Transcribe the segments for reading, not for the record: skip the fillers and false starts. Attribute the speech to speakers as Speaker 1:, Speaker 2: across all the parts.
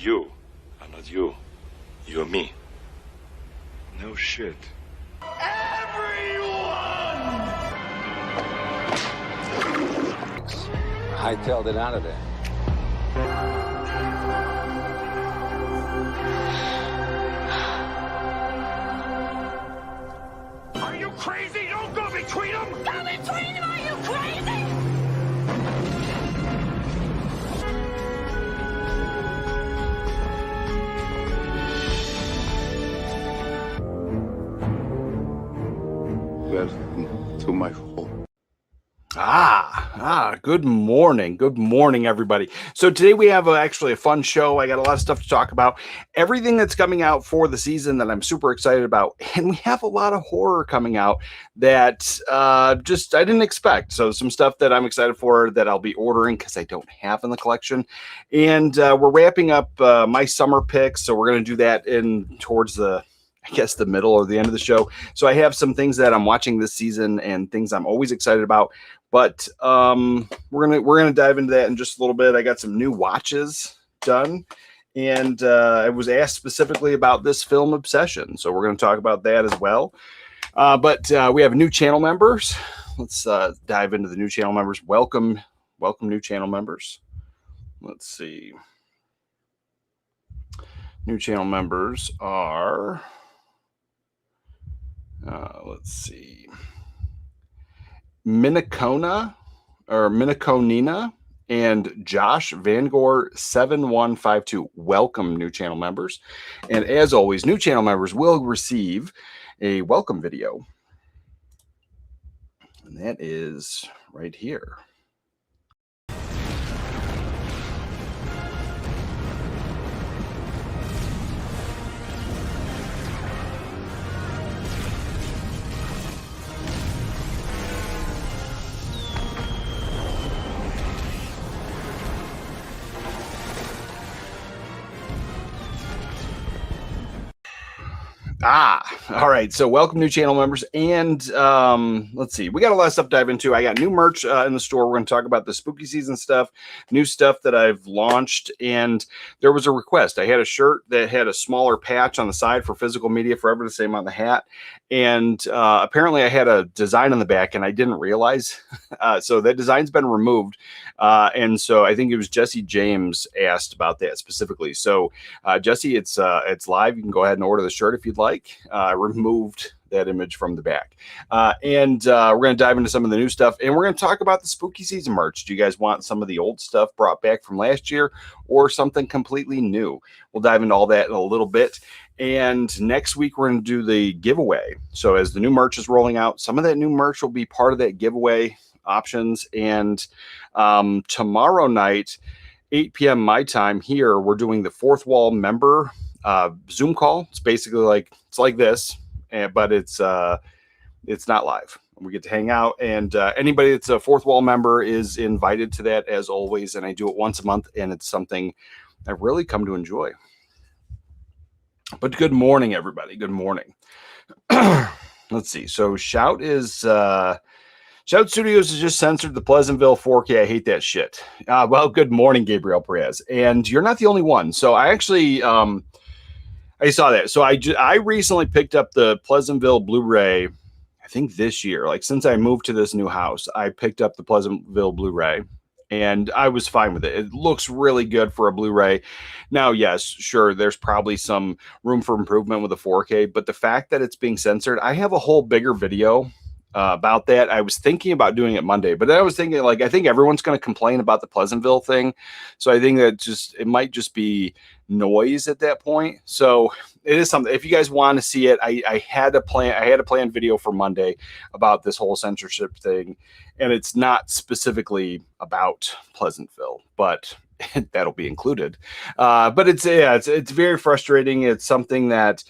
Speaker 1: you are not you. You're me.
Speaker 2: No shit.
Speaker 3: Hightailed it out of there.
Speaker 4: Are you crazy? Don't go between them! Go between them! Are you crazy?
Speaker 2: Welcome to my home.
Speaker 5: Good morning. Good morning, everybody. So today we have actually a fun show. I got a lot of stuff to talk about. Everything that's coming out for the season that I'm super excited about. And we have a lot of horror coming out that I didn't expect. So some stuff that I'm excited for that I'll be ordering because I don't have in the collection. And we're wrapping up my summer picks. So we're going to do that towards the middle or the end of the show. So I have some things that I'm watching this season and things I'm always excited about. But we're gonna dive into that in just a little bit. I got some new watches done, and I was asked specifically about this film Obsession. So we're gonna talk about that as well. But we have new channel members. Let's dive into the new channel members. Welcome new channel members. Let's see. New channel members are. Let's see. Miniconina and Josh Vangor 7152. Welcome, new channel members. And as always, new channel members will receive a welcome video. And that is right here. All right. So welcome new channel members. And let's see. We got a lot of stuff to dive into. I got new merch in the store. We're going to talk about the spooky season stuff, new stuff that I've launched. And there was a request. I had a shirt that had a smaller patch on the side for physical media, forever the same on the hat. And apparently I had a design on the back and I didn't realize. So that design's been removed. And so I think it was Jesse James asked about that specifically. So Jesse, it's live. You can go ahead and order the shirt if you'd like. I removed that image from the back. And we're going to dive into some of the new stuff. And we're going to talk about the spooky season merch. Do you guys want some of the old stuff brought back from last year or something completely new? We'll dive into all that in a little bit. And next week, we're going to do the giveaway. So as the new merch is rolling out, some of that new merch will be part of that giveaway options. And tomorrow night, 8 p.m. my time here, we're doing the Fourth Wall member Zoom call. It's basically it's like this, but it's not live. We get to hang out, and anybody that's a Fourth Wall member is invited to that as always. And I do it once a month, and it's something I've really come to enjoy. But good morning, everybody. Good morning. Let's see. So Shout Studios has just censored the Pleasantville 4K. I hate that shit. Well, good morning, Gabriel Perez. And you're not the only one. So I actually, I saw that. So I recently picked up the Pleasantville Blu-ray, I think this year. Like since I moved to this new house, I picked up the Pleasantville Blu-ray. And I was fine with it. It looks really good for a Blu-ray. Now, yes, sure, there's probably some room for improvement with a 4K. But the fact that it's being censored, I have a whole bigger video about that. I was thinking about doing it Monday, but then I was thinking I think everyone's going to complain about the Pleasantville thing. So I think that it might just be noise at that point. So it is something, if you guys want to see it, I had a planned video for Monday about this whole censorship thing. And it's not specifically about Pleasantville, but that'll be included. But it's very frustrating. It's something that,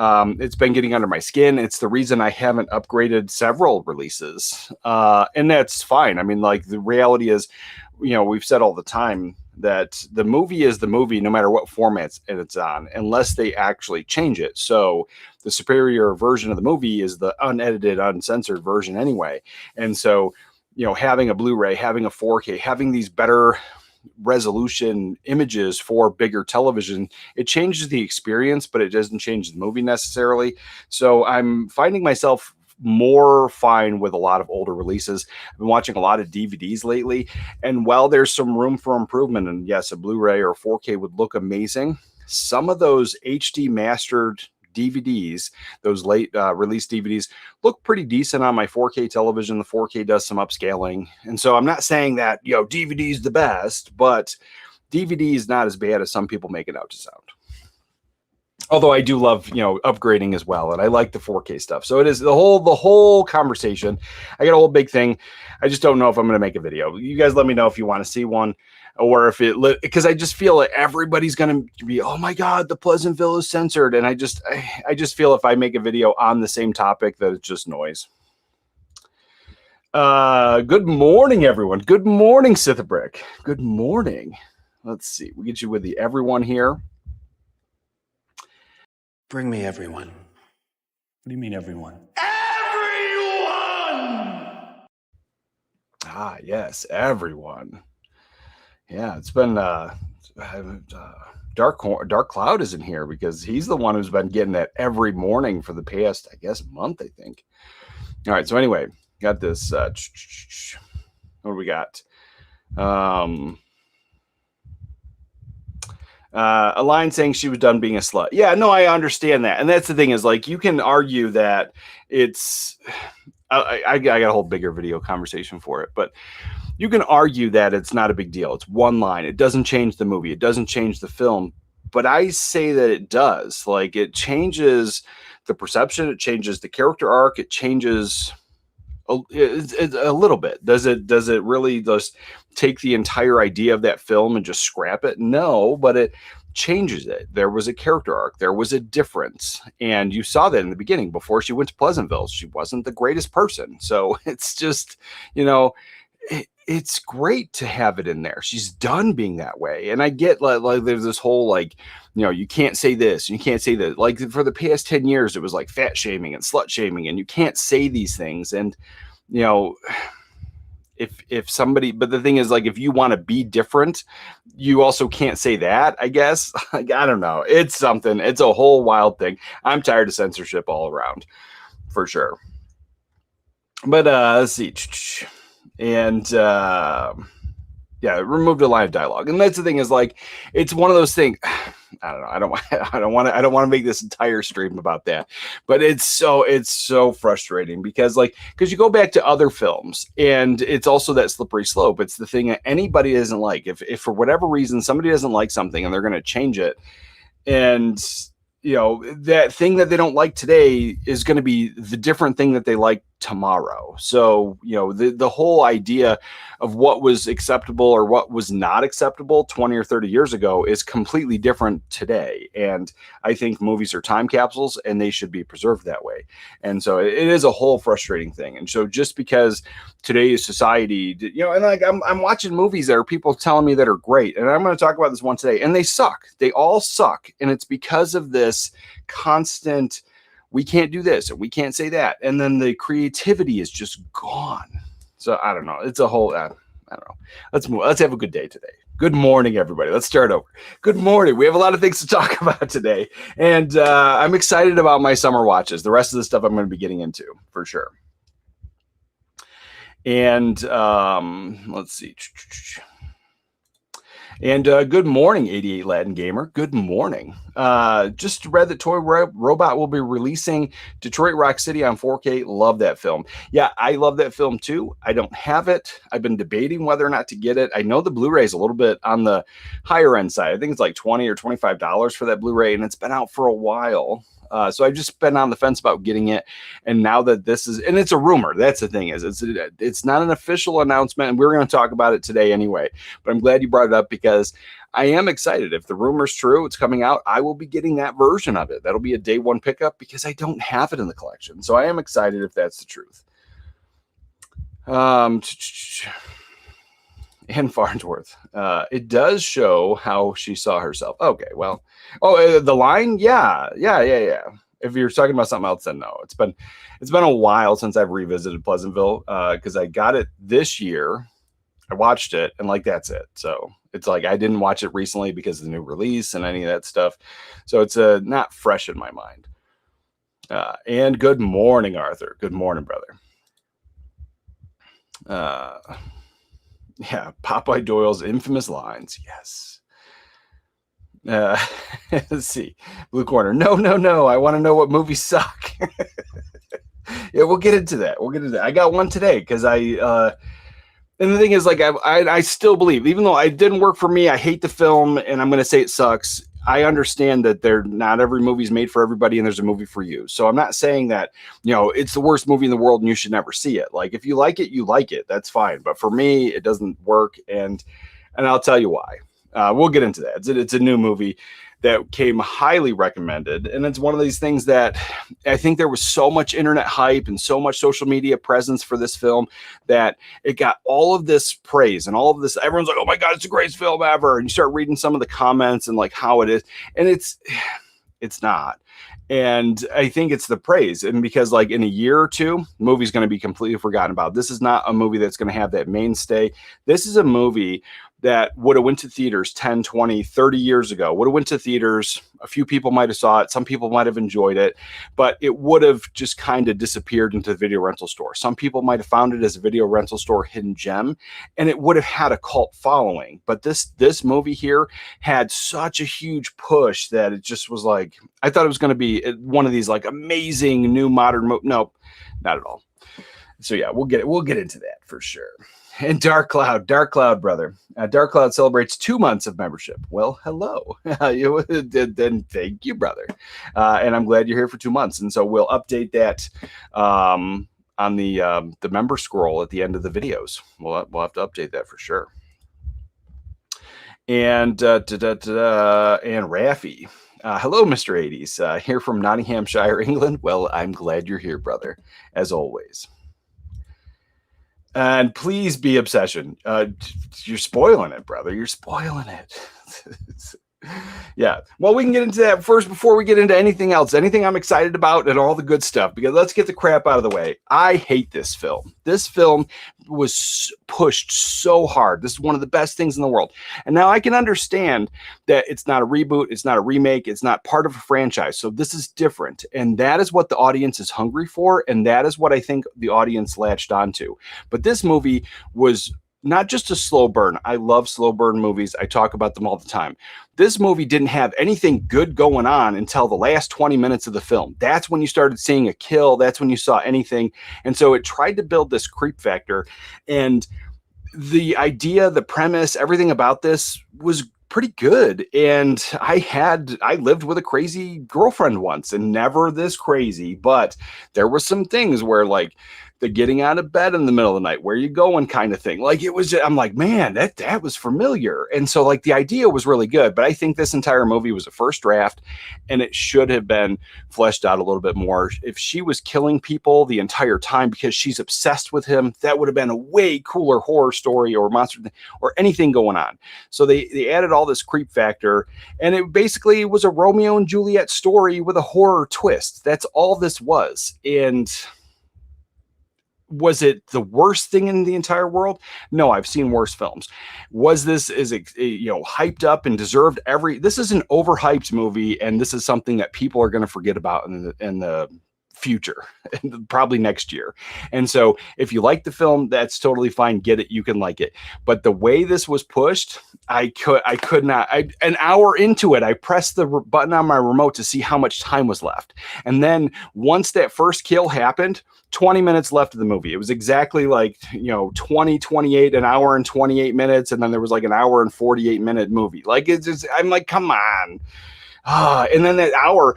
Speaker 5: it's been getting under my skin. It's the reason I haven't upgraded several releases. And that's fine. I mean, the reality is, we've said all the time that the movie is the movie, no matter what format it's on, unless they actually change it. So the superior version of the movie is the unedited, uncensored version anyway. And so, having a Blu-ray, having a 4K, having these better resolution images for bigger television, it changes the experience, but it doesn't change the movie necessarily. So I'm finding myself more fine with a lot of older releases. I've been watching a lot of DVDs lately, and while there's some room for improvement, and yes, a Blu-ray or 4K would look amazing, some of those HD mastered DVDs, those late release DVDs, look pretty decent on my 4K television. The 4K does some upscaling, and so I'm not saying that DVD is the best, but DVD is not as bad as some people make it out to sound. Although I do love, upgrading as well, and I like the 4K stuff. So it is the whole conversation. I got a whole big thing. I just don't know if I'm going to make a video. You guys let me know if you want to see one, or if because I just feel like everybody's going to be, oh my God, the Pleasantville is censored, and I just feel if I make a video on the same topic that it's just noise. Good morning, everyone. Good morning, Sithabrick. Good morning. Let's see. We get you with the everyone here.
Speaker 6: Bring me everyone. What do you mean, everyone?
Speaker 4: Everyone!
Speaker 5: Ah, yes, everyone. Yeah, it's been Dark Cloud is in here because he's the one who's been getting that every morning for the past, I guess, month, I think. All right, so anyway, got this. What do we got? A line saying she was done being a slut. Yeah, no, I understand that. And that's the thing is, like, you can argue that it's, I got a whole bigger video conversation for it, but you can argue that it's not a big deal. It's one line. It doesn't change the movie. It doesn't change the film. But I say that it does. Like, it changes the perception. It changes the character arc. It changes a little bit. Does it really just take the entire idea of that film and just scrap it? No, but it changes it. There was a character arc. There was a difference. And you saw that in the beginning. Before she went to Pleasantville, she wasn't the greatest person. So it's just, it's great to have it in there. She's done being that way. And I get like there's this whole, like, you can't say this, and you can't say that. Like, for the past 10 years, it was like fat shaming and slut shaming, and you can't say these things. And, if somebody, but the thing is, like, if you want to be different, you also can't say that, I guess. Like, I don't know. It's something. It's a whole wild thing. I'm tired of censorship all around, for sure. But let's see. And yeah, removed a line of dialogue. And that's the thing is, like, it's one of those things. I don't know. I don't want to make this entire stream about that, but it's so frustrating because you go back to other films, and it's also that slippery slope. It's the thing that anybody doesn't like. If for whatever reason somebody doesn't like something and they're going to change it, and that thing that they don't like today is going to be the different thing that they like tomorrow. So, the whole idea of what was acceptable or what was not acceptable 20 or 30 years ago is completely different today. And I think movies are time capsules, and they should be preserved that way. And so it is a whole frustrating thing. And so just because today's society, and like I'm watching movies that are people telling me that are great, and I'm going to talk about this one today, and they suck. They all suck. And it's because of this constant, we can't do this and we can't say that, and then the creativity is just gone. So I don't know. It's a whole, I don't know. Let's move. Let's have a good day today. Good morning, everybody. Let's start over. Good morning. We have a lot of things to talk about today, and I'm excited about my summer watches. The rest of the stuff I'm going to be getting into for sure. And let's see. And good morning, 88 Latin Gamer. Good morning. Just read that Toy Robot will be releasing Detroit Rock City on 4K. Love that film. Yeah, I love that film too. I don't have it. I've been debating whether or not to get it. I know the Blu-ray is a little bit on the higher end side. I think it's like $20 or $25 for that Blu-ray, and it's been out for a while. So I've just been on the fence about getting it. And now that this is, and it's a rumor, that's the thing is, it's not an official announcement, and we're going to talk about it today anyway. But I'm glad you brought it up because I am excited. If the rumor's true, it's coming out, I will be getting that version of it. That'll be a day one pickup because I don't have it in the collection. So I am excited if that's the truth. And Farnsworth. It does show how she saw herself. Okay, well, the line, yeah. If you're talking about something else, then no. It's been a while since I've revisited Pleasantville because I got it this year. I watched it and like that's it. So it's like I didn't watch it recently because of the new release and any of that stuff. So it's not fresh in my mind. And good morning, Arthur. Good morning, brother. Yeah, Popeye Doyle's infamous lines. Yes. Let's see. Blue Corner. No. I want to know what movies suck. Yeah, we'll get into that. I got one today because and the thing is, like, I still believe, even though it didn't work for me, I hate the film, and I'm going to say it sucks. I understand that not every movie's made for everybody, and there's a movie for you. So I'm not saying that, it's the worst movie in the world and you should never see it. Like, if you like it, you like it. That's fine. But for me, it doesn't work, and I'll tell you why. We'll get into that. It's a new movie that came highly recommended. And it's one of these things that I think there was so much internet hype and so much social media presence for this film that it got all of this praise and all of this. Everyone's like, oh my God, it's the greatest film ever. And you start reading some of the comments and like how it is. And it's not. And I think it's the praise. And because like in a year or two, the movie's going to be completely forgotten about. This is not a movie that's going to have that mainstay. This is a movie that would have went to theaters 10, 20, 30 years ago, would have went to theaters. A few people might have saw it. Some people might have enjoyed it, but it would have just kind of disappeared into the video rental store. Some people might have found it as a video rental store hidden gem, and it would have had a cult following. But this movie here had such a huge push that it just was like, I thought it was going to be one of these like amazing new modern Nope, not at all. So yeah, we'll get into that for sure. And Dark Cloud, brother. Dark Cloud celebrates 2 months of membership. Well, hello. Then thank you, brother. And I'm glad you're here for 2 months. And so we'll update that on the member scroll at the end of the videos. We'll have to update that for sure. And and Raffy. Hello, Mr. 80s. Here from Nottinghamshire, England. Well, I'm glad you're here, brother, as always. And please be Obsession. You're spoiling it, brother. You're spoiling it. Yeah. Well, we can get into that first before we get into anything else. Anything I'm excited about and all the good stuff. Because let's get the crap out of the way. I hate this film. This film was pushed so hard. This is one of the best things in the world. And now I can understand that it's not a reboot. It's not a remake. It's not part of a franchise. So this is different. And that is what the audience is hungry for. And that is what I think the audience latched onto. But this movie was not just a slow burn. I love slow burn movies. I talk about them all the time. This movie didn't have anything good going on until the last 20 minutes of the film. That's when you started seeing a kill. That's when you saw anything. And so it tried to build this creep factor. And the idea, the premise, everything about this was pretty good. And I lived with a crazy girlfriend once, and never this crazy, but there were some things where like the getting out of bed in the middle of the night, where you going kind of thing. Like it was, I'm like, man, that was familiar. And so like the idea was really good, but I think this entire movie was a first draft and it should have been fleshed out a little bit more. If she was killing people the entire time because she's obsessed with him, that would have been a way cooler horror story or monster or anything going on. So they added all this creep factor, and it basically was a Romeo and Juliet story with a horror twist. That's all this was. And was it the worst thing in the entire world? No, I've seen worse films. Was this hyped up and deserved this is an overhyped movie, and this is something that people are going to forget about in the future, probably next year. And so if you like the film, that's totally fine. Get it. You can like it. But the way this was pushed, I could not. An hour into it, I pressed the button on my remote to see how much time was left. And then once that first kill happened, 20 minutes left of the movie. It was exactly like, 28, an hour and 28 minutes. And then there was like an hour and 48-minute movie. Like it's just, I'm like, come on. And then that hour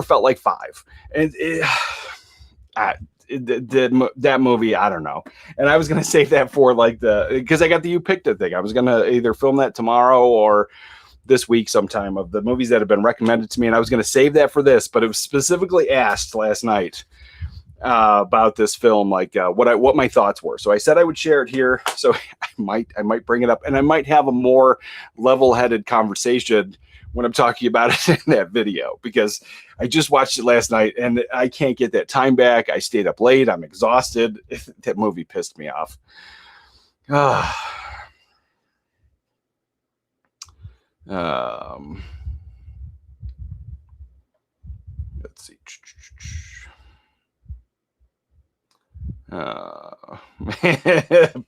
Speaker 5: felt like 5. And that movie, I don't know. And I was going to save that for because I got the You Picked It thing. I was going to either film that tomorrow or this week sometime of the movies that have been recommended to me. And I was going to save that for this, but it was specifically asked last night about this film, what my thoughts were. So I said I would share it here. So I might bring it up, and I might have a more level-headed conversation when I'm talking about it in that video, because I just watched it last night and I can't get that time back. I stayed up late. I'm exhausted. That movie pissed me off. Let's see.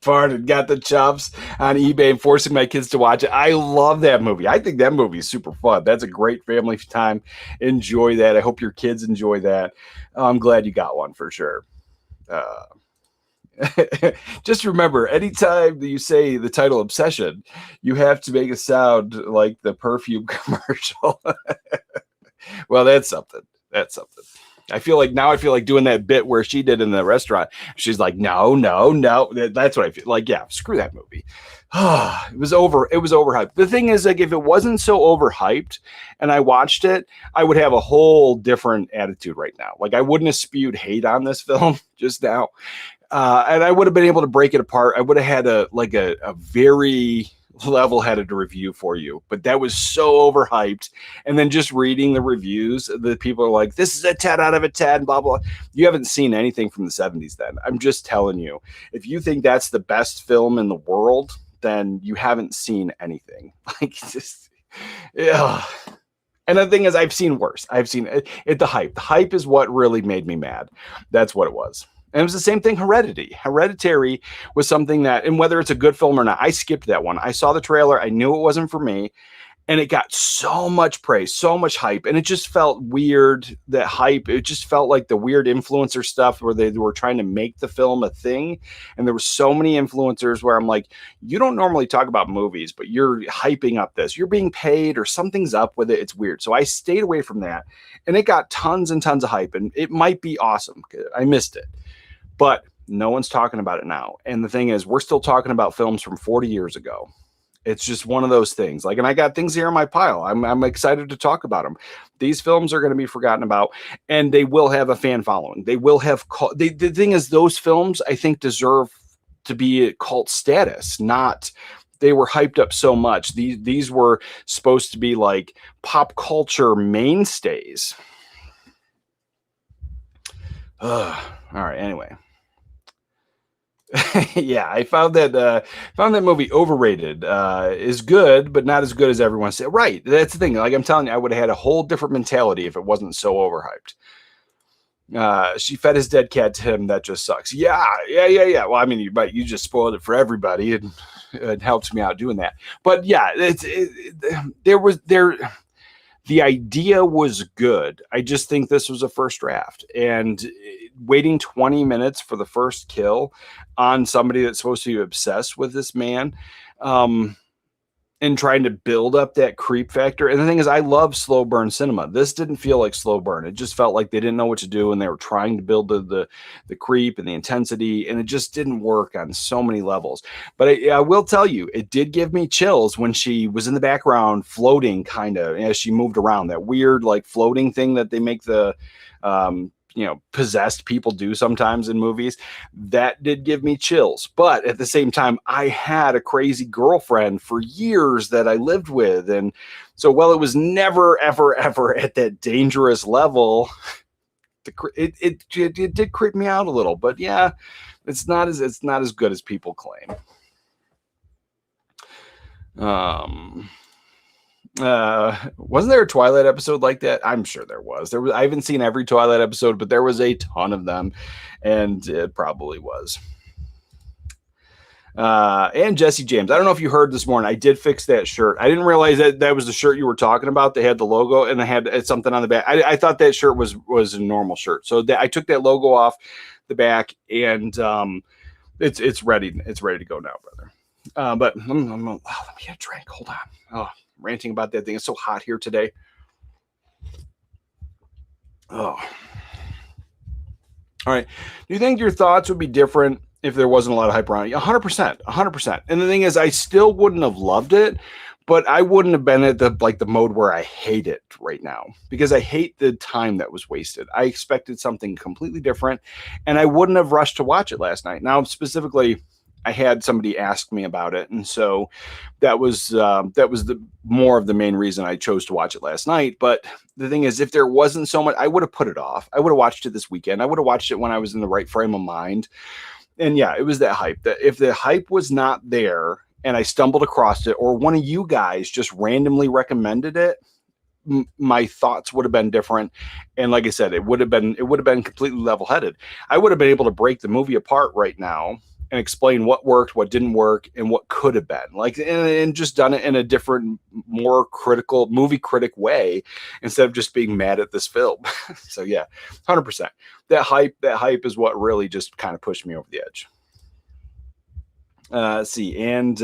Speaker 5: Pardon, got the chops on eBay and forcing my kids to watch it. I love that movie. I think that movie is super fun. That's a great family time. Enjoy that. I hope your kids enjoy that. I'm glad you got one for sure. Just remember, anytime that you say the title Obsession, you have to make a sound like the perfume commercial. Well, that's something. That's something. I feel like doing that bit where she did in the restaurant. She's like, no. That's what I feel like. Yeah, screw that movie. It was overhyped. The thing is, like, if it wasn't so overhyped and I watched it, I would have a whole different attitude right now. Like, I wouldn't have spewed hate on this film just now. And I would have been able to break it apart. I would have had a very level-headed review for you, but that was so overhyped. And then just reading the reviews, the people are like, this is a 10 out of a 10, blah, blah. You haven't seen anything from the 70s then. I'm just telling you, if you think that's the best film in the world, then you haven't seen anything. Like, just, yeah. And the thing is, I've seen worse. I've seen it. The hype. The hype is what really made me mad. That's what it was. And it was the same thing, Hereditary was something that, and whether it's a good film or not, I skipped that one. I saw the trailer. I knew it wasn't for me. And it got so much praise, so much hype. And it just felt weird, that hype. It just felt like the weird influencer stuff where they were trying to make the film a thing. And there were so many influencers where I'm like, you don't normally talk about movies, but you're hyping up this. You're being paid or something's up with it. It's weird. So I stayed away from that. And it got tons and tons of hype. And it might be awesome. I missed it. But no one's talking about it now. And the thing is, we're still talking about films from 40 years ago. It's just one of those things. Like, and I got things here in my pile. I'm excited to talk about them. These films are going to be forgotten about, and they will have a fan following. They will have the thing is, those films, I think, deserve to be at cult status. Not they were hyped up so much. These were supposed to be like pop culture mainstays. All right. Anyway. Yeah, I found that movie overrated. Is good, but not as good as everyone said. Right, that's the thing. Like, I'm telling you, I would have had a whole different mentality if it wasn't so overhyped. She fed his dead cat to him. That just sucks. Yeah. Well, I mean, you just spoiled it for everybody, and it helps me out doing that. But yeah, the idea was good. I just think this was a first draft, and waiting 20 minutes for the first kill on somebody that's supposed to be obsessed with this man, and trying to build up that creep factor. And the thing is, I love slow burn cinema. This didn't feel like slow burn. It just felt like they didn't know what to do, and they were trying to build the creep and the intensity, and it just didn't work on so many levels. But I will tell you, it did give me chills when she was in the background floating, kind of, as she moved around, that weird like floating thing that they make the possessed people do sometimes in movies. That did give me chills. But at the same time, I had a crazy girlfriend for years that I lived with. And so, while it was never, ever, ever at that dangerous level, it did creep me out a little. But yeah, it's not as good as people claim. Wasn't there a Twilight episode like that? I'm sure there was. I haven't seen every Twilight episode, but there was a ton of them, and it probably was. And Jesse James, I don't know if you heard this morning, I did fix that shirt. I didn't realize that was the shirt you were talking about. They had the logo and they had something on the back. I thought that shirt was a normal shirt. So I took that logo off the back, and it's ready. It's ready to go now, brother. But let me get a drink. Hold on. Oh, ranting about that thing. It's so hot here today. Oh. All right. Do you think your thoughts would be different if there wasn't a lot of hype around it? 100%. And the thing is, I still wouldn't have loved it, but I wouldn't have been at the mode where I hate it right now, because I hate the time that was wasted. I expected something completely different, and I wouldn't have rushed to watch it last night. Now, specifically, I had somebody ask me about it, and so that was the more of the main reason I chose to watch it last night. But the thing is, if there wasn't so much, I would have put it off. I would have watched it this weekend. I would have watched it when I was in the right frame of mind. And yeah, it was that hype. That if the hype was not there, and I stumbled across it, or one of you guys just randomly recommended it, my thoughts would have been different. And like I said, it would have been completely level-headed. I would have been able to break the movie apart right now and explain what worked, what didn't work, and what could have been, like, and just done it in a different, more critical, movie critic way, instead of just being mad at this film. So yeah, 100%. That hype is what really just kind of pushed me over the edge. Let's see, and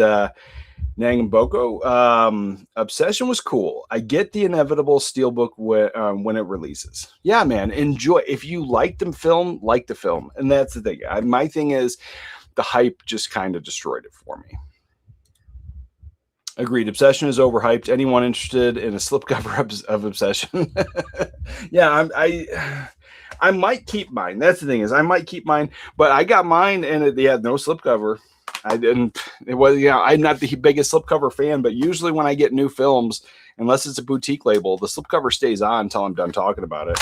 Speaker 5: Nangamboko, Obsession was cool. I get the inevitable steelbook when it releases. Yeah, man, enjoy. If you like the film, like the film. And that's the thing. My thing is the hype just kind of destroyed it for me. Agreed. Obsession is overhyped. Anyone interested in a slipcover of Obsession? Yeah, I might keep mine. That's the thing, is I might keep mine, but I got mine and it had no slipcover. I didn't, it was, you know, I'm not the biggest slipcover fan, but usually when I get new films, unless it's a boutique label, the slipcover stays on until I'm done talking about it,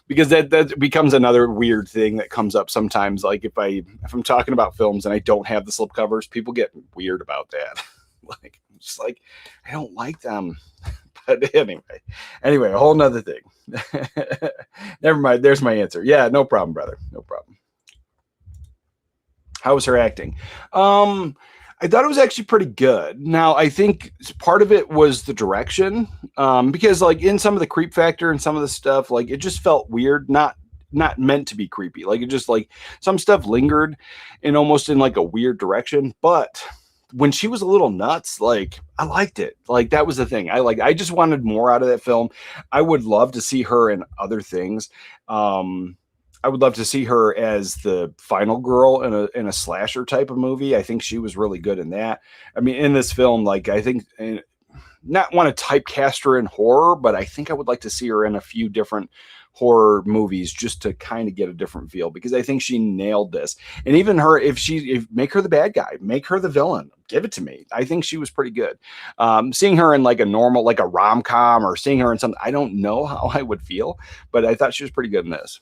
Speaker 5: because that becomes another weird thing that comes up sometimes. Like if I'm talking about films and I don't have the slipcovers, people get weird about that. Like, just like, I don't like them. But anyway, a whole nother thing. Never mind. There's my answer. Yeah, no problem, brother. No problem. How was her acting? I thought it was actually pretty good. Now, I think part of it was the direction, because like in some of the creep factor and some of the stuff, like it just felt weird, not meant to be creepy. Like it just, like, some stuff lingered in almost in like a weird direction. But when she was a little nuts, like, I liked it. Like, that was the thing. I just wanted more out of that film. I would love to see her in other things. I would love to see her as the final girl in a slasher type of movie. I think she was really good in that. I mean, in this film, like, I think, not want to typecast her in horror, but I think I would like to see her in a few different horror movies just to kind of get a different feel, because I think she nailed this. And even her, if make her the bad guy, make her the villain, give it to me. I think she was pretty good. Seeing her in like a normal, like a rom-com, or seeing her in something, I don't know how I would feel, but I thought she was pretty good in this.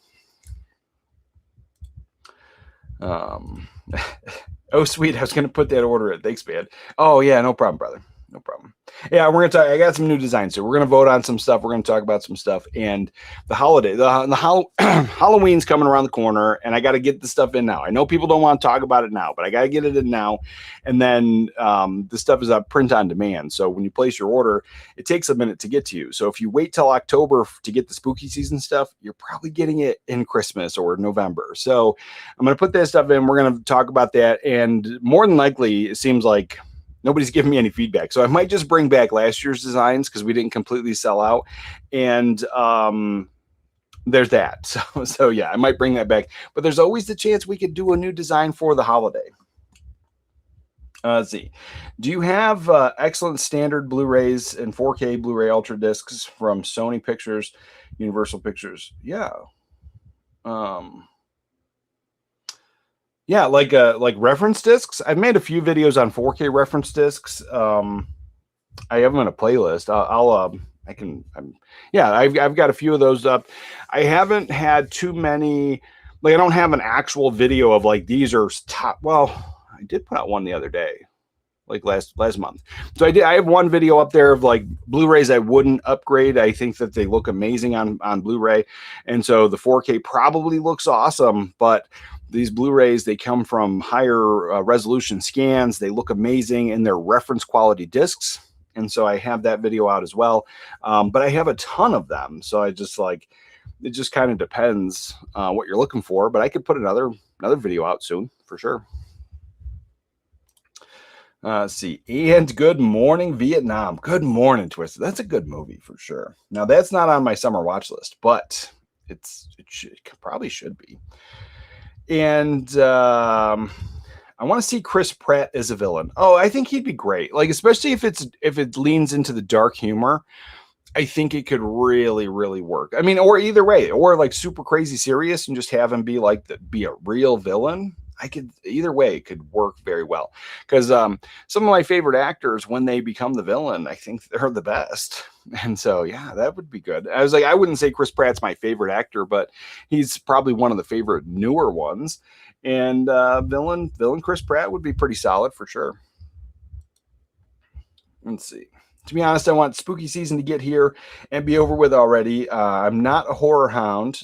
Speaker 5: Oh, sweet. I was going to put that order in. Thanks, man. Oh, yeah. No problem, brother. No problem. Yeah, we're going to talk. I got some new designs, so we're going to vote on some stuff. We're going to talk about some stuff, and the holiday, Halloween's coming around the corner, and I got to get the stuff in now. I know people don't want to talk about it now, but I got to get it in now. And then the stuff is up print on demand. So when you place your order, it takes a minute to get to you. So if you wait till October to get the spooky season stuff, you're probably getting it in Christmas or November. So I'm going to put that stuff in. We're going to talk about that. And more than likely, it seems like nobody's giving me any feedback. So I might just bring back last year's designs because we didn't completely sell out. And there's that. So yeah, I might bring that back. But there's always the chance we could do a new design for the holiday. Let's see. Do you have excellent standard Blu-rays and 4K Blu-ray Ultra discs from Sony Pictures, Universal Pictures? Yeah. Yeah, like reference discs. I've made a few videos on 4K reference discs. I have them in a playlist. I've got a few of those up. I haven't had too many. Like, I don't have an actual video of like these are top. Well, I did put out one the other day, like last month. So I have one video up there of like Blu-rays I wouldn't upgrade. I think that they look amazing on Blu-ray, and so the 4K probably looks awesome, but these Blu-rays, they come from higher resolution scans. They look amazing, and they're reference quality discs. And so I have that video out as well. But I have a ton of them. So I just like, it just kind of depends what you're looking for. But I could put another video out soon for sure. Let's see. And Good Morning Vietnam. Good morning, Twisted. That's a good movie for sure. Now that's not on my summer watch list, but it probably should be. And I want to see Chris Pratt as a villain. Oh, I think he'd be great. Like, especially if it leans into the dark humor, I think it could really, really work. I mean, or either way, or like super crazy serious and just have him be like be a real villain. Either way could work very well. Because some of my favorite actors, when they become the villain, I think they're the best. And so, yeah, that would be good. I was like, I wouldn't say Chris Pratt's my favorite actor, but he's probably one of the favorite newer ones. And villain Chris Pratt would be pretty solid for sure. Let's see. To be honest, I want spooky season to get here and be over with already. I'm not a horror hound.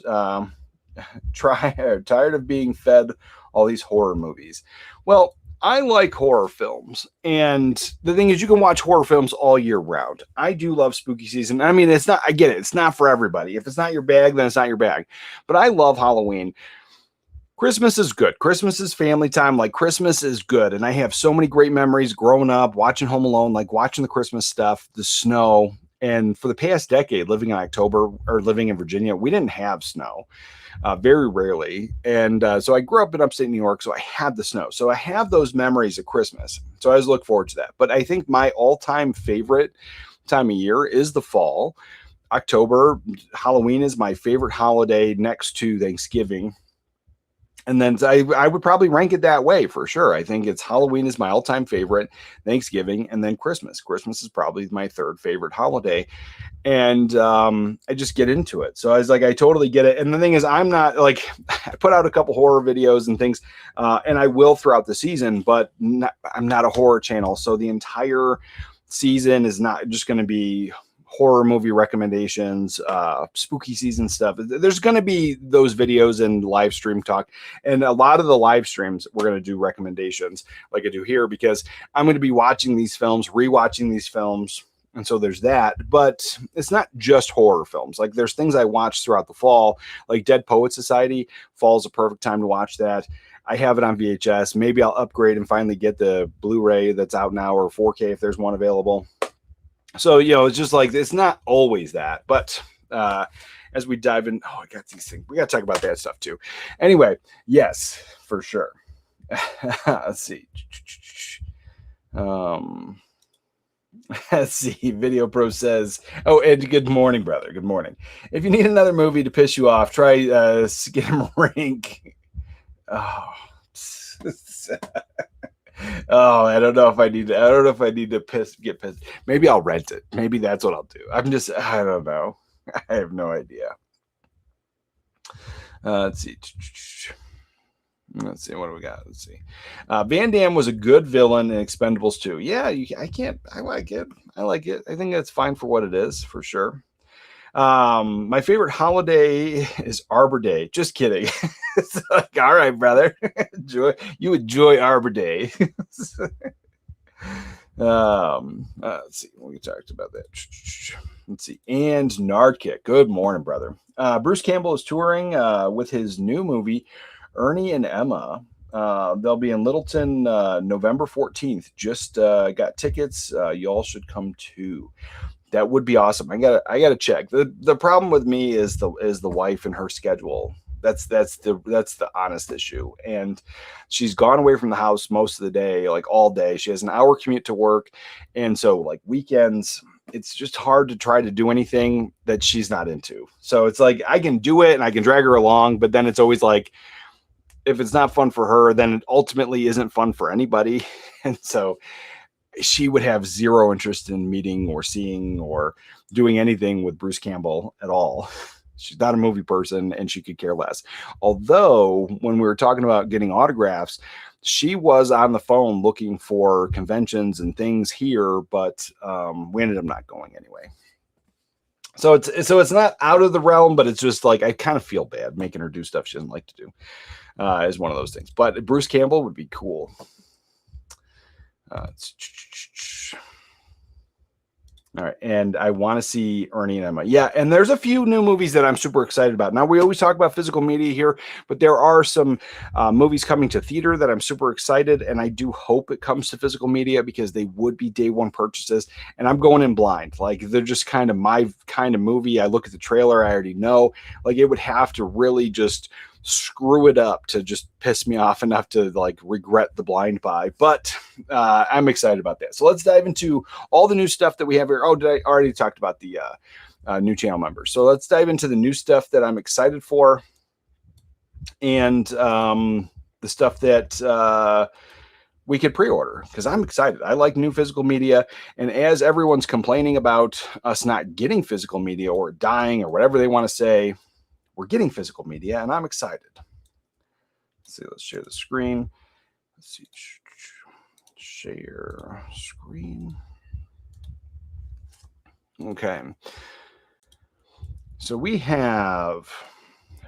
Speaker 5: Tired of being fed all these horror movies. Well, I like horror films, and the thing is, you can watch horror films all year round. I do love spooky season. I mean, it's not. I get it. It's not for everybody. If it's not your bag, then it's not your bag. But I love Halloween. Christmas is good. Christmas is family time. Like, Christmas is good. And I have so many great memories growing up, watching Home Alone, like watching the Christmas stuff, the snow. And for the past decade, living in October or living in Virginia, we didn't have snow, very rarely. And so I grew up in upstate New York, so I had the snow. So I have those memories of Christmas. So I always look forward to that. But I think my all-time favorite time of year is the fall. October, Halloween is my favorite holiday next to Thanksgiving. And then I would probably rank it that way for sure. I think it's Halloween is my all-time favorite, Thanksgiving, and then Christmas. Christmas is probably my third favorite holiday. And I just get into it. So I was like, I totally get it. And the thing is, I'm not like, I put out a couple horror videos and things, and I will throughout the season, but I'm not a horror channel. So the entire season is not just going to be horror movie recommendations, spooky season stuff. There's going to be those videos and live stream talk. And a lot of the live streams, we're going to do recommendations like I do here, because I'm going to be watching these films, rewatching these films. And so there's that, but it's not just horror films. Like, there's things I watch throughout the fall, like Dead Poet Society. Fall's a perfect time to watch that. I have it on VHS. Maybe I'll upgrade and finally get the Blu-ray that's out now, or 4K if there's one available. So, it's just like, it's not always that, but as we dive in, I got these things. We got to talk about that stuff too. Anyway, yes, for sure. Let's see. Let's see. Video Pro says, oh, Ed, good morning, brother. Good morning. If you need another movie to piss you off, try Skinamarink. Oh, oh, I don't know if I need to get pissed. Maybe I'll rent it. Maybe that's what I'll do. I don't know. I have no idea. Let's see. What do we got? Let's see. Van Damme was a good villain in Expendables 2. Yeah, I like it. I think that's fine for what it is, for sure. My favorite holiday is Arbor Day. Just kidding. It's like, all right, brother. You enjoy Arbor Day. Let's see. We talked about that. Let's see. And Nardkick. Good morning, brother. Bruce Campbell is touring with his new movie, Ernie and Emma. They'll be in Littleton November 14th. Just got tickets. Y'all should come too. That would be awesome. I gotta check. The problem with me is the wife and her schedule. That's the honest issue. And she's gone away from the house most of the day, like all day. She has an hour commute to work. And so, like, weekends, it's just hard to try to do anything that she's not into. So it's like, I can do it and I can drag her along, but then it's always like, if it's not fun for her, then it ultimately isn't fun for anybody. And so she would have zero interest in meeting or seeing or doing anything with Bruce Campbell at all. She's not a movie person and she could care less. Although when we were talking about getting autographs, she was on the phone looking for conventions and things here, but we ended up not going anyway. So it's not out of the realm, but it's just like, I kind of feel bad making her do stuff she doesn't like to do. Is one of those things. But Bruce Campbell would be cool. All right, and I want to see Ernie and Emma. Yeah, and there's a few new movies that I'm super excited about. Now, we always talk about physical media here, but there are some movies coming to theater that I'm super excited, and I do hope it comes to physical media because they would be day one purchases, and I'm going in blind. Like, they're just kind of my kind of movie. I look at the trailer, I already know. Like, it would have to really just screw it up to just piss me off enough to like regret the blind buy, but I'm excited about that. So let's dive into all the new stuff that we have here. Oh, did I already talked about the new channel members? So let's dive into the new stuff that I'm excited for, and the stuff that we could pre-order, because I'm excited. I like new physical media, and as everyone's complaining about us not getting physical media or dying or whatever they want to say, we're getting physical media, and I'm excited. Let's see, let's share the screen. Let's see, share screen. Okay. So we have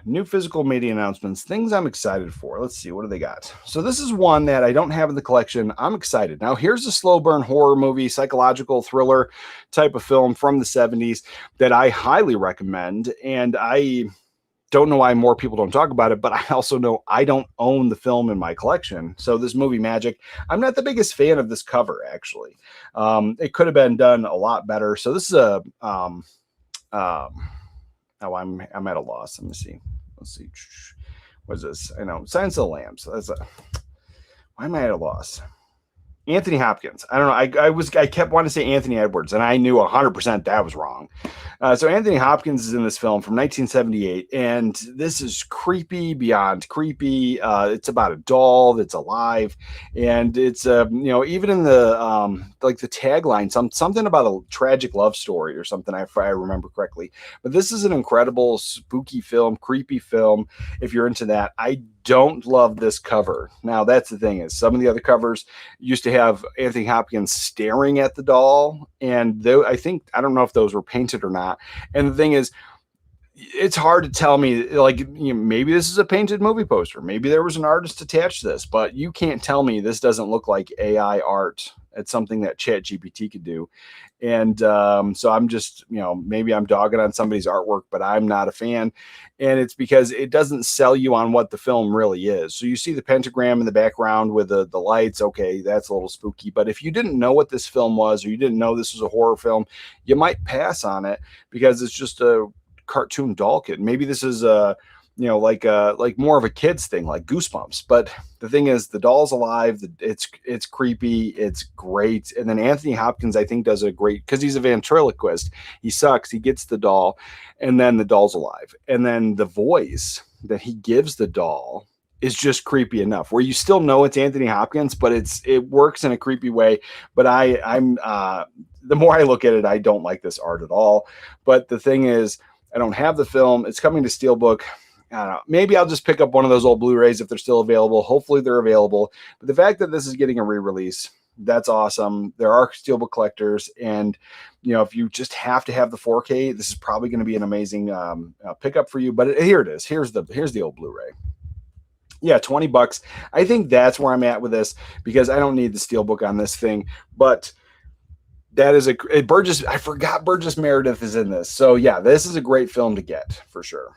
Speaker 5: new physical media announcements, things I'm excited for. Let's see, what do they got? So this is one that I don't have in the collection. I'm excited. Now, here's a slow burn horror movie, psychological thriller type of film from the 70s that I highly recommend. And I don't know why more people don't talk about it, but I also know I don't own the film in my collection. So this movie Magic, I'm not the biggest fan of this cover, actually. It could have been done a lot better. So this is a oh, I'm at a loss. Let me see. Let's see. What's this? I know. Silence of the Lambs. Why am I at a loss? Anthony Hopkins. I don't know. I kept wanting to say Anthony Edwards, and I knew 100% that was wrong. So Anthony Hopkins is in this film from 1978, and this is creepy beyond creepy. It's about a doll that's alive, and it's even in the like the tagline, something about a tragic love story or something, if I remember correctly. But this is an incredible, spooky film, creepy film. If you're into that, I don't love this cover. Now, that's the thing, is some of the other covers used to have Anthony Hopkins staring at the doll, and I don't know if those were painted or not. And the thing is, it's hard to tell me, like, maybe this is a painted movie poster, maybe there was an artist attached to this, but you can't tell me this doesn't look like AI art. It's something that ChatGPT could do. And so I'm just, maybe I'm dogging on somebody's artwork, but I'm not a fan. And it's because it doesn't sell you on what the film really is. So you see the pentagram in the background with the lights. Okay, that's a little spooky. But if you didn't know what this film was, or you didn't know this was a horror film, you might pass on it because it's just a cartoon doll kid. Maybe this is like more of a kid's thing, like Goosebumps. But the thing is, the doll's alive. It's creepy. It's great. And then Anthony Hopkins, I think, does a great, because he's a ventriloquist. He sucks. He gets the doll, and then the doll's alive. And then the voice that he gives the doll is just creepy enough where you still know it's Anthony Hopkins, but it works in a creepy way. But I'm the more I look at it, I don't like this art at all. But the thing is, I don't have the film. It's coming to Steelbook. I don't know. Maybe I'll just pick up one of those old Blu-rays if they're still available. Hopefully they're available. But the fact that this is getting a re-release, that's awesome. There are Steelbook collectors, and if you just have to have the 4K, this is probably going to be an amazing pickup for you. But here it is. Here's the old Blu-ray. Yeah, $20. I think that's where I'm at with this, because I don't need the Steelbook on this thing. But that is Burgess. I forgot Burgess Meredith is in this. So yeah, this is a great film to get for sure.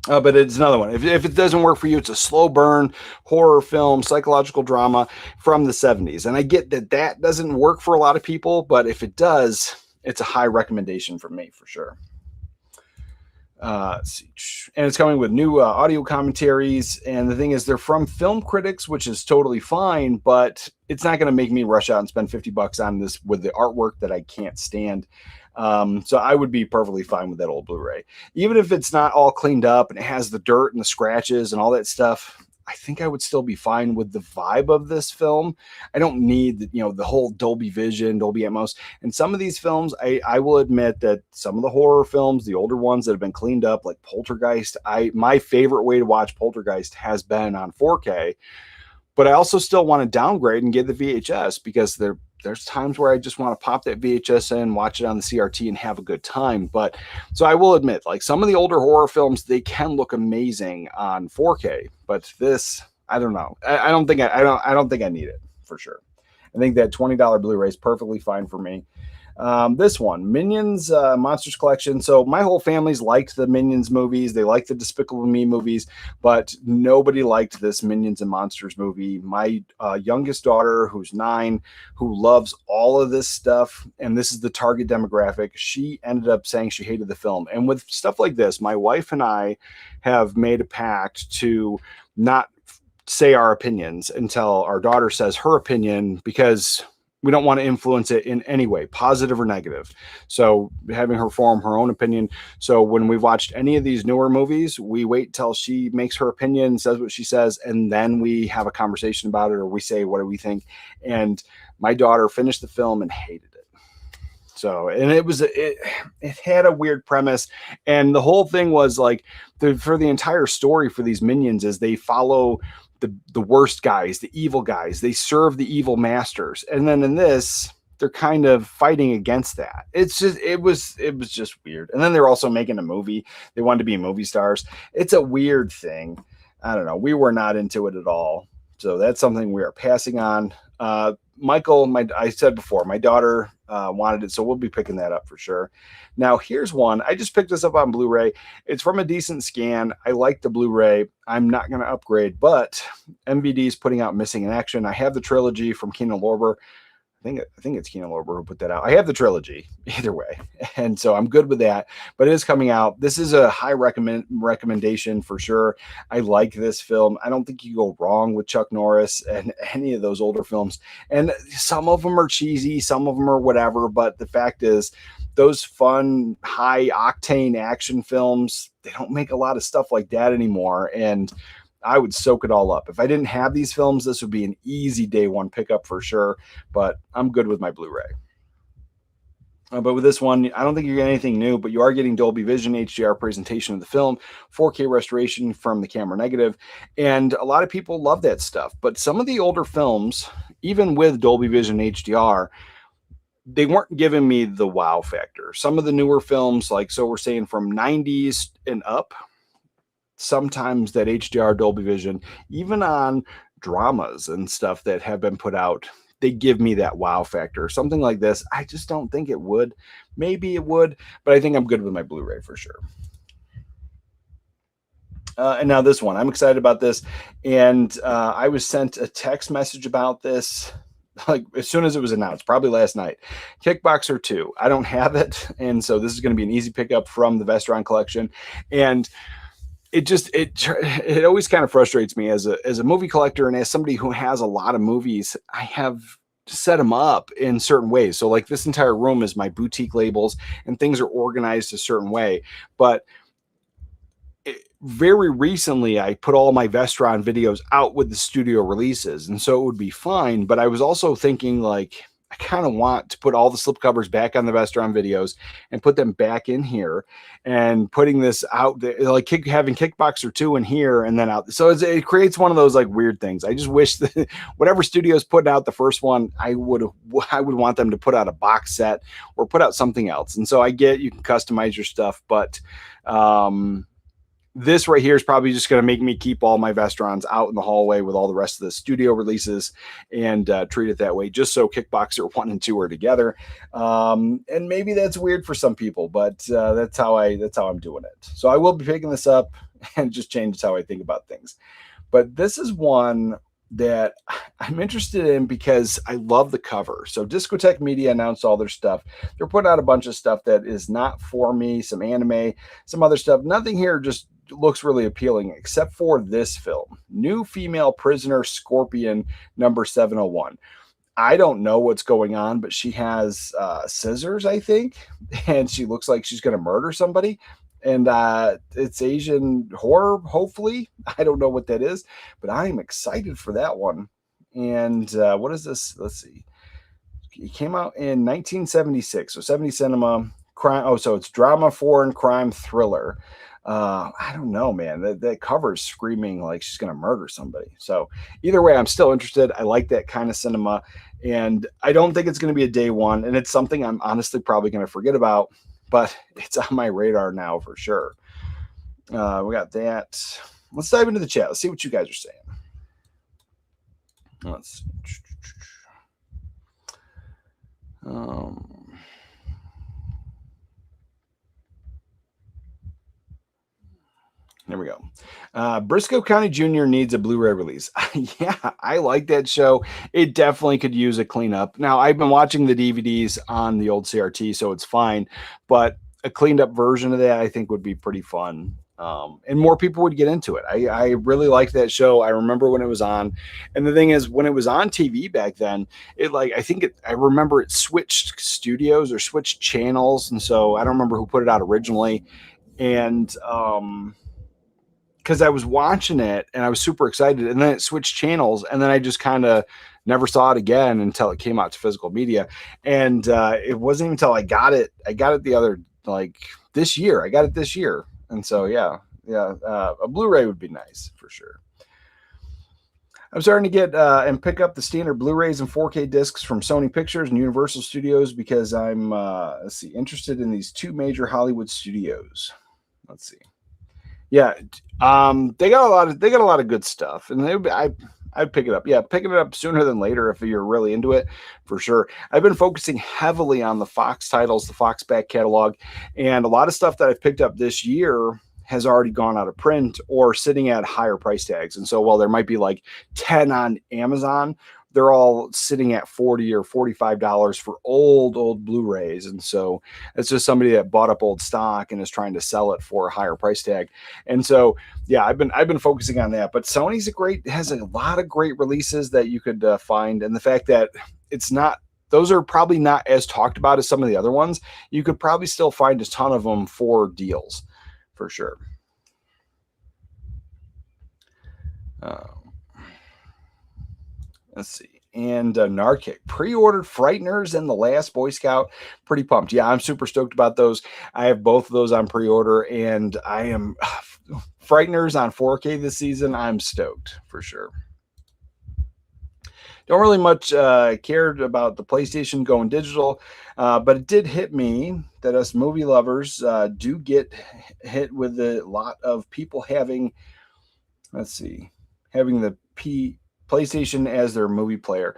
Speaker 5: But it's another one. If it doesn't work for you, it's a slow burn horror film, psychological drama from the 70s. And I get that doesn't work for a lot of people, but if it does, it's a high recommendation from me for sure. Let's see. And it's coming with new audio commentaries. And the thing is, they're from film critics, which is totally fine, but it's not going to make me rush out and spend $50 on this with the artwork that I can't stand. So I would be perfectly fine with that old Blu-ray. Even if it's not all cleaned up and it has the dirt and the scratches and all that stuff, I think I would still be fine with the vibe of this film. I don't need the whole Dolby Vision, Dolby Atmos. And some of these films, I will admit that some of the horror films, the older ones that have been cleaned up, like Poltergeist, my favorite way to watch Poltergeist has been on 4K. But I also still want to downgrade and get the VHS, because there's times where I just want to pop that VHS in, watch it on the CRT, and have a good time. But so I will admit, like, some of the older horror films, they can look amazing on 4K, but this, I don't know. I don't think I need it for sure. I think that $20 Blu-ray is perfectly fine for me. This one, Minions Monsters Collection. So my whole family's liked the Minions movies. They like the Despicable Me movies, but nobody liked this Minions and Monsters movie. My youngest daughter, who's 9, who loves all of this stuff, and this is the target demographic, she ended up saying she hated the film. And with stuff like this, my wife and I have made a pact to not say our opinions until our daughter says her opinion, because we don't want to influence it in any way, positive or negative. So having her form her own opinion. So when we've watched any of these newer movies, we wait till she makes her opinion, says what she says, and then we have a conversation about it, or we say, what do we think? And my daughter finished the film and hated it. So, and it had a weird premise. And the whole thing was like, for the entire story for these minions is they follow the worst guys, the evil guys. They serve the evil masters. And then in this, they're kind of fighting against that. It's just it was just weird. And then they're also making a movie. They wanted to be movie stars. It's a weird thing. I don't know. We were not into it at all. So that's something we are passing on. Michael, I said before, my daughter wanted it, so we'll be picking that up for sure. Now, here's one. I just picked this up on Blu-ray. It's from a decent scan. I like the Blu-ray. I'm not going to upgrade, but MVD is putting out Missing in Action. I have the trilogy from Kino Lorber. I think it's Kino Lorber who put that out. I have the trilogy either way, and so I'm good with that. But it is coming out. This is a high recommendation for sure. I like this film. I don't think you go wrong with Chuck Norris and any of those older films. And some of them are cheesy, some of them are whatever. But the fact is, those fun, high octane action films, they don't make a lot of stuff like that anymore. And I would soak it all up. If I didn't have these films, this would be an easy day one pickup for sure, but I'm good with my Blu-ray. But with this one, I don't think you're getting anything new, but you are getting Dolby Vision HDR presentation of the film, 4K restoration from the camera negative, and a lot of people love that stuff. But some of the older films, even with Dolby Vision HDR, they weren't giving me the wow factor. Some of the newer films, like so we're saying from 90s and up, sometimes that HDR Dolby Vision, even on dramas and stuff that have been put out, they give me that wow factor. Something like this, I just don't think it would. Maybe it would, but I think I'm good with my Blu-ray for sure. And now this one, I'm excited about this. And I was sent a text message about this like as soon as it was announced, probably last night. Kickboxer 2. I don't have it, and so this is going to be an easy pickup from the Vestron collection. And it always kind of frustrates me as a movie collector and as somebody who has a lot of movies. I have set them up in certain ways. So like this entire room is my boutique labels and things are organized a certain way. But very recently, I put all my Vestron videos out with the studio releases, and so it would be fine. But I was also thinking, like, I kind of want to put all the slipcovers back on the Vestron videos and put them back in here, and putting this out there, like having Kickboxer 2 in here and then out. So it creates one of those like weird things. I just wish that whatever studio's putting out the first one, I would want them to put out a box set or put out something else. And so I get you can customize your stuff, but this right here is probably just going to make me keep all my Vestrons out in the hallway with all the rest of the studio releases and treat it that way, just so Kickboxer 1 and 2 are together. And maybe that's weird for some people, but that's how I'm doing it. So I will be picking this up and just change how I think about things. But this is one that I'm interested in because I love the cover. So Discotheque Media announced all their stuff. They're putting out a bunch of stuff that is not for me, some anime, some other stuff. Nothing here just looks really appealing except for this film, New Female Prisoner Scorpion number 701. I don't know what's going on, but she has scissors, I think, and she looks like she's going to murder somebody. And it's Asian horror, hopefully. I don't know what that is, but I am excited for that one. And what is this? Let's see. It came out in 1976, so 70 Cinema. Crime. Oh, so it's drama, foreign crime, thriller. I don't know, man. That cover is screaming like she's going to murder somebody. So either way, I'm still interested. I like that kind of cinema, and I don't think it's going to be a day one, and it's something I'm honestly probably going to forget about, but it's on my radar now for sure. We got that. Let's dive into the chat. Let's see what you guys are saying. Let's there we go. Briscoe County Jr. needs a Blu-ray release. Yeah, I like that show. It definitely could use a cleanup. Now, I've been watching the DVDs on the old CRT, so it's fine. But a cleaned up version of that, I think, would be pretty fun. And more people would get into it. I really liked that show. I remember when it was on. And the thing is, when it was on TV back then, I remember it switched studios or switched channels. And so I don't remember who put it out originally. And because I was watching it and I was super excited, and then it switched channels, and then I just kind of never saw it again until it came out to physical media. And it wasn't even until I got it this year. I got it this year. And so, yeah, a Blu-ray would be nice for sure. I'm starting to get and pick up the standard Blu-rays and 4K discs from Sony Pictures and Universal Studios because I'm interested in these two major Hollywood studios. Let's see. Yeah, they got a lot of good stuff, and I'd pick it up. Yeah, picking it up sooner than later if you're really into it, for sure. I've been focusing heavily on the Fox titles, the Fox back catalog, and a lot of stuff that I've picked up this year has already gone out of print or sitting at higher price tags. And so while there might be like 10 on Amazon, they're all sitting at $40 or $45 for old Blu-rays. And so it's just somebody that bought up old stock and is trying to sell it for a higher price tag. And so, yeah, I've been focusing on that. But Sony's has a lot of great releases that you could find. And the fact that those are probably not as talked about as some of the other ones. You could probably still find a ton of them for deals, for sure. Let's see. And Narkic pre-ordered Frighteners and The Last Boy Scout. Pretty pumped. Yeah, I'm super stoked about those. I have both of those on pre-order, and I am Frighteners on 4K this season. I'm stoked for sure. Don't really much cared about the PlayStation going digital, but it did hit me that us movie lovers do get hit with a lot of people having, having the PlayStation as their movie player.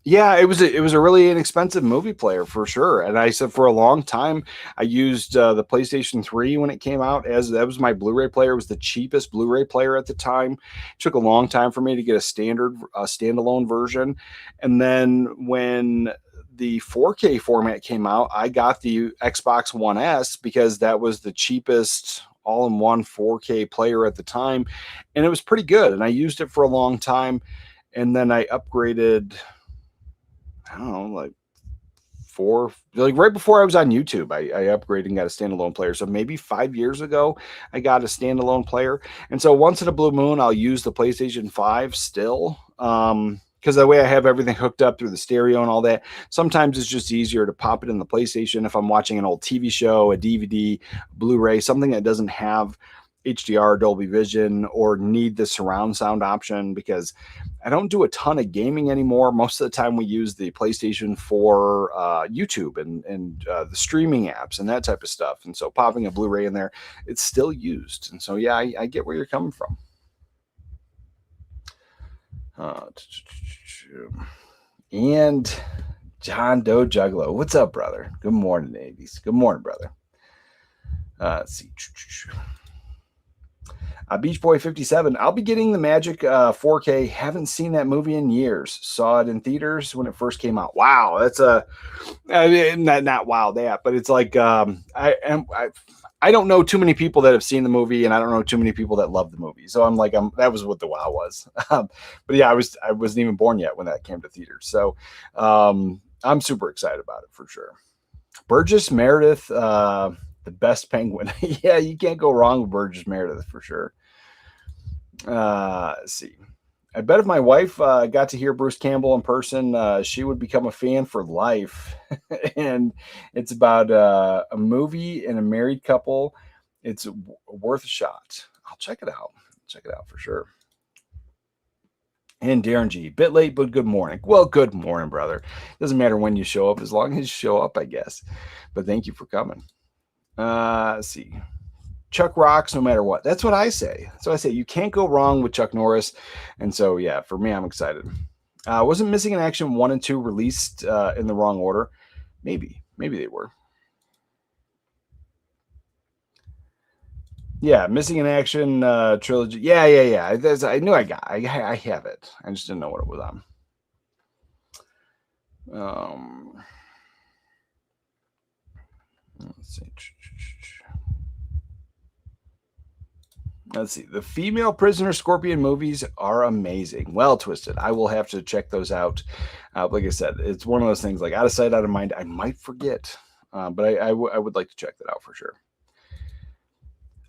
Speaker 5: Yeah, it was a really inexpensive movie player for sure. And I said for a long time, I used the PlayStation 3 when it came out as that was my Blu-ray player. It was the cheapest Blu-ray player at the time. It took a long time for me to get a standalone version. And then when the 4K format came out, I got the Xbox One S because that was the cheapest all-in-one 4K player at the time. And it was pretty good. And I used it for a long time. And then I upgraded, I don't know, right before I was on YouTube, I upgraded and got a standalone player. So maybe 5 years ago, I got a standalone player. And so once in a blue moon, I'll use the PlayStation 5 still. Because that way I have everything hooked up through the stereo and all that. Sometimes it's just easier to pop it in the PlayStation if I'm watching an old TV show, a DVD, Blu-ray, something that doesn't have HDR, Dolby Vision, or need the surround sound option, because I don't do a ton of gaming anymore. Most of the time we use the PlayStation for YouTube and the streaming apps and that type of stuff. And so popping a Blu-ray in there, it's still used. And so, yeah, I get where you're coming from. And John Doe Juggalo. What's up, brother? Good morning, Navies. Good morning, brother. Let's see. Beach Boy 57. I'll be getting the Magic 4K. Haven't seen that movie in years. Saw it in theaters when it first came out. Wow, that's not wow that, but it's like I don't know too many people that have seen the movie, and I don't know too many people that love the movie. So I'm like, that was what the wow was. But yeah, I wasn't even born yet when that came to theaters. So I'm super excited about it for sure. Burgess Meredith, the best penguin. Yeah, you can't go wrong with Burgess Meredith for sure. Let's see. I bet if my wife got to hear Bruce Campbell in person, she would become a fan for life. And it's about a movie and a married couple. It's worth a shot. I'll check it out. Check it out for sure. And Darren G, bit late, but good morning. Well, good morning, brother. Doesn't matter when you show up, as long as you show up, I guess. But thank you for coming. Let's see. Chuck rocks no matter what. That's what I say. That's what I say. You can't go wrong with Chuck Norris. And so, yeah, for me, I'm excited. Wasn't Missing in Action 1 and 2 released in the wrong order? Maybe they were. Yeah, Missing in Action trilogy. Yeah. I knew I have it. I just didn't know what it was on. Let's see. The female prisoner Scorpion movies are amazing. Well twisted. I will have to check those out. Like I said, it's one of those things like out of sight, out of mind. I might forget, but I would like to check that out for sure.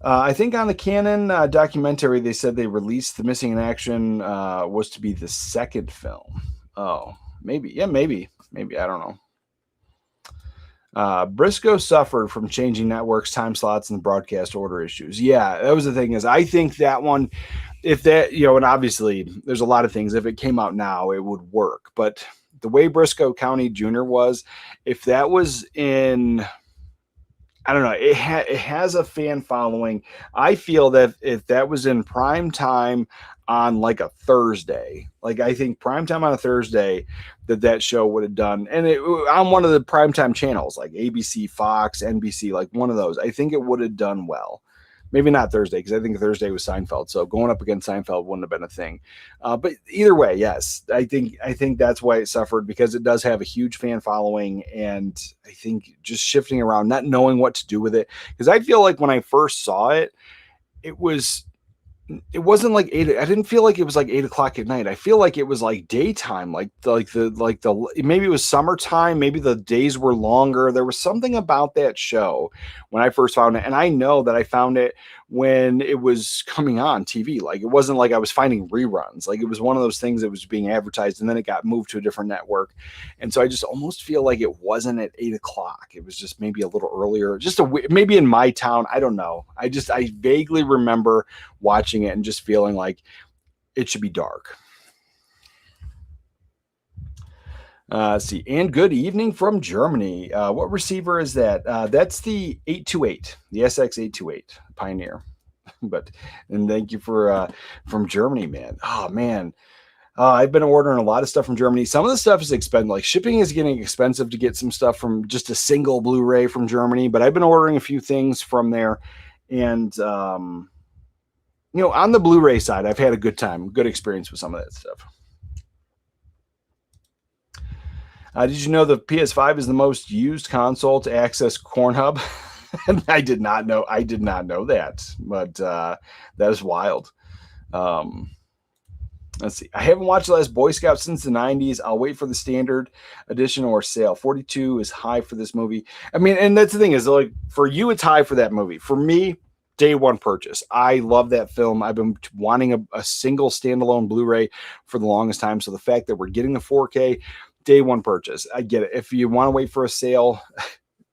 Speaker 5: I think on the Canon documentary, they said they released the Missing in Action was to be the second film. Oh, maybe. Yeah, maybe. I don't know. Briscoe suffered from changing networks, time slots, and broadcast order issues. Yeah, that was the thing. Is I think that one, if that, and obviously there's a lot of things. If it came out now, it would work. But the way Briscoe County Jr. was, if that was in, I don't know, it has a fan following. I feel that if that was in prime time on like a Thursday, like I think prime time on a Thursday, that show would have done, and it on one of the primetime channels like ABC, Fox, NBC, like one of those, I think it would have done well. Maybe not Thursday, because I think Thursday was Seinfeld, so going up against Seinfeld wouldn't have been a thing. But either way, yes, I think that's why it suffered, because it does have a huge fan following, and I think just shifting around, not knowing what to do with it, because I feel like when I first saw it, it wasn't like 8. I didn't feel like it was like 8 o'clock at night. I feel like it was like daytime, like maybe it was summertime. Maybe the days were longer. There was something about that show when I first found it. And I know that I found it when it was coming on TV. Like, it wasn't like I was finding reruns. Like, it was one of those things that was being advertised and then it got moved to a different network. And so I just almost feel like it wasn't at 8 o'clock. It was just maybe a little earlier, maybe in my town. I don't know. I vaguely remember watching it and just feeling like it should be dark. Let's see. And good evening from Germany. What receiver is that? That's the 828, the SX828 Pioneer. And thank you for from Germany, man. Oh man. I've been ordering a lot of stuff from Germany. Some of the stuff is expensive. Like, shipping is getting expensive to get some stuff from just a single Blu-ray from Germany, but I've been ordering a few things from there. And on the Blu-ray side, I've had a good experience with some of that stuff. Did you know the PS5 is the most used console to access Pornhub? I did not know that, but that is wild. Let's see. I haven't watched The Last Boy Scout since the 90s. I'll wait for the standard edition or sale. 42 is high for this movie. I mean, and that's the thing, is like, for you, it's high for that movie. For me, day one purchase. I love that film. I've been wanting a single standalone Blu-ray for the longest time. So the fact that we're getting the 4K, day one purchase. I get it. If you want to wait for a sale,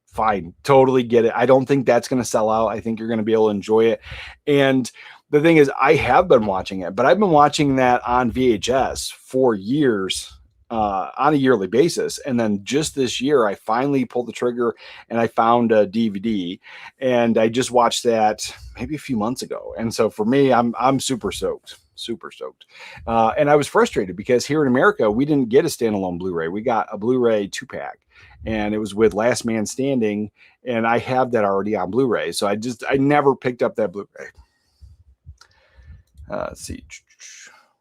Speaker 5: fine. Totally get it. I don't think that's going to sell out. I think you're going to be able to enjoy it. And the thing is, I have been watching it, but I've been watching that on VHS for years, on a yearly basis. And then just this year, I finally pulled the trigger and I found a DVD, and I just watched that maybe a few months ago. And so for me, I'm super stoked. And I was frustrated because here in America, we didn't get a standalone Blu-ray. We got a Blu-ray 2-pack, and it was with Last Man Standing, and I have that already on Blu-ray. So I never picked up that Blu-ray. Let's see.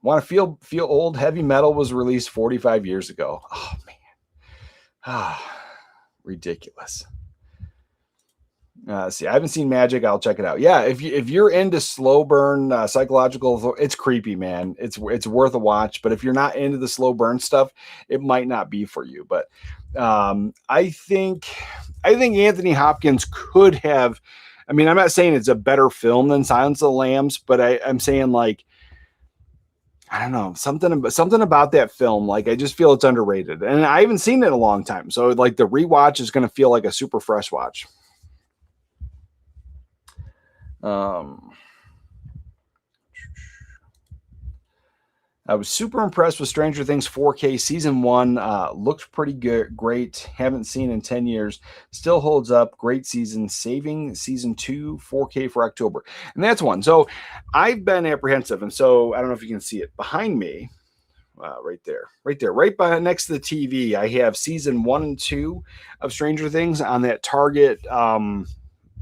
Speaker 5: Want to feel old? Heavy Metal was released 45 years ago. Oh man. Ridiculous. See, I haven't seen Magic. I'll check it out. Yeah, if you're into slow burn, psychological, it's creepy, man. It's worth a watch. But if you're not into the slow burn stuff, it might not be for you. But I think Anthony Hopkins could have. I mean, I'm not saying it's a better film than Silence of the Lambs, but I'm saying, like, I don't know, something about that film. Like, I just feel it's underrated, and I haven't seen it in a long time. So like the rewatch is going to feel like a super fresh watch. I was super impressed with Stranger Things 4K season 1. Looked pretty good, great. Haven't seen in 10 years. Still holds up. Great season. Saving season 2 4K for October, and that's one. So I've been apprehensive, and so I don't know if you can see it behind me. Right there, right by next to the TV. I have season 1 and 2 of Stranger Things on that Target.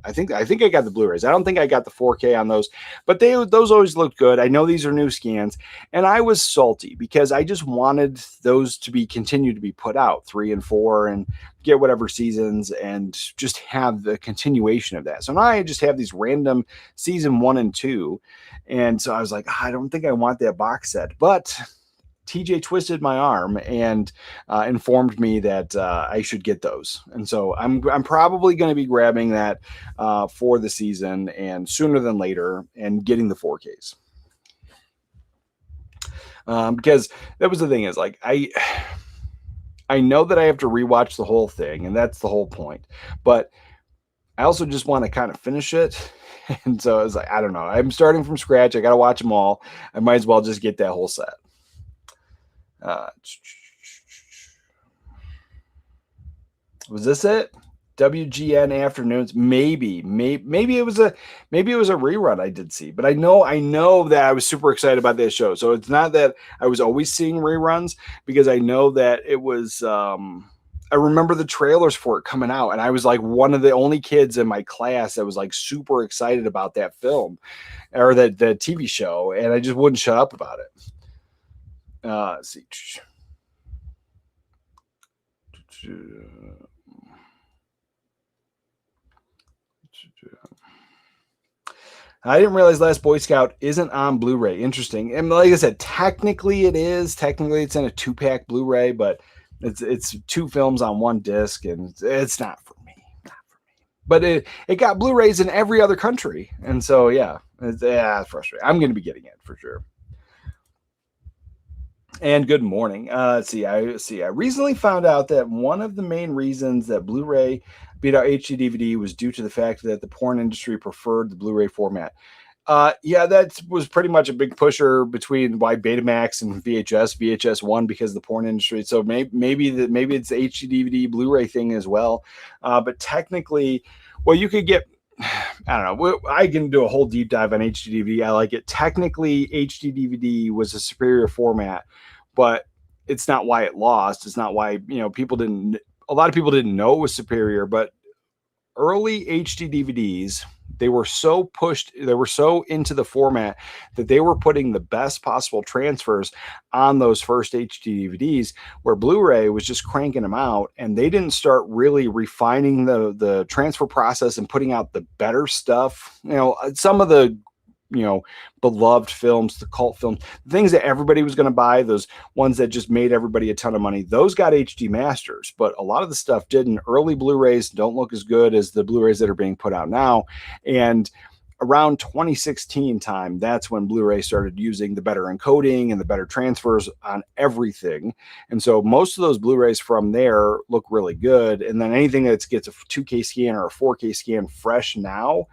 Speaker 5: I think I got the Blu-rays. I don't think I got the 4K on those, but those always looked good. I know these are new scans, and I was salty because I just wanted those to continue to be put out 3 and 4 and get whatever seasons and just have the continuation of that. So now I just have these random season 1 and 2, and so I was like, I don't think I want that box set, but TJ twisted my arm and informed me that I should get those. And so I'm probably going to be grabbing that for the season, and sooner than later, and getting the 4Ks. Because that was the thing, is like, I I know that I have to rewatch the whole thing, and that's the whole point. But I also just want to kind of finish it. And so I was like, I don't know. I'm starting from scratch. I got to watch them all. I might as well just get that whole set. Was this it? WGN afternoons, maybe it was a rerun I did see, but I know that I was super excited about that show. So it's not that I was always seeing reruns, because I know that it was I remember the trailers for it coming out, and I was like one of the only kids in my class that was like super excited about that film or the TV show, and I just wouldn't shut up about it. Let's see. I didn't realize Last Boy Scout isn't on Blu-ray. Interesting. And like I said, technically it is. Technically it's in a 2-pack Blu-ray, but it's 2 films on 1 disc, and it's not for me. Not for me. But it got Blu-rays in every other country. And so yeah, it's frustrating. I'm going to be getting it for sure. And good morning. I recently found out that one of the main reasons that Blu-ray beat out HD DVD was due to the fact that the porn industry preferred the Blu-ray format. Yeah, that was pretty much a big pusher between why Betamax and VHS won, because of the porn industry. So maybe it's the HD DVD Blu-ray thing as well. But technically, well, you could get, I don't know. I can do a whole deep dive on HD DVD. I like it. Technically, HD DVD was a superior format, but it's not why it lost. It's not why, a lot of people didn't know it was superior, but early HD DVDs, they were so into the format that they were putting the best possible transfers on those first HD DVDs, where Blu-ray was just cranking them out, and they didn't start really refining the transfer process and putting out the better stuff. Some of the beloved films, the cult films, things that everybody was going to buy, those ones that just made everybody a ton of money, those got HD masters, but a lot of the stuff didn't. Early Blu-rays don't look as good as the Blu-rays that are being put out now. And around 2016 time, that's when Blu-ray started using the better encoding and the better transfers on everything. And so most of those Blu-rays from there look really good. And then anything that gets a 2K scan or a 4K scan fresh now,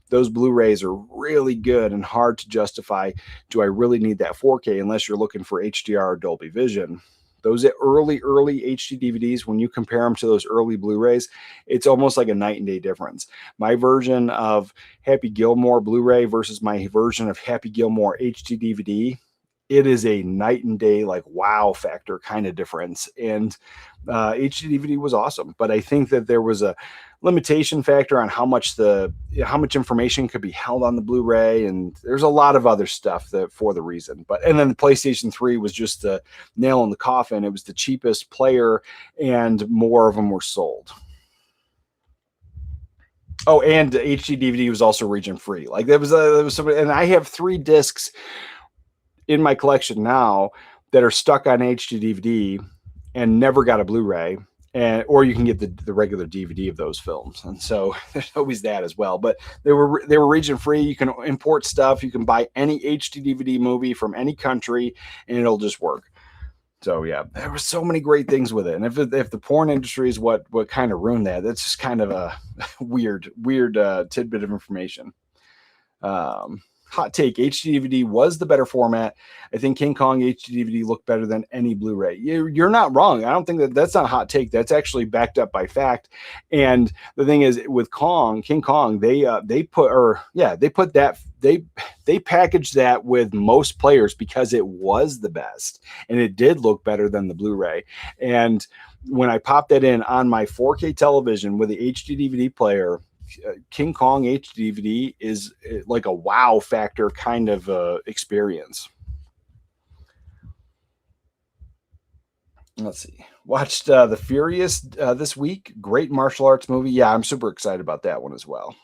Speaker 5: those Blu-rays are really good and hard to justify. Do I really need that 4K, unless you're looking for HDR or Dolby Vision? Those early HD DVDs, when you compare them to those early Blu-rays, it's almost like a night and day difference. My version of Happy Gilmore Blu-ray versus my version of Happy Gilmore HD DVD, it is a night and day, like wow factor kind of difference. And HD DVD was awesome, but I think that there was a limitation factor on how much information could be held on the Blu-ray, and there's a lot of other stuff that for the reason. And then the PlayStation 3 was just the nail in the coffin. It was the cheapest player, and more of them were sold. Oh, and HD DVD was also region free. Like there was somebody, and I have 3 discs in my collection now that are stuck on HD DVD and never got a Blu-ray, or you can get the regular DVD of those films. And so there's always that as well. But they were region free. You can import stuff. You can buy any HD DVD movie from any country, and it'll just work. So yeah, there were so many great things with it. And if the porn industry is what kind of ruined that, that's just kind of a weird tidbit of information. Hot take: HD DVD was the better format. I think King Kong HD DVD looked better than any Blu-ray. You're not wrong. I don't think that's not a hot take. That's actually backed up by fact. And the thing is, with King Kong, they packaged that with most players because it was the best, and it did look better than the Blu-ray. And when I popped that in on my 4K television with the HD DVD player, King Kong HD DVD is like a wow factor kind of experience. Let's see. Watched The Furious this week. Great martial arts movie. Yeah, I'm super excited about that one as well.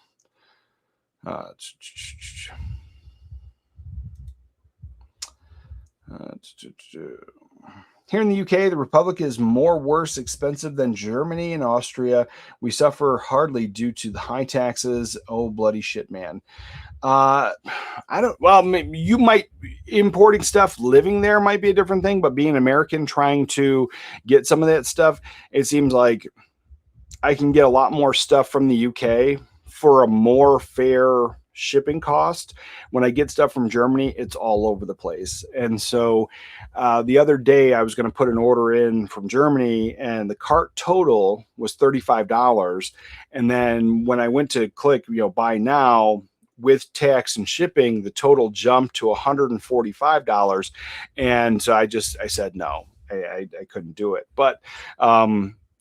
Speaker 5: Here in the UK, the Republic is more worse expensive than Germany and Austria. We suffer hardly due to the high taxes. Oh, bloody shit, man. I don't, well, you might, importing stuff, living there might be a different thing, but being American, trying to get some of that stuff, it seems like I can get a lot more stuff from the UK for a more fair shipping cost. When I get stuff from Germany, it's all over the place. And so the other day I was going to put an order in from Germany and the cart total was $35. And then when I went to click, buy now with tax and shipping, the total jumped to $145. And so I said, no, I couldn't do it. But,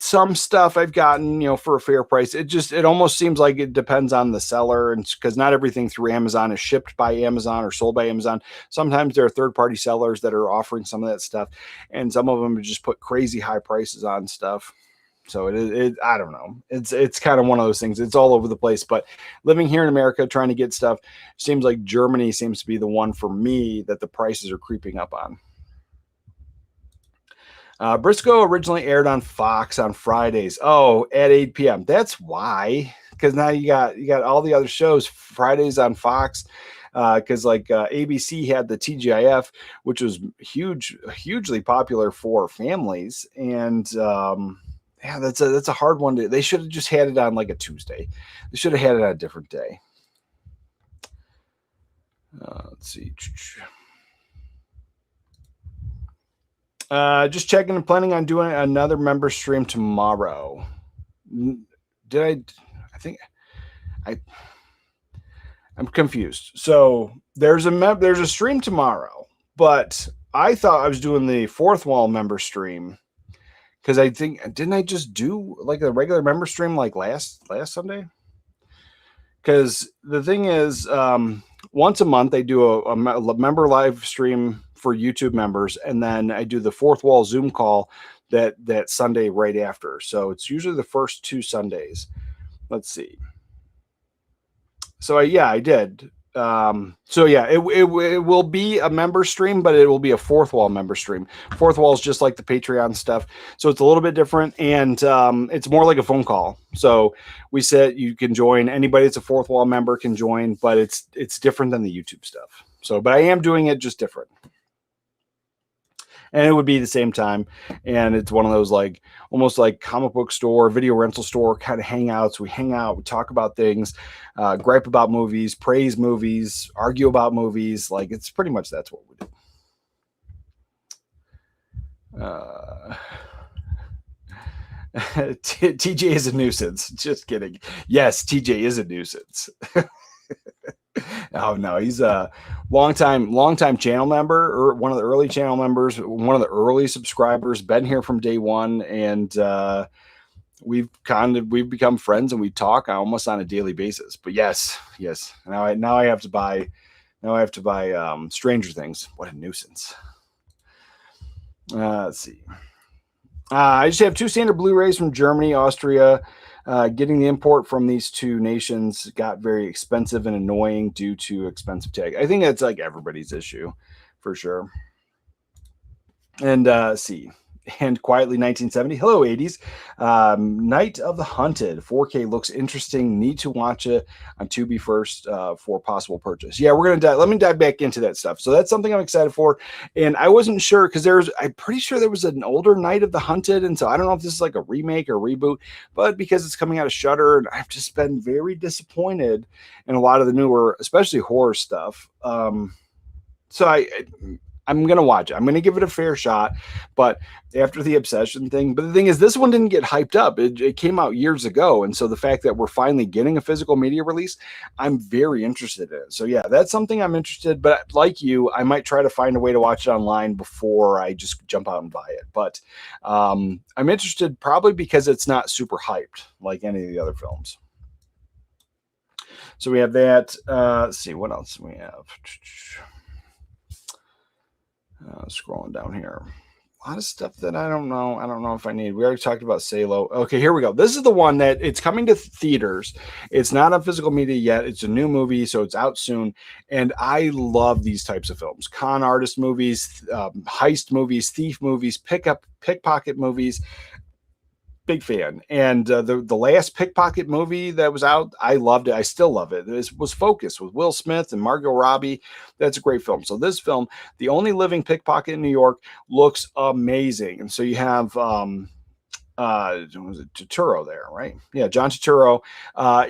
Speaker 5: some stuff I've gotten, for a fair price. It almost seems like it depends on the seller, and because not everything through Amazon is shipped by Amazon or sold by Amazon. Sometimes there are third-party sellers that are offering some of that stuff, and some of them just put crazy high prices on stuff. So I don't know. It's kind of one of those things. It's all over the place. But living here in America, trying to get stuff, seems like Germany seems to be the one for me that the prices are creeping up on. Briscoe originally aired on Fox on Fridays. Oh, at 8 p.m. That's why, because now you got all the other shows Fridays on Fox. Because ABC had the TGIF, which was hugely popular for families, and yeah, that's a hard one. They should have just had it on like a Tuesday. They should have had it on a different day. Let's see. Just checking and planning on doing another member stream tomorrow. I'm confused. So there's a stream tomorrow, but I thought I was doing the Fourth Wall member stream because didn't I just do like a regular member stream like last Sunday? Because the thing is, once a month I do a member live stream for YouTube members, and then I do the Fourth Wall Zoom call that Sunday right after. So it's usually the first 2 Sundays. Let's see. So I did. So yeah, it will be a member stream, but it will be a Fourth Wall member stream. Fourth Wall is just like the Patreon stuff, so it's a little bit different, and it's more like a phone call. So we said you can join, anybody that's a Fourth Wall member can join, but it's different than the YouTube stuff. So, but I am doing it just different. And it would be the same time. And it's one of those almost like comic book store, video rental store kind of hangouts. We hang out, we talk about things, gripe about movies, praise movies, argue about movies. It's pretty much that's what we do. TJ is a nuisance. Just kidding. Yes, TJ is a nuisance. Oh no, he's a long-time channel member, or one of the early channel members, one of the early subscribers, been here from day one, and we've become friends, and we talk almost on a daily basis. But yes. Now I have to buy Stranger Things. What a nuisance. Let's see. I just have 2 standard Blu-rays from Germany, Austria. Getting the import from these 2 nations got very expensive and annoying due to expensive tag. I think that's like everybody's issue for sure. And see. And Quietly 1970. Hello, 80s. Night of the Hunted. 4K looks interesting. Need to watch it on Tubi first for possible purchase. Yeah, we're going to let me dive back into that stuff. So that's something I'm excited for. And I wasn't sure because I'm pretty sure there was an older Night of the Hunted. And so I don't know if this is like a remake or reboot, but because it's coming out of Shudder, and I've just been very disappointed in a lot of the newer, especially horror stuff. So I'm going to watch it. I'm going to give it a fair shot, but after the Obsession thing, but the thing is, this one didn't get hyped up. It came out years ago. And so the fact that we're finally getting a physical media release, I'm very interested in it. So yeah, that's something I'm interested, but like you, I might try to find a way to watch it online before I just jump out and buy it. But I'm interested probably because it's not super hyped like any of the other films. So we have that. Let's see what else we have. Scrolling down here, A lot of stuff that I don't know. I don't know if I need. We already talked about Salo. Okay, here we go. This is the one that it's coming to theaters. It's not on physical media yet. It's a new movie, so it's out soon. And I love these types of films: con artist movies, heist movies, thief movies, pickpocket movies. Big fan. And the last pickpocket movie that was out, I loved it. I still love it. It was Focus with Will Smith and Margot Robbie. That's a great film. So this film, The Only Living Pickpocket in New York, looks amazing. And so you have was it Turturro there, right? Yeah, John Turturro.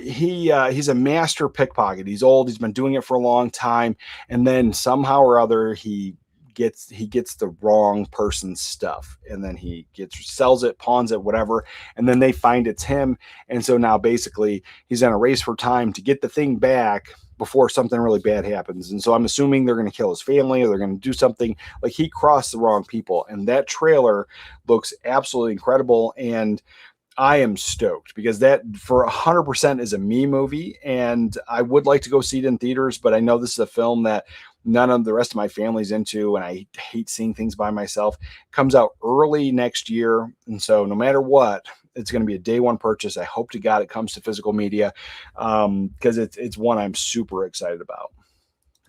Speaker 5: He's a master pickpocket. He's old. He's been doing it for a long time, and then somehow or other he gets the wrong person's stuff, and then he sells it, pawns it, whatever, and then they find it's him. And so now basically he's in a race for time to get the thing back before something really bad happens. And so I'm assuming they're going to kill his family, or they're going to do something. Like, he crossed the wrong people, and that trailer looks absolutely incredible. And I am stoked because that for 100% is a me movie, and I would like to go see it in theaters, but I know this is a film that none of the rest of my family's into, and I hate seeing things by myself. It comes out early next year, and so no matter what, it's going to be a day one purchase. I hope to God it comes to physical media, because it's one I'm super excited about.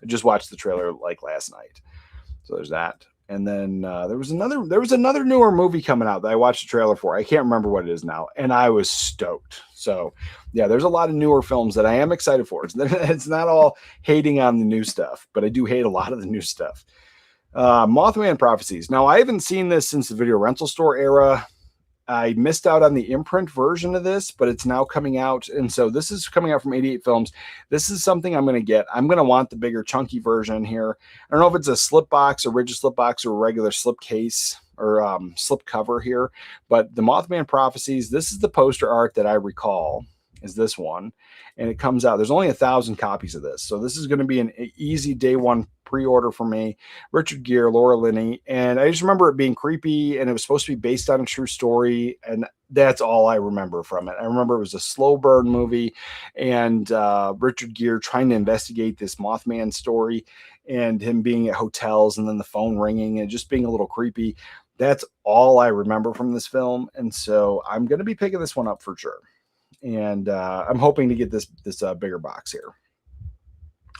Speaker 5: I just watched the trailer like last night, so there's that. And then there was another newer movie coming out that I watched the trailer for. I can't remember what it is now, and I was stoked. So yeah, there's a lot of newer films that I am excited for. It's not all hating on the new stuff, but I do hate a lot of the new stuff. Mothman Prophecies. Now, I haven't seen this since the video rental store era. I missed out on the imprint version of this, but it's now coming out. And so this is coming out from 88 Films. This is something I'm going to get. I'm going to want the bigger chunky version here. I don't know if it's a slip box, a rigid slip box, or a regular slip case or slip cover here, but the Mothman Prophecies, this is the poster art that I recall is this one. And it comes out. There's only 1,000 copies of this. So this is going to be an easy day one pre-order for me. Richard Gere, Laura Linney. And I just remember it being creepy, and it was supposed to be based on a true story. And that's all I remember from it. I remember it was a slow burn movie, and Richard Gere trying to investigate this Mothman story, and him being at hotels, and then the phone ringing, and just being a little creepy. That's all I remember from this film. And so I'm going to be picking this one up for sure. And I'm hoping to get this bigger box here.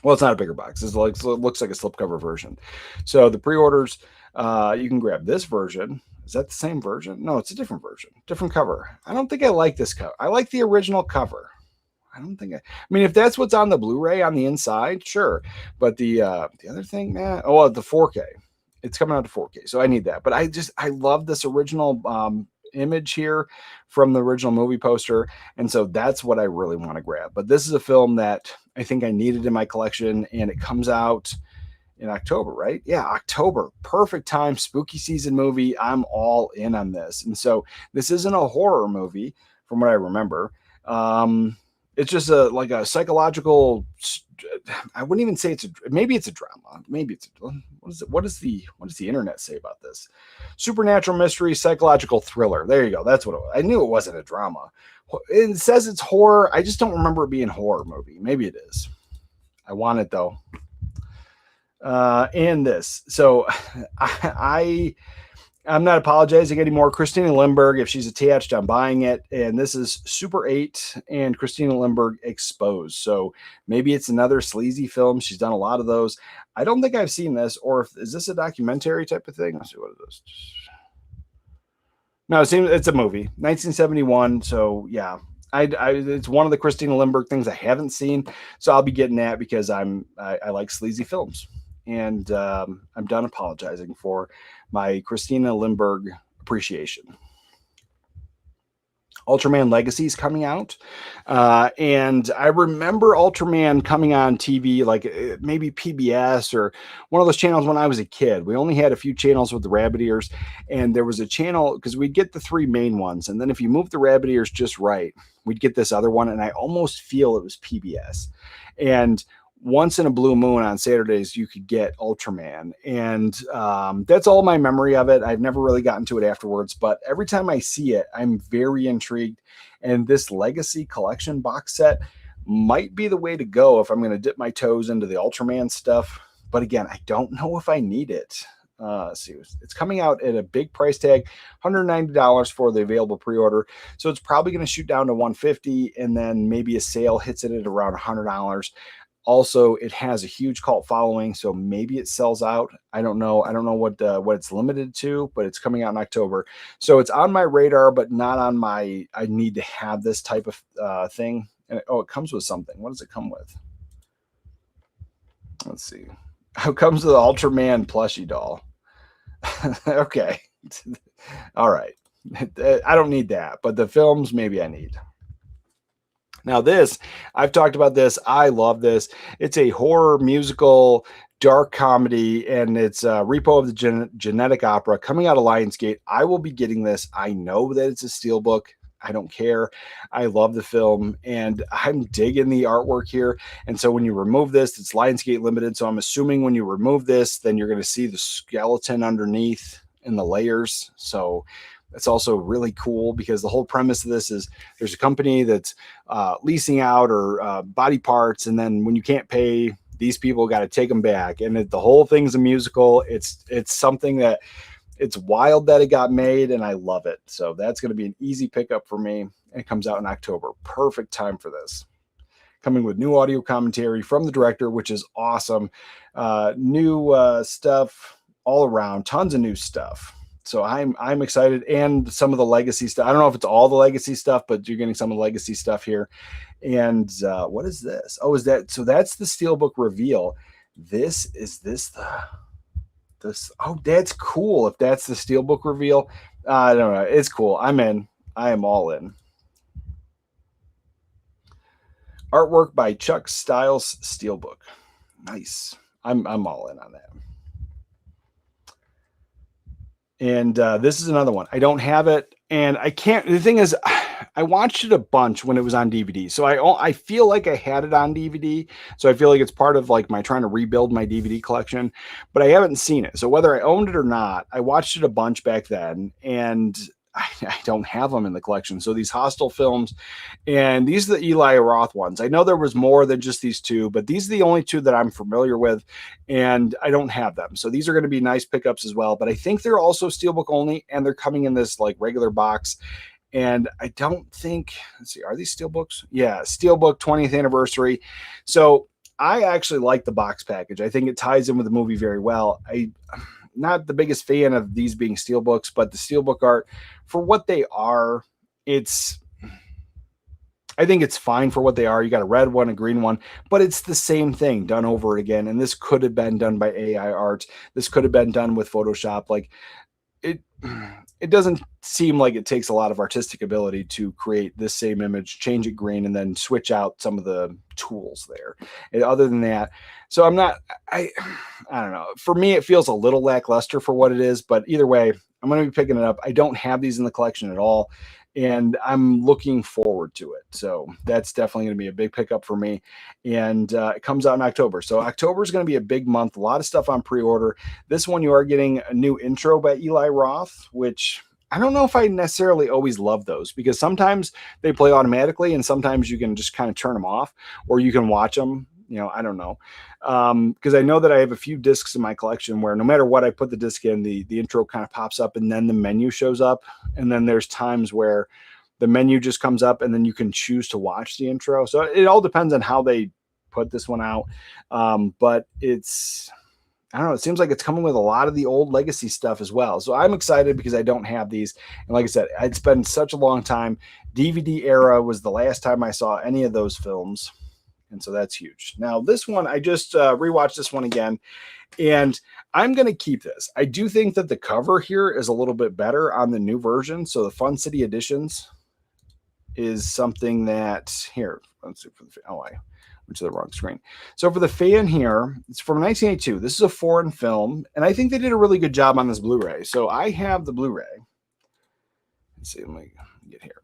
Speaker 5: Well, it's not a bigger box. It looks like a slipcover version. So the pre-orders, you can grab this version. Is that the same version? No, it's a different version, different cover. I don't think I like this cover. I like the original cover. I mean, if that's what's on the Blu-ray on the inside, sure. But the other thing, man, the 4K. It's coming out to 4K, so I need that. But I love this original image here from the original movie poster, and so that's what I really want to grab. But this is a film that I think I needed in my collection, and it comes out in October, right? Yeah, October, perfect time, spooky season movie. I'm all in on this. And so this isn't a horror movie from what I remember. It's just like a psychological, I wouldn't even say maybe it's a drama. Maybe it's what does the internet say about this? Supernatural mystery, psychological thriller. There you go. That's what it was. I knew it wasn't a drama. It says it's horror. I just don't remember it being a horror movie. Maybe it is. I want it though. And this. So I'm not apologizing anymore. Christina Lindbergh, if she's attached, I'm buying it. And this is Super 8 and Christina Lindbergh Exposed. So maybe it's another sleazy film. She's done a lot of those. I don't think I've seen this. Or is this a documentary type of thing? Let's see what it is. No, it seems it's a movie. 1971. So yeah, it's one of the Christina Lindbergh things I haven't seen. So I'll be getting that because I like sleazy films. And I'm done apologizing for my Christina Lindbergh appreciation. Ultraman Legacy is coming out. And I remember Ultraman coming on TV, like maybe PBS or one of those channels when I was a kid. We only had a few channels with the rabbit ears. And there was a channel, because we'd get the 3 main ones. And then if you move the rabbit ears just right, we'd get this other one. And I almost feel it was PBS. And once in a blue moon on Saturdays, you could get Ultraman. And that's all my memory of it. I've never really gotten to it afterwards, but every time I see it, I'm very intrigued. And this Legacy Collection box set might be the way to go if I'm going to dip my toes into the Ultraman stuff. But again, I don't know if I need it. Let's see, it's coming out at a big price tag, $190 for the available pre-order. So it's probably going to shoot down to $150, and then maybe a sale hits it at around $100. Also, it has a huge cult following, so maybe it sells out. I don't know. I don't know what it's limited to, but it's coming out in October. So it's on my radar, but not on my, I need to have this type of thing. And, oh, it comes with something. What does it come with? Let's see. It comes with the Ultraman plushie doll. Okay. All right. I don't need that, but the films maybe I need. Now this, I've talked about this. I love this. It's a horror musical, dark comedy, and it's Repo of the Genetic Opera coming out of Lionsgate. I will be getting this. I know that it's a steelbook. I don't care. I love the film, and I'm digging the artwork here. And so when you remove this, it's Lionsgate limited. So I'm assuming when you remove this, then you're going to see the skeleton underneath in the layers. So it's also really cool because the whole premise of this is there's a company that's leasing out or body parts. And then when you can't pay, these people got to take them back. And the whole thing's a musical. It's something that it's wild that it got made, and I love it. So that's going to be an easy pickup for me. It comes out in October. Perfect time for this. Coming with new audio commentary from the director, which is awesome. New stuff all around. Tons of new stuff. So I'm excited, and some of the legacy stuff. I don't know if it's all the legacy stuff, but you're getting some of the legacy stuff here. And what is this? Oh, is that, so that's the steelbook reveal. Oh, that's cool. If that's the steelbook reveal, I don't know. It's cool. I'm in. I am all in. Artwork by Chuck Stiles steelbook. Nice. I'm all in on that. And this is another one. I don't have it, and I can't. The thing is, I watched it a bunch when it was on DVD, so I feel like I had it on DVD. So I feel like it's part of like my trying to rebuild my DVD collection, but I haven't seen it. So whether I owned it or not, I watched it a bunch back then, and I don't have them in the collection. So these Hostel films, and these are the Eli Roth ones. I know there was more than just these two, but these are the only two that I'm familiar with, and I don't have them. So these are going to be nice pickups as well. But I think they're also steelbook only, and they're coming in this like regular box. And I don't think, let's see, are these steelbooks? Yeah, steelbook 20th anniversary. So I actually like the box package. I think it ties in with the movie very well. I'm not the biggest fan of these being steelbooks, but the steelbook art, for what they are, I think it's fine for what they are. You got a red one, a green one, but it's the same thing done over again. And this could have been done by AI art. This could have been done with Photoshop. Like it doesn't seem like it takes a lot of artistic ability to create this same image, change it green, and then switch out some of the tools there. And other than that, so I don't know. For me, it feels a little lackluster for what it is, but either way, I'm going to be picking it up. I don't have these in the collection at all, and I'm looking forward to it. So that's definitely going to be a big pickup for me. And it comes out in October. So October is going to be a big month. A lot of stuff on pre-order. This one, you are getting a new intro by Eli Roth, which I don't know if I necessarily always love those, because sometimes they play automatically and sometimes you can just kind of turn them off, or you can watch them. You know, I don't know. Because I know that I have a few discs in my collection where no matter what I put the disc in, the intro kind of pops up and then the menu shows up. And then there's times where the menu just comes up and then you can choose to watch the intro. So it all depends on how they put this one out. But I don't know, it seems like it's coming with a lot of the old legacy stuff as well. So I'm excited because I don't have these. And like I said, it's been such a long time. DVD era was the last time I saw any of those films. And so that's huge. Now, this one, I just rewatched this one again, and I'm going to keep this. I do think that the cover here is a little bit better on the new version. So the Fun City Editions is something that, here, let's see, I went to the wrong screen. So for the fan here, it's from 1982. This is a foreign film, and I think they did a really good job on this Blu-ray. So I have the Blu-ray. Let's see, let me get here.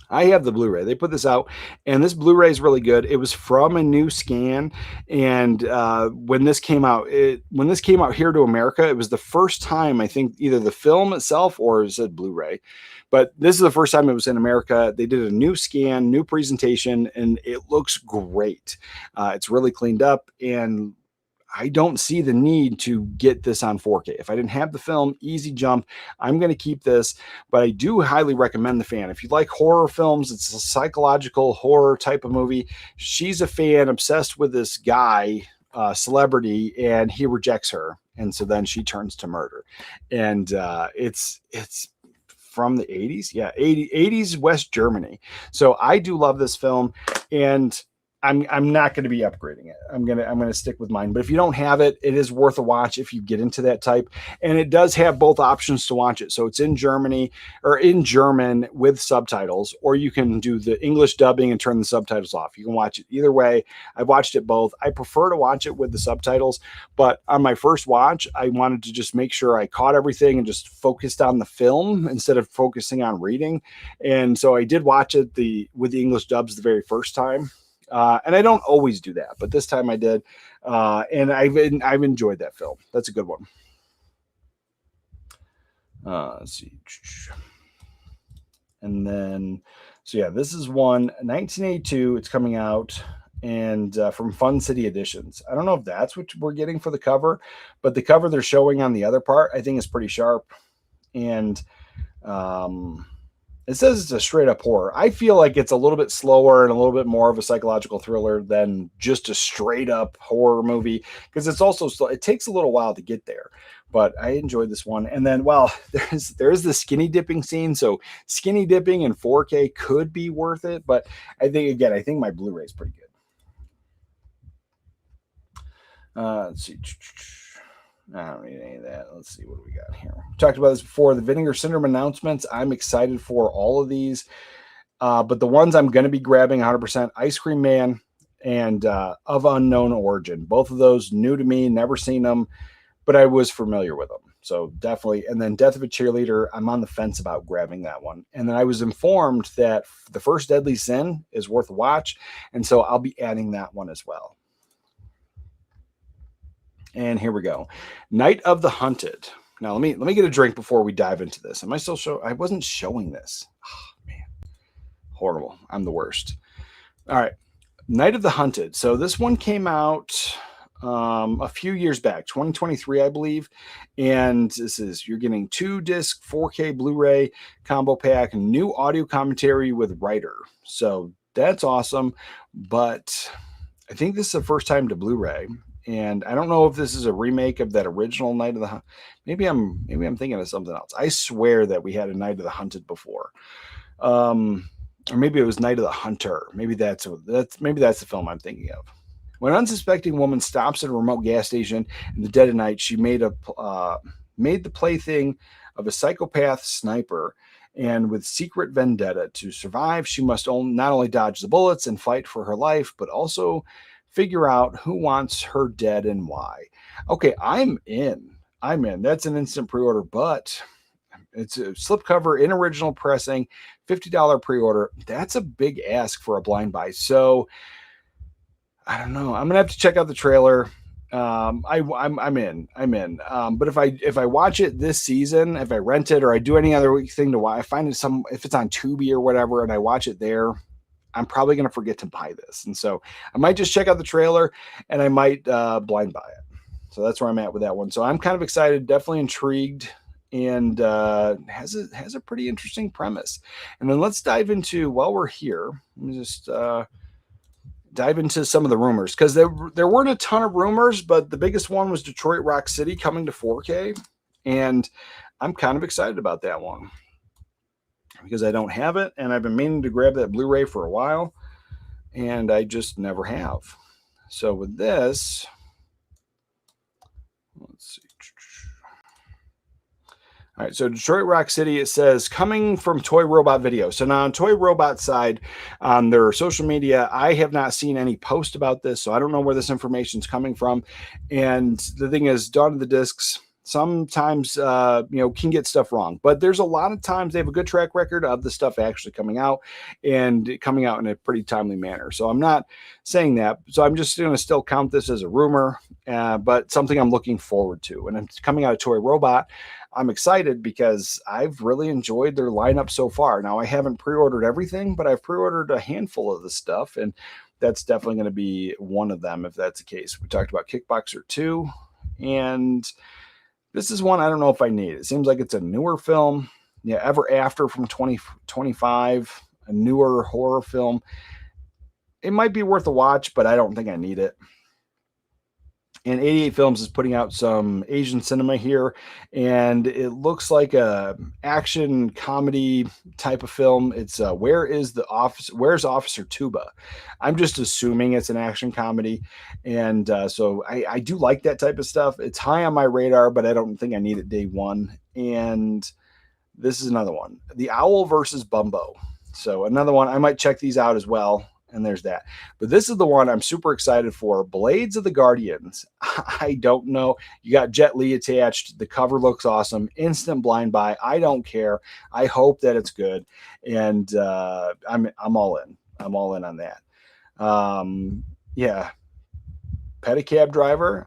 Speaker 5: I have the Blu-ray. They put this out, and this Blu-ray is really good. It was from a new scan, and when this came out here to America, it was the first time, I think, either the film itself or it said Blu-ray, but this is the first time it was in America. They did a new scan, new presentation, and it looks great. It's really cleaned up, and I don't see the need to get this on 4K. If I didn't have the film, easy jump. I'm going to keep this, but I do highly recommend The Fan. If you like horror films, it's a psychological horror type of movie. She's a fan obsessed with this guy, celebrity, and he rejects her. And so then she turns to murder. And it's from the 80s. Yeah, 80s West Germany. So I do love this film, and I'm not going to be upgrading it. I'm going to stick with mine. But if you don't have it, it is worth a watch if you get into that type. And it does have both options to watch it. So it's in Germany or in German with subtitles, or you can do the English dubbing and turn the subtitles off. You can watch it either way. I've watched it both. I prefer to watch it with the subtitles, but on my first watch, I wanted to just make sure I caught everything and just focused on the film instead of focusing on reading. And so I did watch it with the English dubs the very first time. And I don't always do that, but this time I did. And I've enjoyed that film. That's a good one. Let's see. And then, so yeah, this is one, 1982. It's coming out, and from Fun City Editions. I don't know if that's what we're getting for the cover, but the cover they're showing on the other part, I think is pretty sharp. And it says it's a straight up horror. I feel like it's a little bit slower and a little bit more of a psychological thriller than just a straight up horror movie, because it's also slow. It takes a little while to get there, but I enjoyed this one. And then, well, there's the skinny dipping scene. So skinny dipping in 4K could be worth it, but I think my Blu-ray is pretty good. Let's see. I don't need any of that. Let's see what we got here. We talked about this before. The Vinegar Syndrome announcements. I'm excited for all of these. But the ones I'm going to be grabbing 100%, Ice Cream Man and Of Unknown Origin. Both of those new to me, never seen them, but I was familiar with them. So definitely. And then Death of a Cheerleader, I'm on the fence about grabbing that one. And then I was informed that The First Deadly Sin is worth a watch. And so I'll be adding that one as well. And here we go. Night of the Hunted. Now let me get a drink before we dive into this. Am I still showing? I wasn't showing this. Oh, man. Horrible. I'm the worst. All right. Night of the Hunted. So this one came out a few years back, 2023, I believe. And you're getting 2-disc 4K Blu-ray combo pack, new audio commentary with writer. So that's awesome. But I think this is the first time to Blu-ray. And I don't know if this is a remake of that original Night of the Hunted. Maybe I'm thinking of something else. I swear that we had a Night of the Hunted before. Or maybe it was Night of the Hunter. Maybe that's the film I'm thinking of. When an unsuspecting woman stops at a remote gas station in the dead of night, she made the plaything of a psychopath sniper. And with secret vendetta to survive, she must not only dodge the bullets and fight for her life, but also figure out who wants her dead and why. Okay, I'm in. That's an instant pre-order, but it's a slipcover in original pressing, $50 pre-order. That's a big ask for a blind buy. So I don't know. I'm gonna have to check out the trailer. I'm in. But if I watch it this season, if I rent it or I do any other thing to watch, I find it if it's on Tubi or whatever, and I watch it there, I'm probably going to forget to buy this. And so I might just check out the trailer and I might blind buy it. So that's where I'm at with that one. So I'm kind of excited, definitely intrigued, and has a pretty interesting premise. And then let's dive into, while we're here, let me just dive into some of the rumors, because there weren't a ton of rumors, but the biggest one was Detroit Rock City coming to 4K. And I'm kind of excited about that one, because I don't have it, and I've been meaning to grab that Blu-ray for a while, and I just never have. So with this, let's see. All right, so Detroit Rock City, it says, coming from Toy Robot Video. So now on Toy Robot side, on their social media, I have not seen any post about this, so I don't know where this information is coming from. And the thing is, Dawn of the Discs sometimes can get stuff wrong, but there's a lot of times they have a good track record of the stuff actually coming out and coming out in a pretty timely manner. So I'm not saying that. So I'm just going to still count this as a rumor, but something I'm looking forward to. And it's coming out of Toy Robot. I'm excited because I've really enjoyed their lineup so far. Now, I haven't pre-ordered everything, but I've pre-ordered a handful of the stuff, and that's definitely going to be one of them if that's the case. We talked about Kickboxer 2, and this is one I don't know if I need. It seems like it's a newer film. Yeah, Ever After from 2025, a newer horror film. It might be worth a watch, but I don't think I need it. And 88 Films is putting out some Asian cinema here, and it looks like a action comedy type of film. It's Where's Officer Tuba? I'm just assuming it's an action comedy, and so I do like that type of stuff. It's high on my radar, but I don't think I need it day one. And this is another one, The Owl versus Bumbo. So another one, I might check these out as well. And there's that. But this is the one I'm super excited for. Blades of the Guardians. I don't know. You got Jet Li attached. The cover looks awesome. Instant blind buy. I don't care. I hope that it's good. And I'm all in. I'm all in on that. Yeah. Pedicab driver.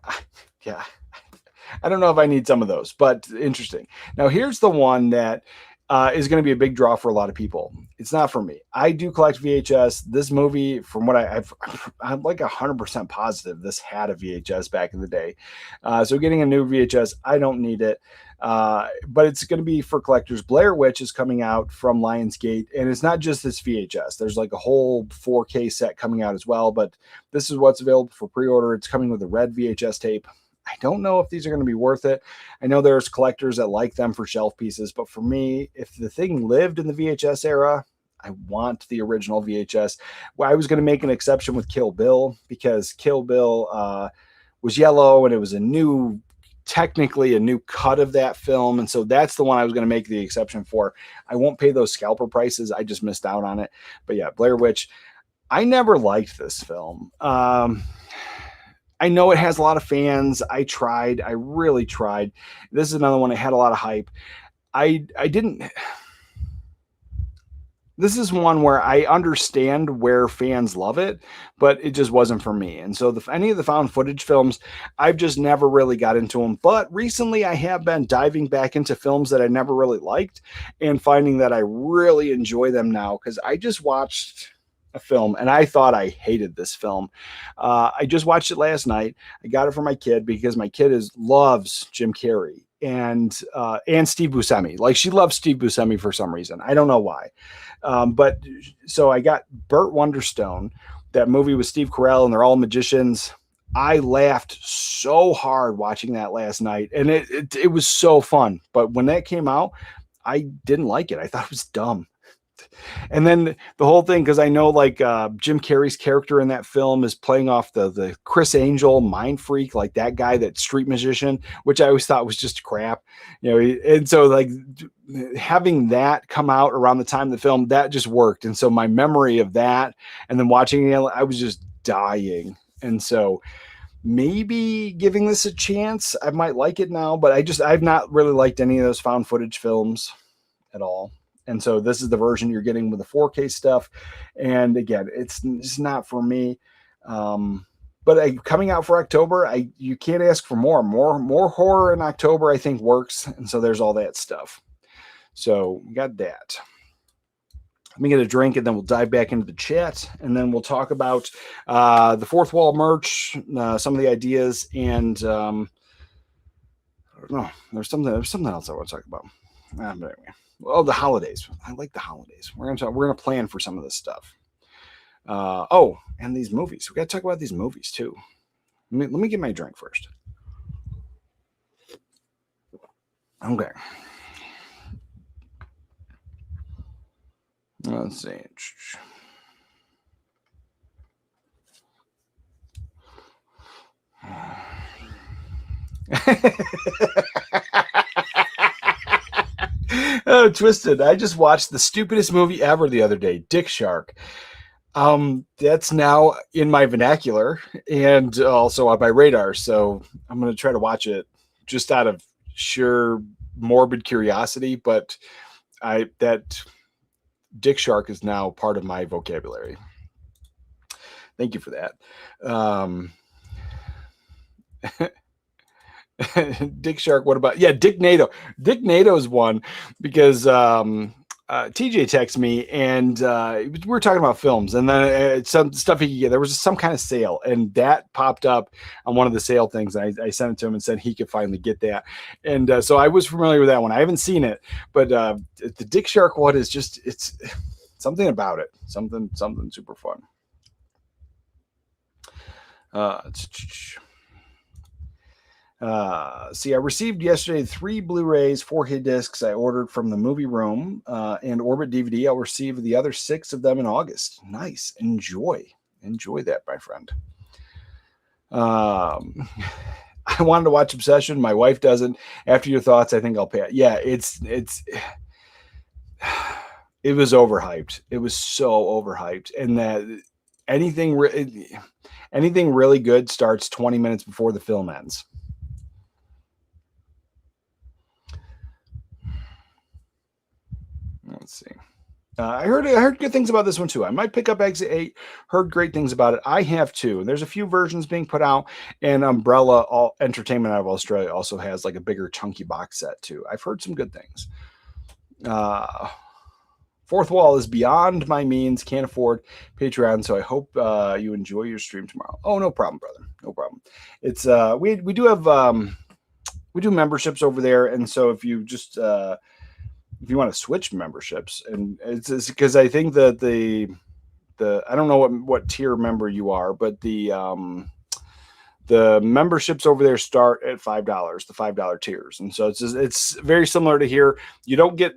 Speaker 5: Yeah. I don't know if I need some of those, but interesting. Now here's the one that is going to be a big draw for a lot of people. It's not for me. I do collect VHS. This movie, from what I'm like 100% positive this had a VHS back in the day. So getting a new VHS, I don't need it. But it's going to be for collectors. Blair Witch is coming out from Lionsgate, and it's not just this VHS. There's like a whole 4K set coming out as well, but this is what's available for pre-order. It's coming with a red VHS tape. I don't know if these are going to be worth it. I know there's collectors that like them for shelf pieces, but for me, if the thing lived in the VHS era, I want the original VHS. Well, I was going to make an exception with Kill Bill because Kill Bill was yellow and it was technically a new cut of that film. And so that's the one I was going to make the exception for. I won't pay those scalper prices. I just missed out on it. But yeah, Blair Witch. I never liked this film. I know it has a lot of fans. I really tried. This is another one that had a lot of hype. This is one where I understand where fans love it, but it just wasn't for me. And so any of the found footage films, I've just never really got into them. But recently I have been diving back into films that I never really liked and finding that I really enjoy them now, because I just watched a film and I thought I hated this film. I just watched it last night. I got it for my kid because my kid loves Jim Carrey and Steve Buscemi. Like, she loves Steve Buscemi for some reason. I don't know why. But so I got Burt Wonderstone, that movie with Steve Carell, and they're all magicians. I laughed so hard watching that last night, and it was so fun. But when that came out, I didn't like it. I thought it was dumb. And then the whole thing, because I know like Jim Carrey's character in that film is playing off the Chris Angel mind freak, like that guy, that street magician, which I always thought was just crap, and so like having that come out around the time of the film, that just worked. And so my memory of that, and then watching it, I was just dying. And so maybe giving this a chance, I might like it now, but I've not really liked any of those found footage films at all. And so this is the version you're getting with the 4K stuff. And again, it's not for me. But coming out for October, you can't ask for more. More horror in October, I think, works. And so there's all that stuff. So we got that. Let me get a drink, and then we'll dive back into the chat, and then we'll talk about the Fourth Wall merch, some of the ideas, and I don't know. There's something else I want to talk about. But anyway. Oh, the holidays. I like the holidays. We're gonna plan for some of this stuff. And these movies. We got to talk about these movies too. Let me get my drink first. Okay. Let's see. Oh, Twisted. I just watched the stupidest movie ever the other day, Dick Shark. That's now in my vernacular and also on my radar. So I'm going to try to watch it just out of sheer morbid curiosity. But that Dick Shark is now part of my vocabulary. Thank you for that. Dick Shark. What about, Dick NATO? Dick NATO is one because TJ texted me, and we were talking about films, and then some stuff he could get. There was some kind of sale, and that popped up on one of the sale things. And I sent it to him and said he could finally get that. And so I was familiar with that one. I haven't seen it, but the Dick Shark one is just, it's something about it, something super fun. See, I received yesterday 3 Blu-rays, 4K discs I ordered from the movie room, and Orbit DVD. I'll receive the other 6 of them in August. Nice. Enjoy that, my friend. I wanted to watch Obsession. My wife doesn't. After your thoughts, I think I'll pay it. Yeah, it was overhyped. It was so overhyped, and that anything really good starts 20 minutes before the film ends. Let's see. I heard good things about this one too. I might pick up Exit 8. Heard great things about it. I have too. There's a few versions being put out, and Umbrella Entertainment out of Australia also has like a bigger chunky box set too. I've heard some good things. Fourth Wall is beyond my means. Can't afford Patreon, so I hope you enjoy your stream tomorrow. Oh, no problem, brother. No problem. It's we do have we do memberships over there, and so if you just if you want to switch memberships, and it's because I think that the I don't know what tier member you are, but the memberships over there start at $5, the $5 tiers, and so it's very similar to here. You don't get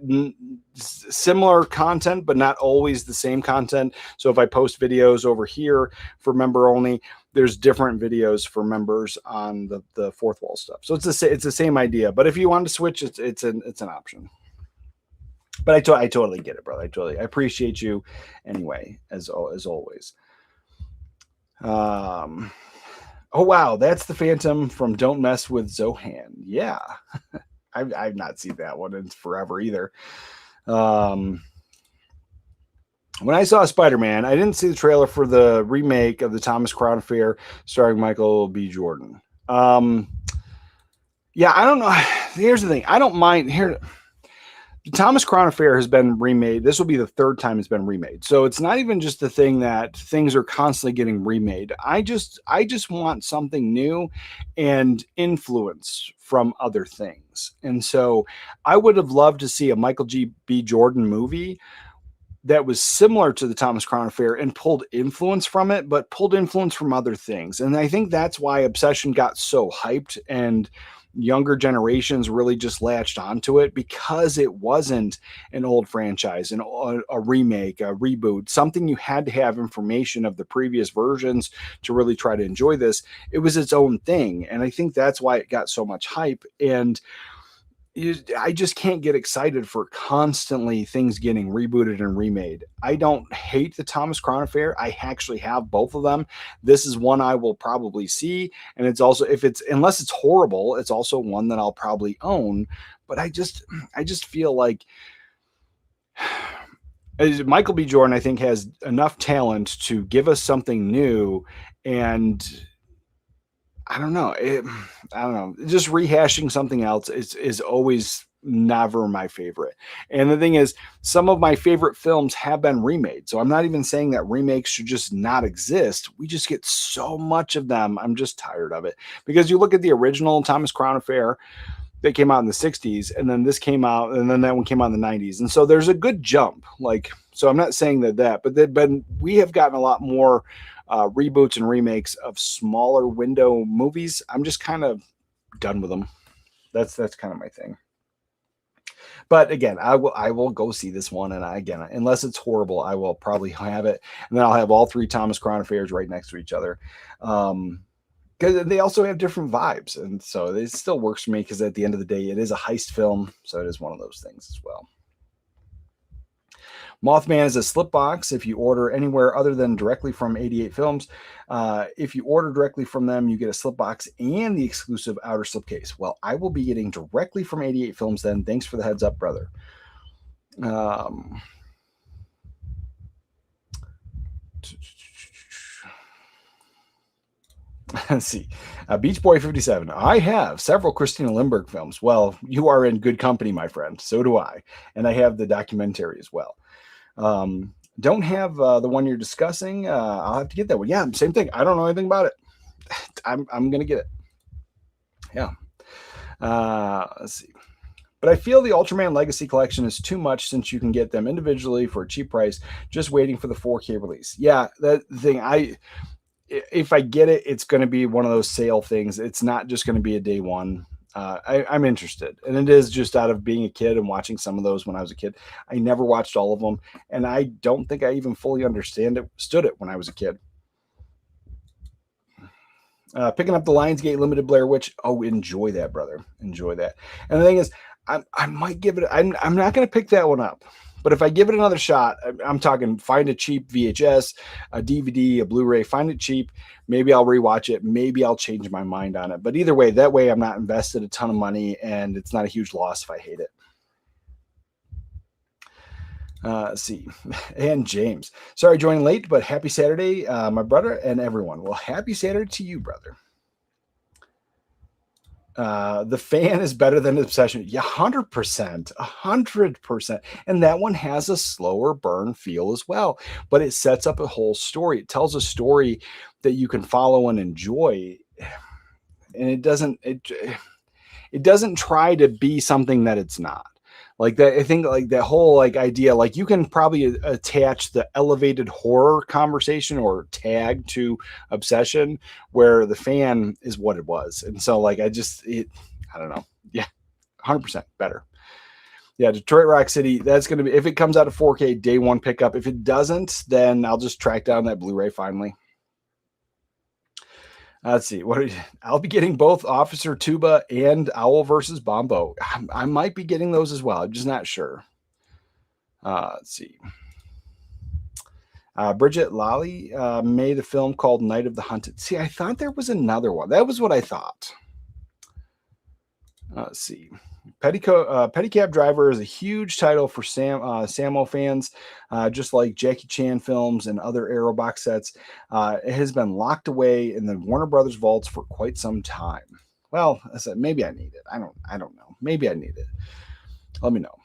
Speaker 5: similar content, but not always the same content. So if I post videos over here for member only, there's different videos for members on the Fourth Wall stuff. So it's the same idea. But if you want to switch, it's an option. But I totally get it, brother. I appreciate you anyway, as always. Oh wow, that's the Phantom from Don't Mess with Zohan. Yeah, I've not seen that one in forever either. When I saw Spider-Man, I didn't see the trailer for the remake of the Thomas Crown Affair starring Michael B. Jordan. Yeah, I don't know. Here's the thing. I don't mind here. The Thomas Crown Affair has been remade. This will be the 3rd time it's been remade. So it's not even just the thing that things are constantly getting remade. I just want something new and influence from other things. And so I would have loved to see a Michael B. Jordan movie that was similar to the Thomas Crown Affair and pulled influence from it, but pulled influence from other things. And I think that's why Obsession got so hyped, and younger generations really just latched onto it, because it wasn't an old franchise, a remake, a reboot, something you had to have information of the previous versions to really try to enjoy this. It was its own thing. And I think that's why it got so much hype. And I just can't get excited for constantly things getting rebooted and remade. I don't hate the Thomas Crown Affair. I actually have both of them. This is one I will probably see. And it's also, unless it's horrible, it's also one that I'll probably own. But I just feel like Michael B. Jordan, I think, has enough talent to give us something new. And I don't know. Just rehashing something else is always never my favorite. And the thing is, some of my favorite films have been remade. So I'm not even saying that remakes should just not exist. We just get so much of them. I'm just tired of it. Because you look at the original Thomas Crown Affair that came out in the 60s, and then this came out, and then that one came out in the 90s. And so there's a good jump. So I'm not saying but we have gotten a lot more reboots and remakes of smaller window movies. I'm just kind of done with them. That's kind of my thing. But again, I will go see this one, and unless it's horrible, I will probably have it, and then I'll have all 3 Thomas Crown Affairs right next to each other, because they also have different vibes, and so it still works for me, because at the end of the day, it is a heist film, so it is one of those things as well. Mothman is a slip box if you order anywhere other than directly from 88 Films. If you order directly from them, you get a slip box and the exclusive outer slipcase. Well, I will be getting directly from 88 Films then. Thanks for the heads up, brother. Let's see. Beach Boy 57. I have several Christina Lindbergh films. Well, you are in good company, my friend. So do I. And I have the documentary as well. Don't have the one you're discussing. I'll have to get that one. Yeah, same thing. I don't know anything about it. I'm going to get it. Yeah. Let's see. But I feel the Ultraman Legacy Collection is too much since you can get them individually for a cheap price, just waiting for the 4K release. Yeah, that thing. If I get it, it's going to be one of those sale things. It's not just going to be a day one. I'm interested, and it is just out of being a kid and watching some of those when I was a kid. I never watched all of them, and I don't think I even fully understood it when I was a kid. Picking up the Lionsgate Limited Blair Witch. Oh, enjoy that, brother. Enjoy that. And the thing is, I might give it. I'm not going to pick that one up. But if I give it another shot, I'm talking find a cheap VHS, a DVD, a Blu-ray, find it cheap. Maybe I'll rewatch it. Maybe I'll change my mind on it. But either way, that way I'm not invested a ton of money and it's not a huge loss if I hate it. Let's see. And James. Sorry joining late, but happy Saturday, my brother and everyone. Well, happy Saturday to you, brother. The Fan is better than Obsession. Yeah, 100%, 100%. And that one has a slower burn feel as well, but it sets up a whole story. It tells a story that you can follow and enjoy. And it doesn't try to be something that it's not. Like that, I think like that whole like idea, like you can probably attach the elevated horror conversation or tag to Obsession, where The Fan is what it was. And so like, I don't know. Yeah. 100% better. Yeah. Detroit Rock City. That's going to be, if it comes out of 4K day one pickup. If it doesn't, then I'll just track down that Blu-ray finally. Let's see. I'll be getting both Officer Tuba and Owl versus Bombo. I might be getting those as well. I'm just not sure. Let's see. Bridget Lally made a film called Night of the Hunted. See, I thought there was another one. That was what I thought. Let's see. Pedicab Driver is a huge title for Sammo fans, just like Jackie Chan films and other Arrow box sets. It has been locked away in the Warner Brothers vaults for quite some time. Well, I said maybe I need it. I don't know. Maybe I need it. Let me know.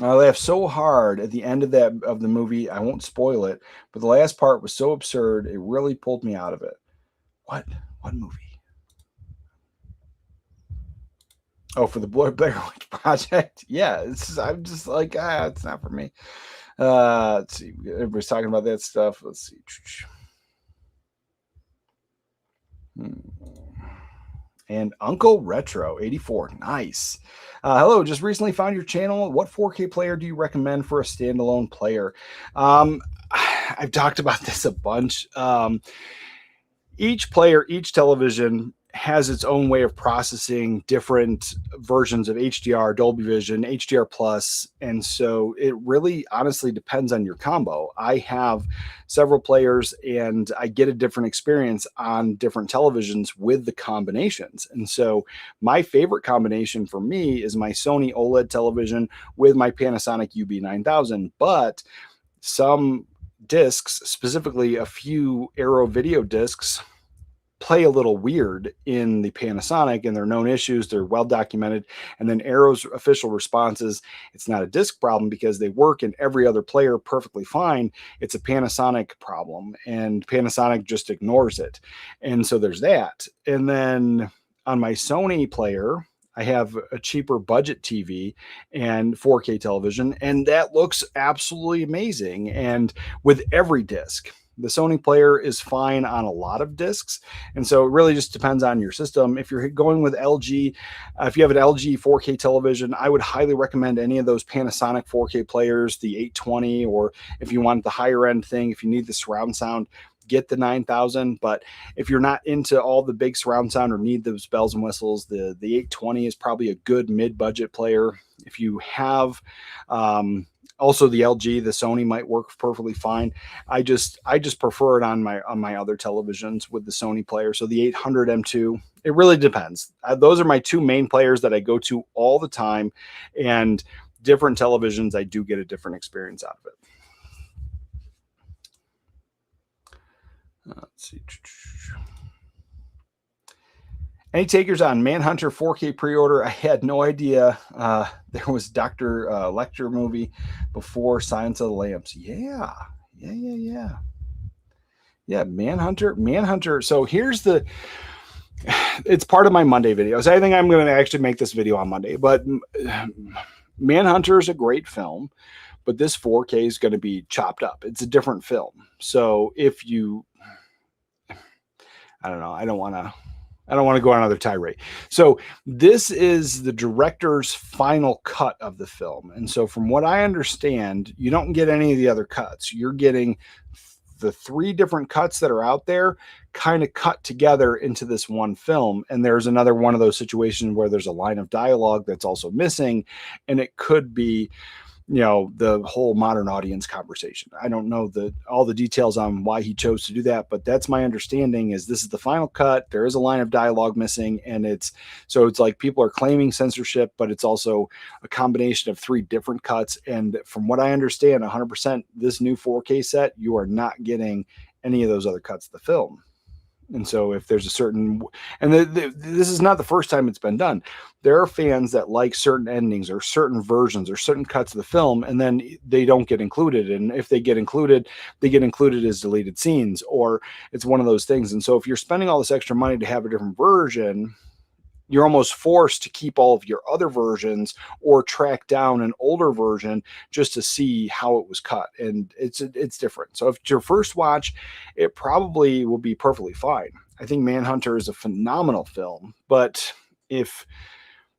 Speaker 5: I laughed so hard at the end of the movie. I won't spoil it, but the last part was so absurd. It really pulled me out of it. What movie? Oh, for the Blair Witch Project. Yeah, I'm just like, it's not for me. Let's see. Everybody's talking about that stuff. Let's see. And Uncle Retro 84. Nice. Hello, just recently found your channel. What 4K player do you recommend for a standalone player? I've talked about this a bunch. Each television has its own way of processing different versions of HDR, Dolby Vision, HDR Plus, and so it really honestly depends on your combo. I have several players and I get a different experience on different televisions with the combinations. And so my favorite combination for me is my Sony OLED television with my Panasonic UB9000, but some discs, specifically a few Arrow video discs, play a little weird in the Panasonic, and they're known issues. They're well documented. And then Arrow's official response is it's not a disc problem because they work in every other player perfectly fine. It's a Panasonic problem, and Panasonic just ignores it. And so there's that. And then on my Sony player, I have a cheaper budget TV and 4K television, and that looks absolutely amazing. And with every disc, the Sony player is fine on a lot of discs. And so it really just depends on your system. If you're going with LG, if you have an LG 4K television, I would highly recommend any of those Panasonic 4K players, the 820, or if you want the higher end thing, if you need the surround sound, get the 9000. But if you're not into all the big surround sound or need those bells and whistles, the 820 is probably a good mid-budget player. If you have also the LG, the Sony might work perfectly fine. I just prefer it on my other televisions with the Sony player. So the 800 M2, it really depends. Those are my two main players that I go to all the time, and different televisions, I do get a different experience out of it. Let's see. Any takers on Manhunter 4K pre-order? I had no idea there was Dr. Lecter movie before Silence of the Lambs. Yeah. Yeah, Manhunter. So here's it's part of my Monday videos. I think I'm going to actually make this video on Monday, but Manhunter is a great film, but this 4K is going to be chopped up. It's a different film. So if you, I don't know, I don't want to go on another tirade. So this is the director's final cut of the film. And so from what I understand, you don't get any of the other cuts. You're getting the 3 different cuts that are out there kind of cut together into this one film. And there's another one of those situations where there's a line of dialogue that's also missing. And it could be, you know, the whole modern audience conversation. I don't know all the details on why he chose to do that, but that's my understanding is this is the final cut. There is a line of dialogue missing, and it's like people are claiming censorship, but it's also a combination of 3 different cuts. And from what I understand, 100% this new 4K set, you are not getting any of those other cuts of the film. And so if there's a certain, and this is not the first time it's been done. There are fans that like certain endings or certain versions or certain cuts of the film, and then they don't get included. And if they get included, they get included as deleted scenes, or it's one of those things. And so if you're spending all this extra money to have a different version, you're almost forced to keep all of your other versions or track down an older version just to see how it was cut. And it's different. So if it's your first watch, it probably will be perfectly fine. I think Manhunter is a phenomenal film, but if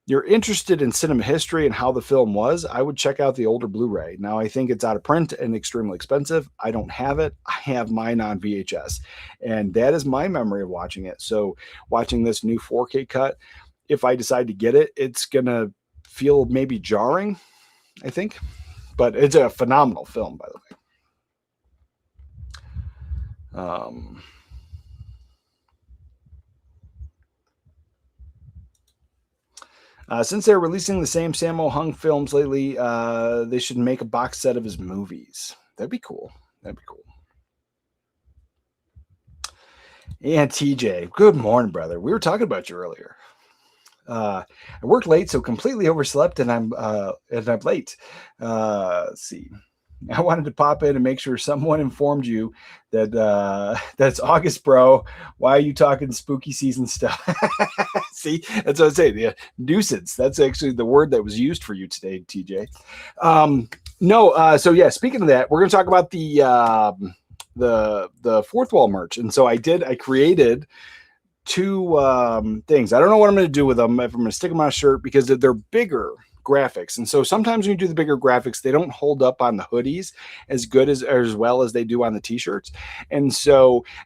Speaker 5: you're interested in cinema history and how the film was, I would check out the older Blu-ray. Now, I think it's out of print and extremely expensive. I don't have it. I have mine on VHS, and that is my memory of watching it. So watching this new 4K cut, if I decide to get it, it's going to feel maybe jarring, I think. But it's a phenomenal film, by the way. Since they're releasing the same Sammo Hung films lately, they should make a box set of his movies. That'd be cool. That'd be cool. And TJ, good morning, brother. We were talking about you earlier. I worked late, so completely overslept, and I'm late. Let's see. I wanted to pop in and make sure someone informed you that that's August, bro. Why are you talking spooky season stuff? See, that's what I say. The nuisance. That's actually the word that was used for you today, TJ. No. So yeah, speaking of that, we're going to talk about the fourth wall merch. And so I created 2 things. I don't know what I'm going to do with them. If I'm going to stick them on a shirt because they're bigger graphics. And so sometimes when you do the bigger graphics, they don't hold up on the hoodies as good as well as they do on the t-shirts. And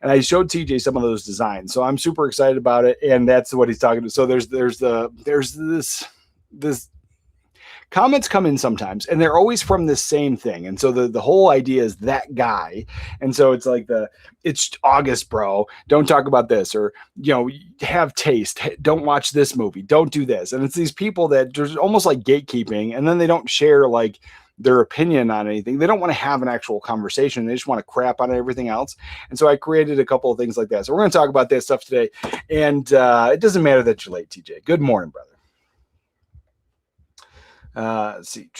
Speaker 5: I showed TJ some of those designs. So I'm super excited about it. And that's what he's talking about. So there's this comments come in sometimes, and they're always from the same thing. And so the whole idea is that guy. And so it's like it's August, bro. Don't talk about this, or, you know, have taste. Don't watch this movie. Don't do this. And it's these people that there's almost like gatekeeping, and then they don't share like their opinion on anything. They don't want to have an actual conversation. They just want to crap on everything else. And so I created a couple of things like that. So we're going to talk about that stuff today. And it doesn't matter that you're late, TJ. Good morning, brother. Let's see.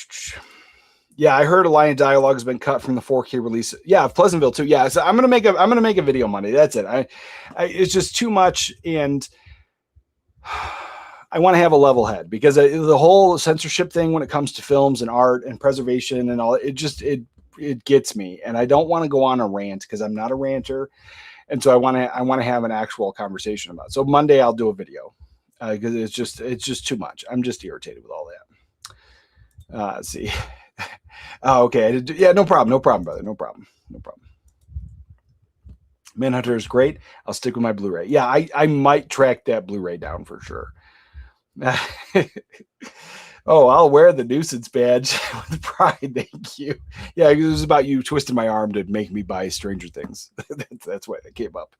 Speaker 5: Yeah, I heard a line of dialogue has been cut from the 4K release. Yeah, of Pleasantville too. Yeah, so I'm gonna make a video Monday. That's it. It's just too much, and I want to have a level head because the whole censorship thing when it comes to films and art and preservation and all, it gets me, and I don't want to go on a rant because I'm not a ranter, and so I want to have an actual conversation about it. So Monday I'll do a video because it's just too much. I'm just irritated with all that. Let's see. Oh, okay. Yeah, no problem, brother. No problem. Manhunter is great. I'll stick with my Blu-ray. Yeah, I might track that Blu-ray down for sure. Oh, I'll wear the nuisance badge with pride. Thank you. Yeah, it was about you twisting my arm to make me buy Stranger Things. That's why that came up.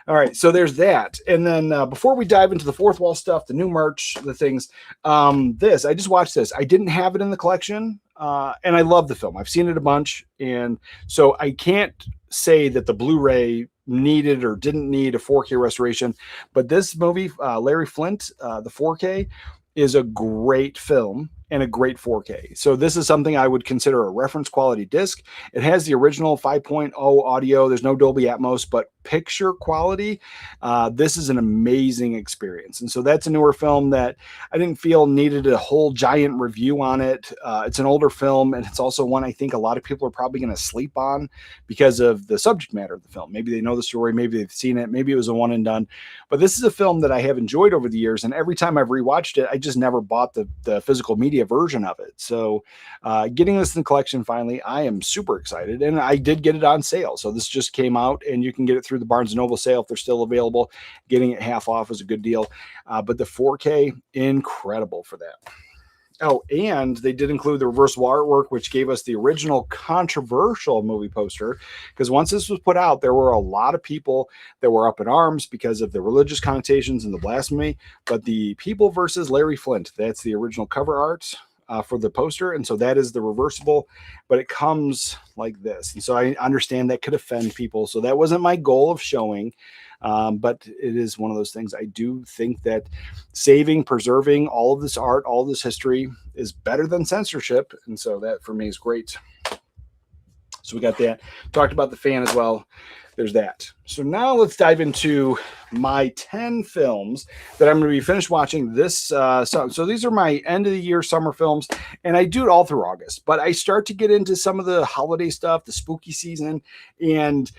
Speaker 5: All right, so there's that. And then before we dive into the fourth wall stuff, the new merch, the things, I just watched this. I didn't have it in the collection, and I love the film. I've seen it a bunch, and so I can't say that the Blu-ray needed or didn't need a 4K restoration. But this movie, Larry Flint, the 4K, is a great film and a great 4K. So this is something I would consider a reference quality disc. It has the original 5.0 audio. There's no Dolby Atmos, but picture quality, this is an amazing experience. And so that's a newer film that I didn't feel needed a whole giant review on it. It's an older film, and it's also one I think a lot of people are probably going to sleep on because of the subject matter of the film. Maybe they know the story, maybe they've seen it, maybe it was a one and done. But this is a film that I have enjoyed over the years, and every time I've rewatched it, I just never bought the physical media version of it. So getting this in the collection finally, I am super excited, and I did get it on sale. So this just came out, and you can get it through the Barnes & Noble sale if they're still available. Getting it half off is a good deal. But the 4K, incredible for that. Oh, and they did include the reversible artwork, which gave us the original controversial movie poster. Because once this was put out, there were a lot of people that were up in arms because of the religious connotations and the blasphemy. But the People versus Larry Flint, that's the original cover art for the poster. And so that is the reversible, but it comes like this. And so I understand that could offend people. So that wasn't my goal of showing. But it is one of those things. I do think that saving, preserving all of this art, all of this history is better than censorship. And so that for me is great. So we got that. Talked about the fan as well. There's that. So now let's dive into my 10 films that I'm going to be finished watching this summer. So these are my end of the year summer films, and I do it all through August. But I start to get into some of the holiday stuff, the spooky season, and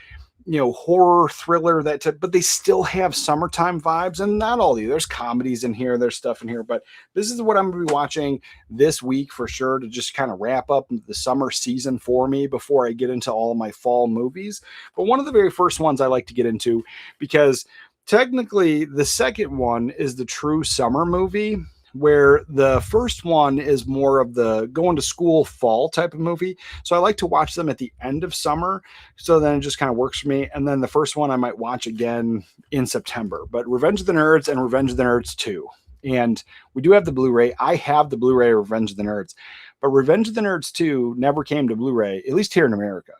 Speaker 5: horror, thriller, that type, but they still have summertime vibes, and not all of you. There's comedies in here, there's stuff in here, but this is what I'm going to be watching this week for sure to just kind of wrap up the summer season for me before I get into all of my fall movies. But one of the very first ones I like to get into, because technically the second one is the true summer movie, where the first one is more of the going to school fall type of movie. So I like to watch them at the end of summer. So then it just kind of works for me. And then the first one I might watch again in September. But Revenge of the Nerds and Revenge of the Nerds 2. And we do have the Blu-ray. I have the Blu-ray of Revenge of the Nerds. But Revenge of the Nerds 2 never came to Blu-ray, at least here in America.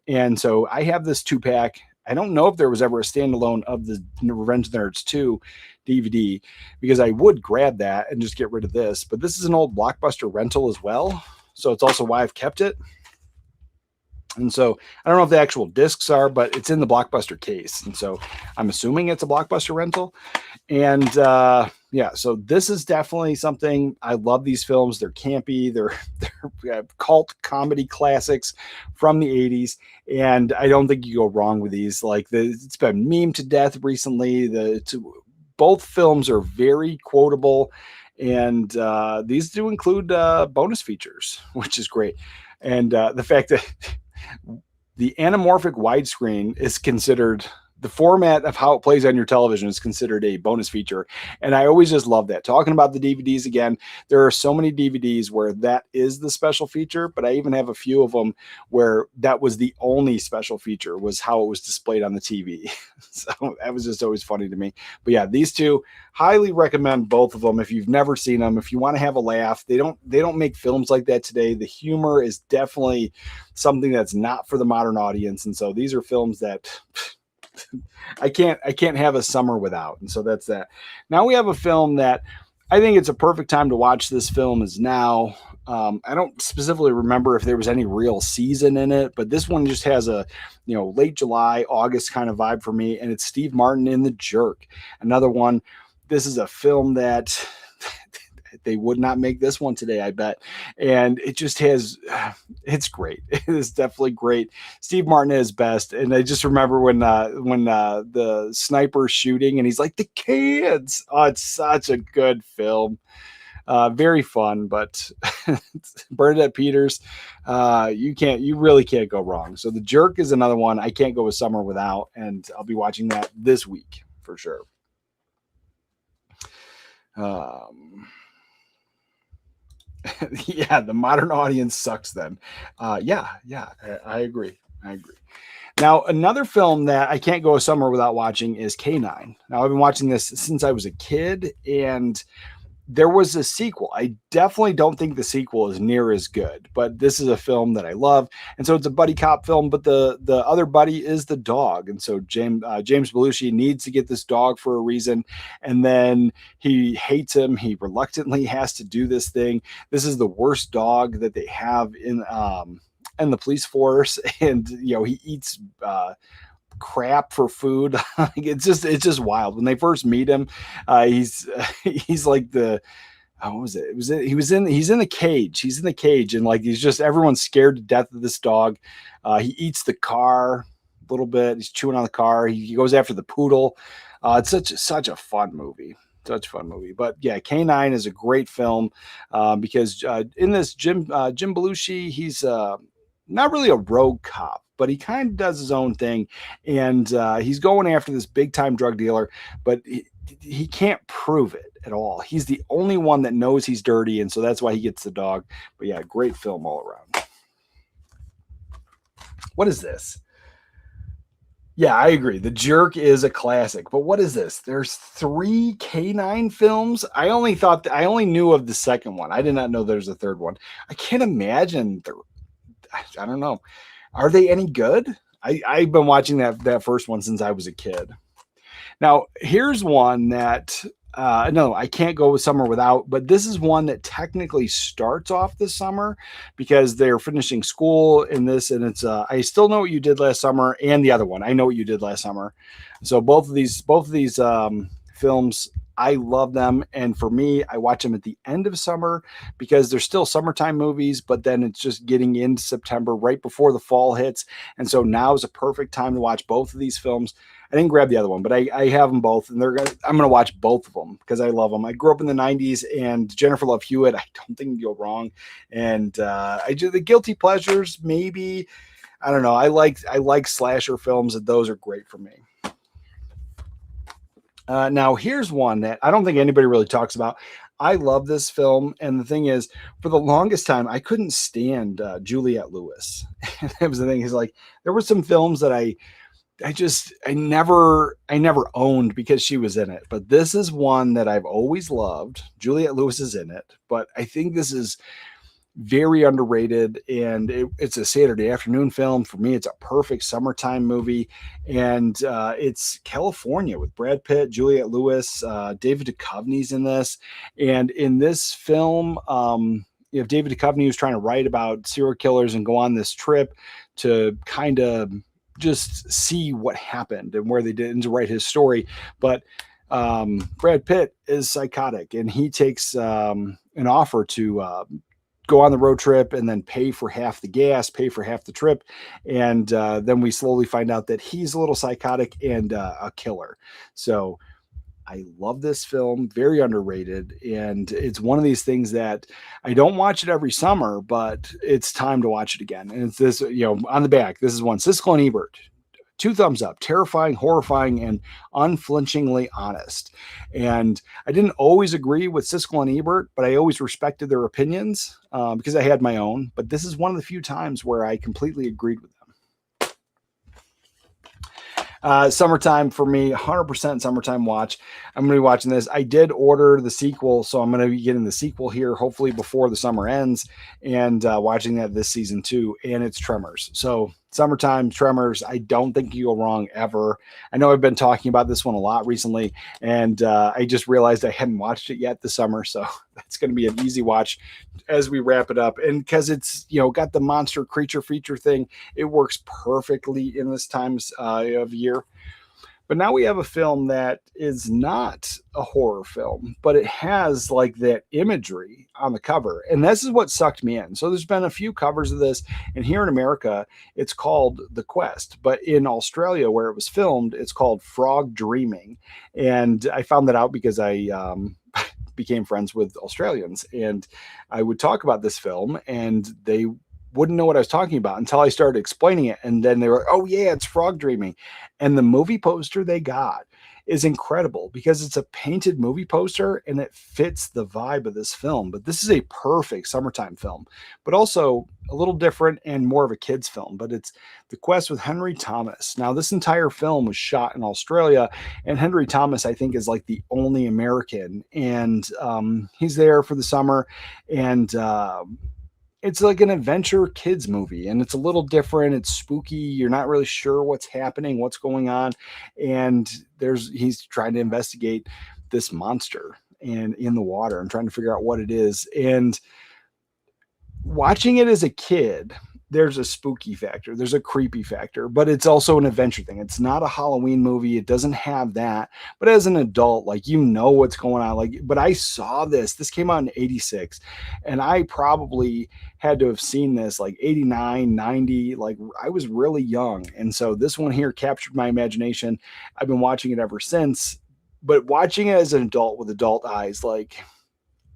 Speaker 5: And so I have this 2-pack. I don't know if there was ever a standalone of the Revenge of the Nerds 2 DVD, because I would grab that and just get rid of this. But this is an old Blockbuster rental as well. So it's also why I've kept it. And so I don't know if the actual discs are, but it's in the Blockbuster case. And so I'm assuming it's a Blockbuster rental. And yeah, so this is definitely something. I love these films. They're campy. They're cult comedy classics from the 80s. And I don't think you go wrong with these. Like it's been memed to death recently. Both films are very quotable. And these do include bonus features, which is great. And the fact that the anamorphic widescreen is considered, the format of how it plays on your television is considered a bonus feature. And I always just love that. Talking about the DVDs again, there are so many DVDs where that is the special feature, but I even have a few of them where that was the only special feature, was how it was displayed on the TV. So that was just always funny to me. But yeah, these two, highly recommend both of them if you've never seen them. If you want to have a laugh, they don't make films like that today. The humor is definitely something that's not for the modern audience. And so these are films that I can't have a summer without. And so that's that. Now we have a film that I think it's a perfect time to watch. This film is now. I don't specifically remember if there was any real season in it, but this one just has a, late July, August kind of vibe for me. And it's Steve Martin in The Jerk. Another one. This is a film that they would not make this one today, I bet. And it just has, it's great. It is definitely great. Steve Martin is best. And I just remember when the sniper's shooting and he's like, the kids. Oh, it's such a good film. Very fun, but Bernadette Peters, you really can't go wrong. So The Jerk is another one I can't go a summer without. And I'll be watching that this week for sure. Yeah, the modern audience sucks then. Yeah, I agree. Now, another film that I can't go a summer without watching is K9. Now, I've been watching this since I was a kid, and there was a sequel. I definitely don't think the sequel is near as good, but this is a film that I love. And so it's a buddy cop film, but the other buddy is the dog. And so James Belushi needs to get this dog for a reason. And then he hates him. He reluctantly has to do this thing. This is the worst dog that they have in the police force. And, you know, he eats, crap for food. It's just wild. When they first meet him, he's like what was it? He's in the cage. He's in the cage, and like everyone's scared to death of this dog. He eats the car a little bit. He's chewing on the car. He goes after the poodle. It's such a fun movie. Such a fun movie. But yeah, K9 is a great film because in this Jim Belushi, he's not really a rogue cop, but he kind of does his own thing, and he's going after this big time drug dealer, but he can't prove it at all. He's the only one that knows he's dirty, and so that's why he gets the dog. But yeah, great film all around. What is this? Yeah, I agree. The Jerk is a classic, but what is this? There's 3 K9 films. I only knew of the second one. I did not know there's a third one. I can't imagine. I don't know. Are they any good? I've been watching that first one since I was a kid. Now, here's one that, no, I can't go with Summer Without, but this is one that technically starts off this summer because they're finishing school in this, and it's, I Still Know What You Did Last Summer, and the other one, I Know What You Did Last Summer. So both of these films, I love them. And for me, I watch them at the end of summer because they're still summertime movies, but then it's just getting into September right before the fall hits. And so now is a perfect time to watch both of these films. I didn't grab the other one, but I have them both, and I'm going to watch both of them because I love them. I grew up in the 90s, and Jennifer Love Hewitt, I don't think you go wrong. And I do the guilty pleasures, maybe. I don't know. I like slasher films, and those are great for me. Now, here's one that I don't think anybody really talks about. I love this film, and the thing is, for the longest time, I couldn't stand Juliette Lewis. That was the thing. Is like there were some films that I never owned because she was in it, but this is one that I've always loved. Juliette Lewis is in it, but I think this is very underrated, and it's a Saturday afternoon film. For me, it's a perfect summertime movie, and it's California with Brad Pitt, Juliette Lewis, David Duchovny's in this. And in this film, you have David Duchovny who's trying to write about serial killers and go on this trip to kind of just see what happened and where they did, and to write his story. But Brad Pitt is psychotic, and he takes an offer to go on the road trip and then pay for half the gas, pay for half the trip. And then we slowly find out that he's a little psychotic and a killer. So I love this film, very underrated. And it's one of these things that I don't watch it every summer, but it's time to watch it again. And it's this, on the back, this is one, Siskel and Ebert. 2 thumbs up, terrifying, horrifying, and unflinchingly honest. And I didn't always agree with Siskel and Ebert, but I always respected their opinions because I had my own. But this is one of the few times where I completely agreed with them. Summertime for me, 100% summertime watch. I'm going to be watching this. I did order the sequel, so I'm going to be getting the sequel here, hopefully before the summer ends, and watching that this season too. And it's Tremors. So summertime Tremors, I don't think you go wrong ever. I know I've been talking about this one a lot recently, and I just realized I hadn't watched it yet this summer, so that's going to be an easy watch as we wrap it up. And because it's got the monster creature feature thing, it works perfectly in this times of year. But now we have a film that is not a horror film, but it has like that imagery on the cover. And this is what sucked me in. So there's been a few covers of this, and here in America, it's called The Quest. But in Australia, where it was filmed, it's called Frog Dreaming. And I found that out because I became friends with Australians, and I would talk about this film, and they wouldn't know what I was talking about until I started explaining it. And then they were, oh yeah, it's Frog Dreaming. And the movie poster they got is incredible because it's a painted movie poster and it fits the vibe of this film. But this is a perfect summertime film. But also a little different and more of a kid's film, but it's The Quest with Henry Thomas. Now, this entire film was shot in Australia, and Henry Thomas, I think, is like the only American, and he's there for the summer, and it's like an adventure kids movie, and it's a little different. It's spooky. You're not really sure what's happening, what's going on, and he's trying to investigate this monster and in the water and trying to figure out what it is. And watching it as a kid, there's a spooky factor, there's a creepy factor, but it's also an adventure thing. It's not a Halloween movie. It doesn't have that. But as an adult, like, you know what's going on. Like, but I saw this came out in 86, and I probably had to have seen this like 89, 90. Like, I was really young. And so this one here captured my imagination. I've been watching it ever since, but watching it as an adult with adult eyes, like,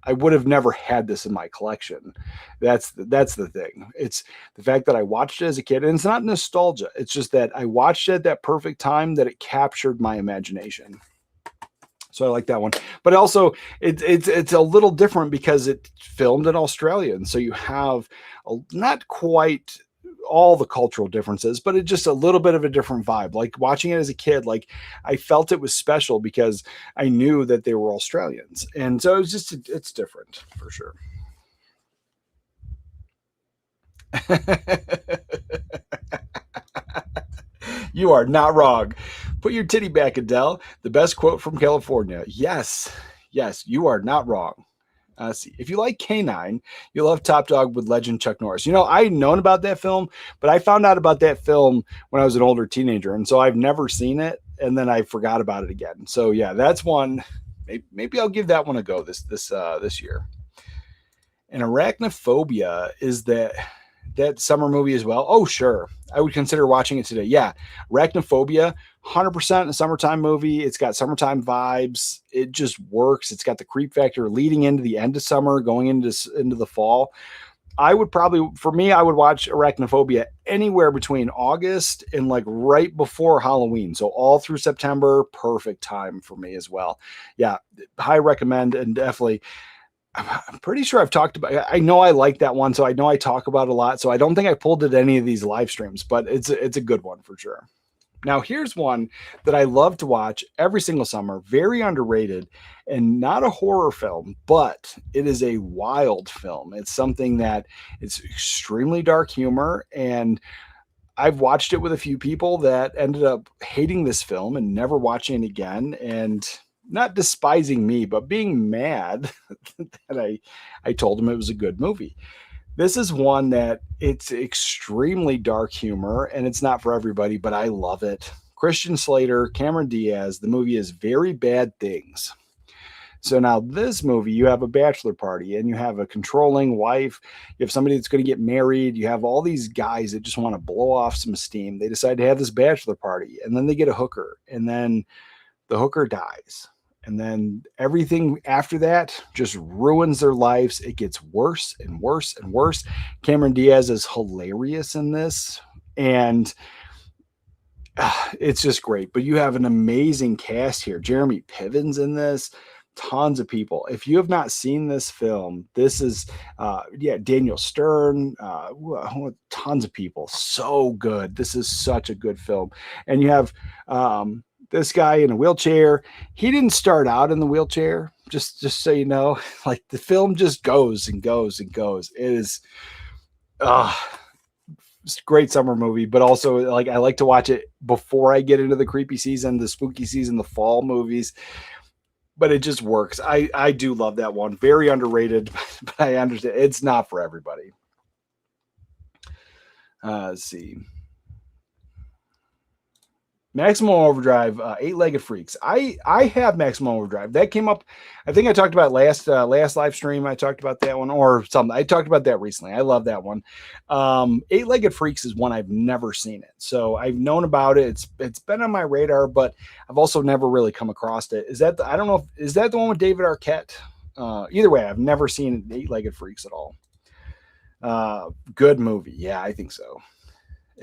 Speaker 5: I would have never had this in my collection. That's the thing. It's the fact that I watched it as a kid, and it's not nostalgia. It's just that I watched it at that perfect time that it captured my imagination. So I like that one. But also, it's a little different because it filmed in Australia, and so you have not quite all the cultural differences, but it's just a little bit of a different vibe. Like, watching it as a kid, like, I felt it was special because I knew that they were Australians. And so it's different for sure. You are not wrong. Put your titty back, Adele. The best quote from California. Yes, you are not wrong. See, if you like K9, you'll love Top Dog with legend Chuck Norris. You know, I'd known about that film, but I found out about that film when I was an older teenager, and so I've never seen it, and then I forgot about it again. So yeah, that's one. Maybe I'll give that one a go this year. And Arachnophobia is that summer movie as well. Oh, sure. I would consider watching it today. Yeah. Arachnophobia, 100% a summertime movie. It's got summertime vibes. It just works. It's got the creep factor leading into the end of summer, going into the fall. I would watch Arachnophobia anywhere between August and like right before Halloween. So all through September, perfect time for me as well. Yeah. High recommend, and definitely, I'm pretty sure I've talked about, I know I like that one, so I know I talk about it a lot. So I don't think I pulled it any of these live streams, but it's a good one for sure. Now, here's one that I love to watch every single summer, very underrated, and not a horror film, but it is a wild film. It's something that it's extremely dark humor, and I've watched it with a few people that ended up hating this film and never watching it again, and not despising me, but being mad that I told them it was a good movie. This is one that it's extremely dark humor, and it's not for everybody, but I love it. Christian Slater, Cameron Diaz, the movie is Very Bad Things. So now this movie, you have a bachelor party, and you have a controlling wife. You have somebody that's going to get married. You have all these guys that just want to blow off some steam. They decide to have this bachelor party, and then they get a hooker, and then the hooker dies. And then everything after that just ruins their lives. It gets worse and worse and worse. Cameron Diaz is hilarious in this, and it's just great. But you have an amazing cast here. Jeremy Piven's in this. Tons of people. If you have not seen this film, this is, Daniel Stern, tons of people. So good. This is such a good film. And you have, this guy in a wheelchair. He didn't start out in the wheelchair, just so you know. Like, the film just goes and goes and goes. It is it's a great summer movie, but also, like, I like to watch it before I get into the creepy season, the spooky season, the fall movies. But it just works. I do love that one. Very underrated, but I understand it's not for everybody. Let's see. Maximum Overdrive, Eight-Legged Freaks. I have Maximum Overdrive. That came up, I think I talked about last live stream. I talked about that one, or something. I talked about that recently. I love that one. Eight-Legged Freaks is one I've never seen it. So I've known about it. It's been on my radar, but I've also never really come across it. I don't know, is that the one with David Arquette? Either way, I've never seen Eight-Legged Freaks at all. Good movie. Yeah, I think so.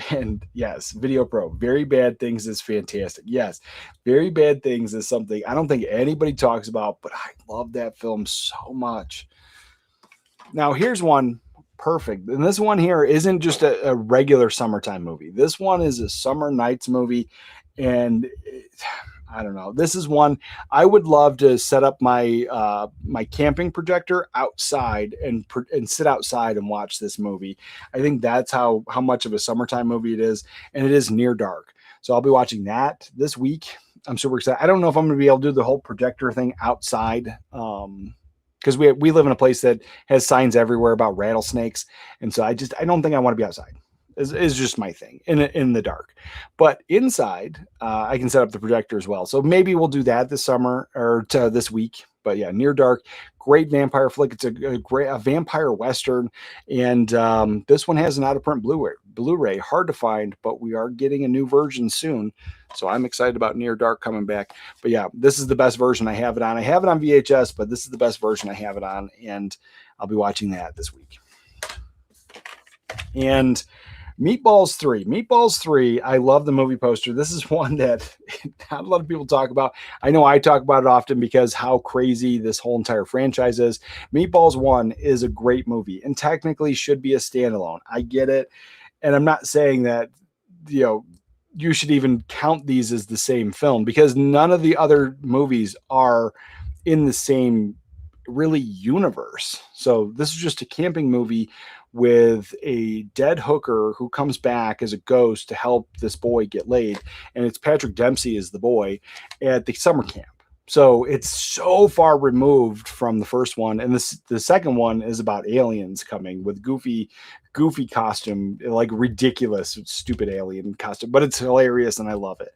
Speaker 5: And yes, Video Pro, Very Bad Things is fantastic. Yes, Very Bad Things is something I don't think anybody talks about, but I love that film so much. Now, here's one perfect. And this one here isn't just a regular summertime movie. This one is a summer nights movie. And I don't know. This is one I would love to set up my my camping projector outside and sit outside and watch this movie. I think that's how much of a summertime movie it is, and it is near dark. So I'll be watching that this week. I'm super excited. I don't know if I'm going to be able to do the whole projector thing outside, because we live in a place that has signs everywhere about rattlesnakes, and so I don't think I want to be outside. Is just my thing in the dark. But inside, I can set up the projector as well. So maybe we'll do that this summer or this week. But yeah, Near Dark, great vampire flick. It's a great vampire western, and this one has an out of print Blu-ray, hard to find, but we are getting a new version soon. So I'm excited about Near Dark coming back. But yeah, this is the best version I have it on. I have it on VHS, but this is the best version I have it on, and I'll be watching that this week. And Meatballs 3. Meatballs 3, I love the movie poster. This is one that not a lot of people talk about. I know I talk about it often because how crazy this whole entire franchise is. Meatballs 1 is a great movie and technically should be a standalone. I get it. And I'm not saying that, you should even count these as the same film, because none of the other movies are in the same really universe. So this is just a camping movie with a dead hooker who comes back as a ghost to help this boy get laid. And it's Patrick Dempsey is the boy at the summer camp. So it's so far removed from the first one. And the second one is about aliens coming with goofy costume, like ridiculous, stupid alien costume, but it's hilarious and I love it.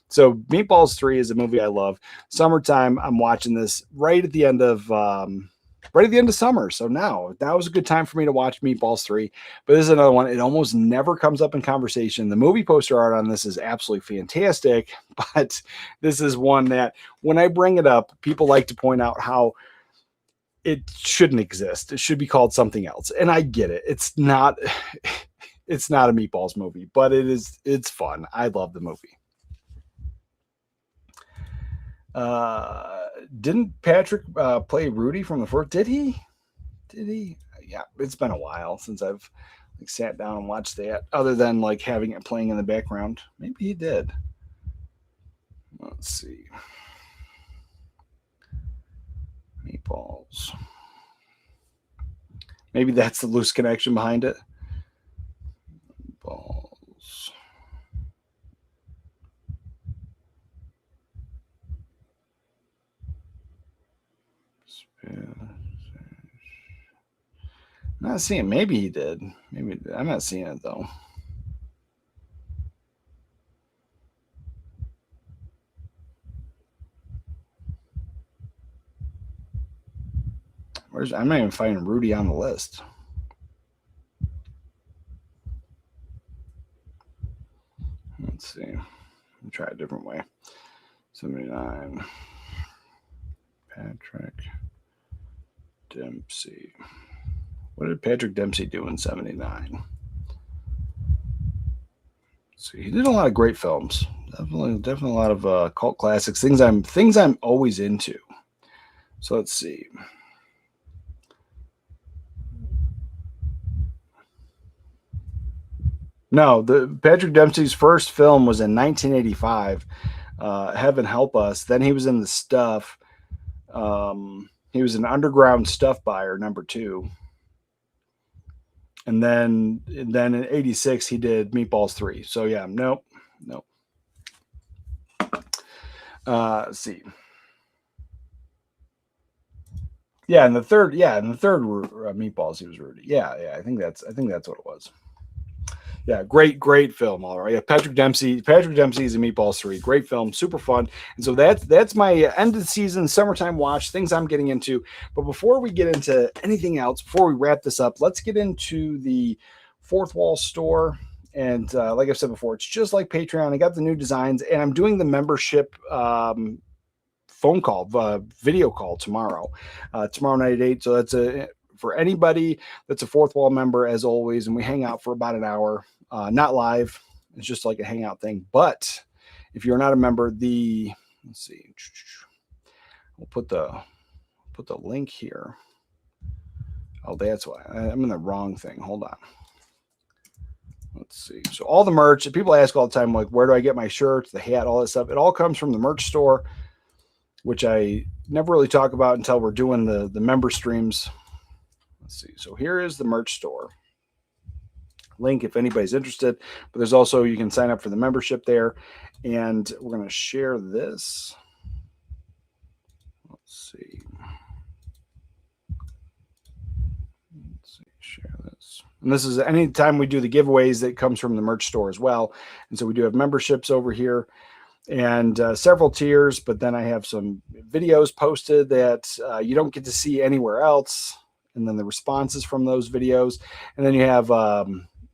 Speaker 5: So Meatballs 3 is a movie I love. Summertime, I'm watching this right at the end of summer. So now is a good time for me to watch Meatballs 3. But this is another one. It almost never comes up in conversation. The movie poster art on this is absolutely fantastic. But this is one that when I bring it up, people like to point out how it shouldn't exist. It should be called something else. And I get it. It's not a Meatballs movie, but it's fun. I love the movie. Didn't Patrick play Rudy from the first? Did he? Yeah, it's been a while since I've sat down and watched that, other than having it playing in the background. Maybe he did. Let's see. Meatballs. Maybe that's the loose connection behind it. Meatballs. Not seeing. Maybe he did. Maybe I'm not seeing it though. I'm not even finding Rudy on the list. Let's see. I'll try a different way. 79. Patrick Dempsey. What did Patrick Dempsey do in 79? So he did a lot of great films. Definitely a lot of cult classics. Things I'm always into. So let's see. No, the Patrick Dempsey's first film was in 1985. Heaven Help Us. Then he was in The Stuff. He was an underground stuff buyer, number 2. And then in 86, he did Meatballs 3. So yeah, nope. Let's see. Yeah, in the third Meatballs, he was Rudy. Yeah, I think that's what it was. Yeah, great film. All right. Yeah, Patrick Dempsey is in Meatballs 3. Great film, super fun. And so that's my end of the season summertime watch, things I'm getting into. But before we get into anything else, before we wrap this up, let's get into the Fourth Wall store. And like I've said before, it's just like Patreon. I got the new designs, and I'm doing the membership phone call, video call tomorrow night at 8. So that's for anybody that's a Fourth Wall member, as always, and we hang out for about an hour. Not live. It's just like a hangout thing. But if you're not a member, let's see. We'll put the link here. Oh, that's why. I'm in the wrong thing. Hold on. Let's see. So all the merch, people ask all the time, like, where do I get my shirts, the hat, all this stuff? It all comes from the merch store, which I never really talk about until we're doing the member streams. Let's see. So here is the merch store. Link if anybody's interested. But there's also, you can sign up for the membership there. And we're going to share this. Let's see. Share this. And this is anytime we do the giveaways, that comes from the merch store as well. And so we do have memberships over here and several tiers, but then I have some videos posted that you don't get to see anywhere else. And then the responses from those videos. And then you have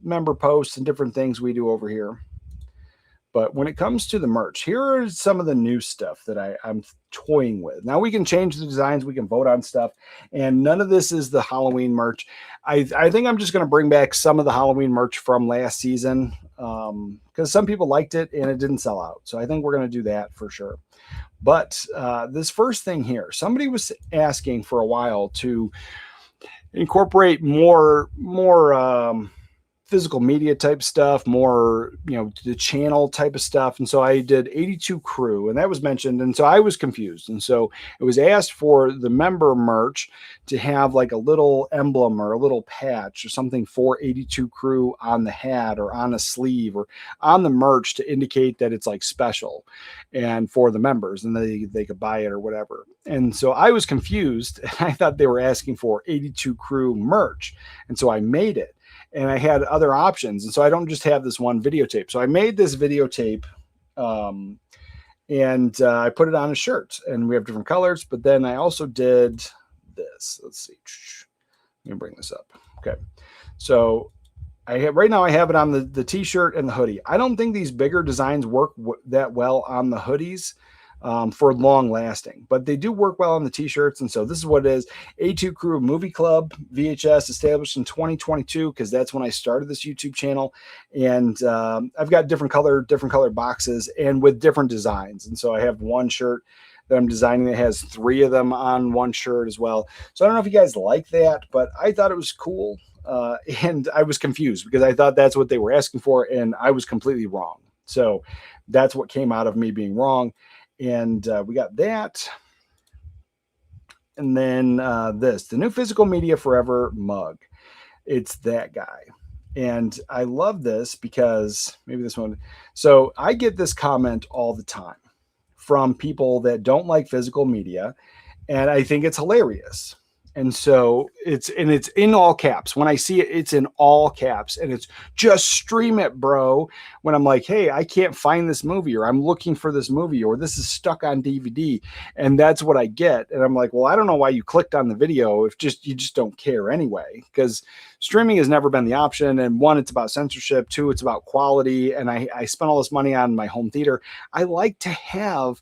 Speaker 5: member posts and different things we do over here. But when it comes to the merch, here is some of the new stuff that I'm toying with. Now we can change the designs, we can vote on stuff, and none of this is the Halloween merch. I think I'm just going to bring back some of the Halloween merch from last season because some people liked it and it didn't sell out. So I think we're going to do that for sure. But this first thing here, somebody was asking for a while to incorporate more physical media type stuff, more, the channel type of stuff. And so I did 82 Crew, and that was mentioned. And so I was confused. And so it was asked for the member merch to have like a little emblem or a little patch or something for 82 Crew on the hat or on a sleeve or on the merch to indicate that it's like special and for the members, and they could buy it or whatever. And so I was confused, and I thought they were asking for 82 Crew merch. And so I made it. And I had other options. And so I don't just have this one videotape. So I made this videotape and I put it on a shirt, and we have different colors. But then I also did this. Let's see. Let me bring this up. Okay. So right now I have it on the t-shirt and the hoodie. I don't think these bigger designs work that well on the hoodies. For long lasting, but they do work well on the t-shirts. And so this is what it is. A2 Crew Movie Club VHS, established in 2022, because that's when I started this YouTube channel. And I've got different color boxes and with different designs. And so I have one shirt that I'm designing that has 3 of them on one shirt as well. So I don't know if you guys like that, but I thought it was cool. And I was confused because I thought that's what they were asking for, and I was completely wrong. So that's what came out of me being wrong. And we got that. And then the new Physical Media Forever mug. It's that guy. And I love this because maybe this one. So I get this comment all the time from people that don't like physical media. And I think it's hilarious. And so it's in all caps. When I see it, it's in all caps, and it's just stream it, bro. When I'm like, hey, I can't find this movie, or I'm looking for this movie, or this is stuck on DVD. And that's what I get. And I'm like, well, I don't know why you clicked on the video if you just don't care anyway, because streaming has never been the option. And 1, it's about censorship. 2, it's about quality. And I spent all this money on my home theater. I like to have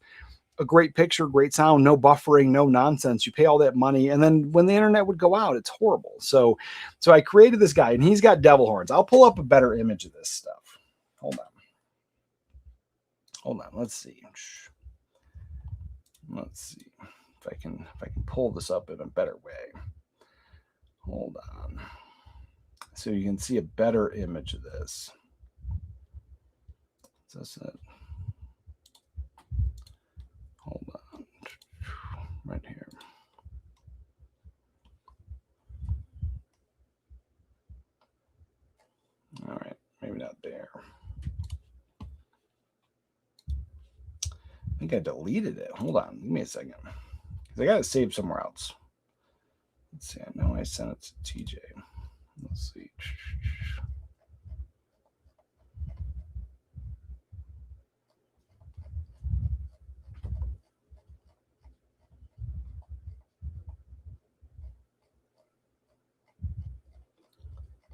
Speaker 5: a great picture, great sound, no buffering, no nonsense. You pay all that money, and then when the internet would go out, it's horrible. So I created this guy, and he's got devil horns. I'll pull up a better image of this stuff. Hold on. Let's see if I can pull this up in a better way. Hold on, so you can see a better image of this. That's it. Hold on, right here. All right, maybe not there. I think I deleted it. Hold on, give me a second, because I got it saved somewhere else. Let's see, I know I sent it to TJ. Let's see.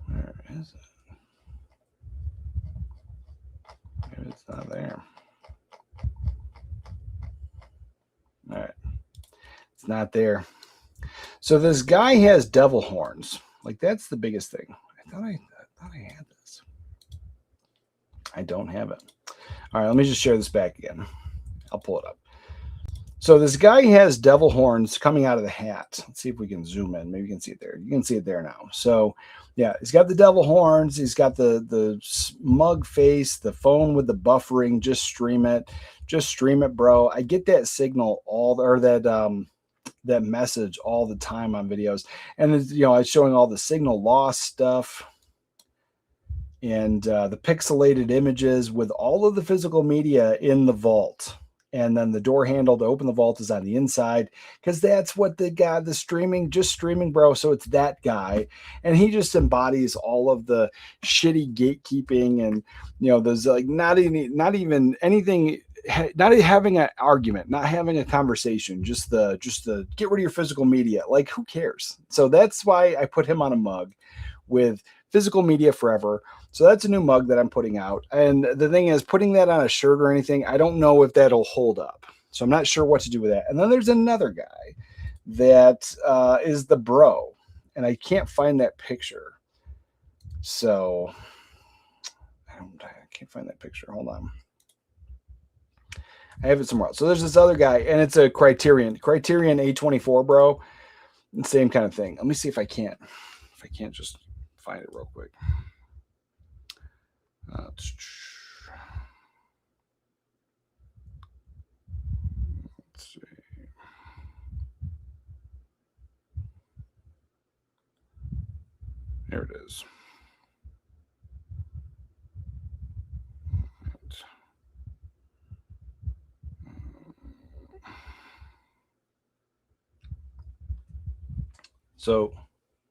Speaker 5: Where is it? Maybe it's not there. All right. It's not there. So this guy has devil horns. Like, that's the biggest thing. I thought I had this. I don't have it. All right, let me just share this back again. I'll pull it up. So this guy has devil horns coming out of the hat. Let's see if we can zoom in. Maybe you can see it there. You can see it there now. So yeah, he's got the devil horns. He's got the smug face, the phone with the buffering. Just stream it. Just stream it, bro. I get that signal that message all the time on videos. And it's, it's showing all the signal loss stuff and the pixelated images with all of the physical media in the vault. And then the door handle to open the vault is on the inside, because that's what the streaming, just streaming, bro. So it's that guy. And he just embodies all of the shitty gatekeeping and, those like not even anything, not having an argument, not having a conversation, just the get rid of your physical media. Like, who cares? So that's why I put him on a mug with physical media forever. So that's a new mug that I'm putting out. And the thing is, putting that on a shirt or anything, I don't know if that'll hold up. So I'm not sure what to do with that. And then there's another guy that is the bro. And I can't find that picture. So I can't find that picture. Hold on. I have it somewhere else. So there's this other guy, and it's a Criterion A24, bro. Same kind of thing. Let me see if I can't just find it real quick. Let's see. There it is. So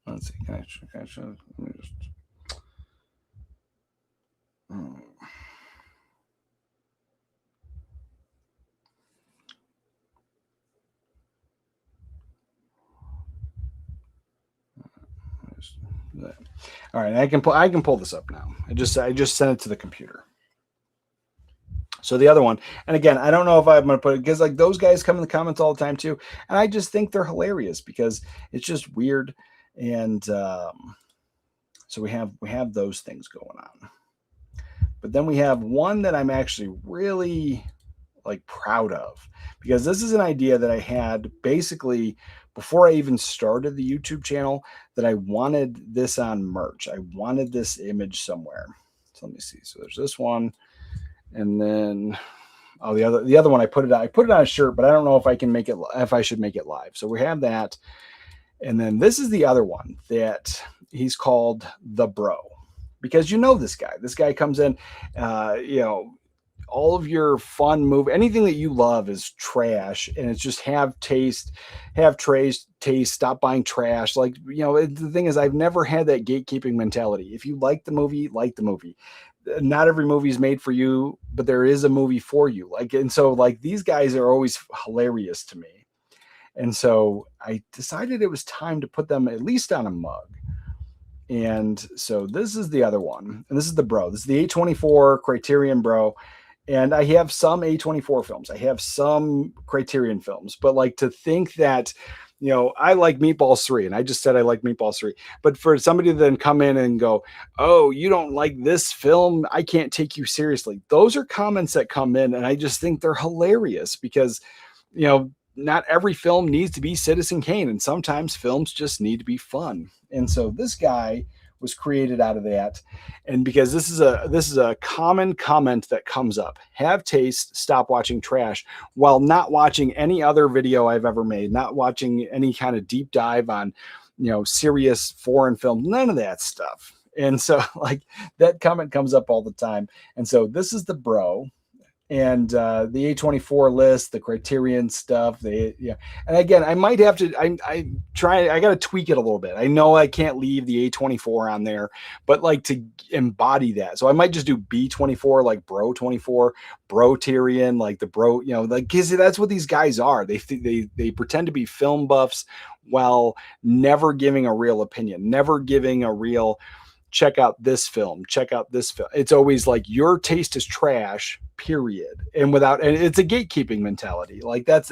Speaker 5: let's see. Can I show? Let me just. All right, I can pull this up now. I just sent it to the computer. So the other one, and again, I don't know if I'm going to put it, because like those guys come in the comments all the time too, and I just think they're hilarious because it's just weird, and so we have those things going on. But then we have one that I'm actually really like proud of, because this is an idea that I had basically before I even started the YouTube channel, that I wanted this on merch. I wanted this image somewhere. So let me see. So there's this one. And then the other one I put it on a shirt, but I don't know if I should make it live. So we have that. And then this is the other one that he's called the Bro, because this guy comes in, all of your fun movie, anything that you love is trash, and it's just have taste, stop buying trash. Like, the thing is, I've never had that gatekeeping mentality. If you like the movie, like the movie. Not every movie is made for you, but there is a movie for you. And so these guys are always hilarious to me. And so I decided it was time to put them at least on a mug. And so this is the other one, and this is the Bro. This is the A24 Criterion Bro. And I have some A24 films. I have some Criterion films, but to think that, I like Meatballs 3, and I just said I like Meatballs 3. But for somebody to then come in and go, oh, you don't like this film, I can't take you seriously. Those are comments that come in, and I just think they're hilarious because, not every film needs to be Citizen Kane, and sometimes films just need to be fun. And so this guy was created out of that. And because this is a common comment that comes up: have taste, stop watching trash, while not watching any other video I've ever made, not watching any kind of deep dive on, serious foreign film, none of that stuff. And so that comment comes up all the time. And so this is the Bro. And the A24 list, the Criterion stuff, and again, I might have to, I got to tweak it a little bit. I know I can't leave the A24 on there, but to embody that. So I might just do B24, like Bro 24, Broterion, like the Bro, because that's what these guys are. They pretend to be film buffs while never giving a real opinion, never giving a real, check out this film. It's always like, your taste is trash, period. And it's a gatekeeping mentality. That's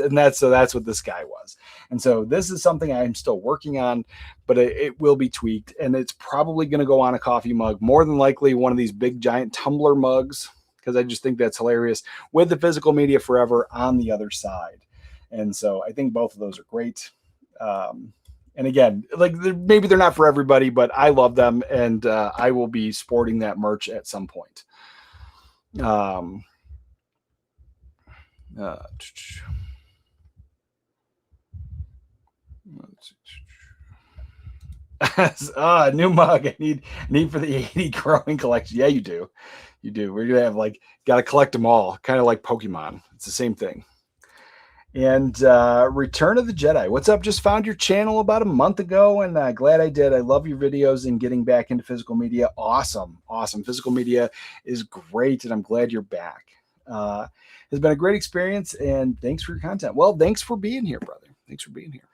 Speaker 5: what this guy was. And so this is something I'm still working on, but it will be tweaked, and it's probably going to go on a coffee mug, more than likely one of these big giant tumbler mugs, because I just think that's hilarious, with the physical media forever on the other side. And so I think both of those are great. And again, like maybe they're not for everybody, but I love them, and I will be sporting that merch at some point. New mug. I need for the 80 growing collection. Yeah, you do. You do. We're gonna have got to collect them all, kind of like Pokemon. It's the same thing. And Return of the Jedi. What's up? Just found your channel about a month ago, and glad I did. I love your videos and getting back into physical media. Awesome. Physical media is great, and I'm glad you're back. It's been a great experience, and thanks for your content. Well, thanks for being here, brother. Thanks for being here.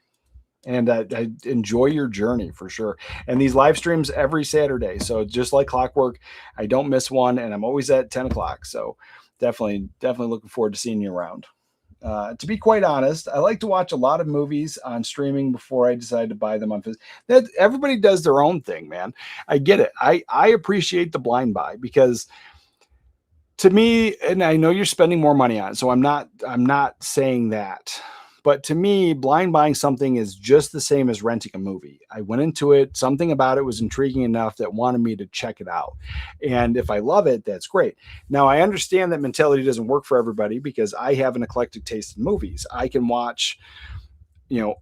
Speaker 5: And I enjoy your journey for sure. And these live streams every Saturday. So just like clockwork, I don't miss one, and I'm always at 10 o'clock. So definitely looking forward to seeing you around. To be quite honest, I like to watch a lot of movies on streaming before I decide to buy them on physical. That everybody does their own thing, man. I get it. I appreciate the blind buy, because to me, and I know you're spending more money on it, so I'm not saying that. But to me, blind buying something is just the same as renting a movie. I went into it, something about it was intriguing enough that wanted me to check it out. And if I love it, that's great. Now, I understand that mentality doesn't work for everybody, because I have an eclectic taste in movies. I can watch,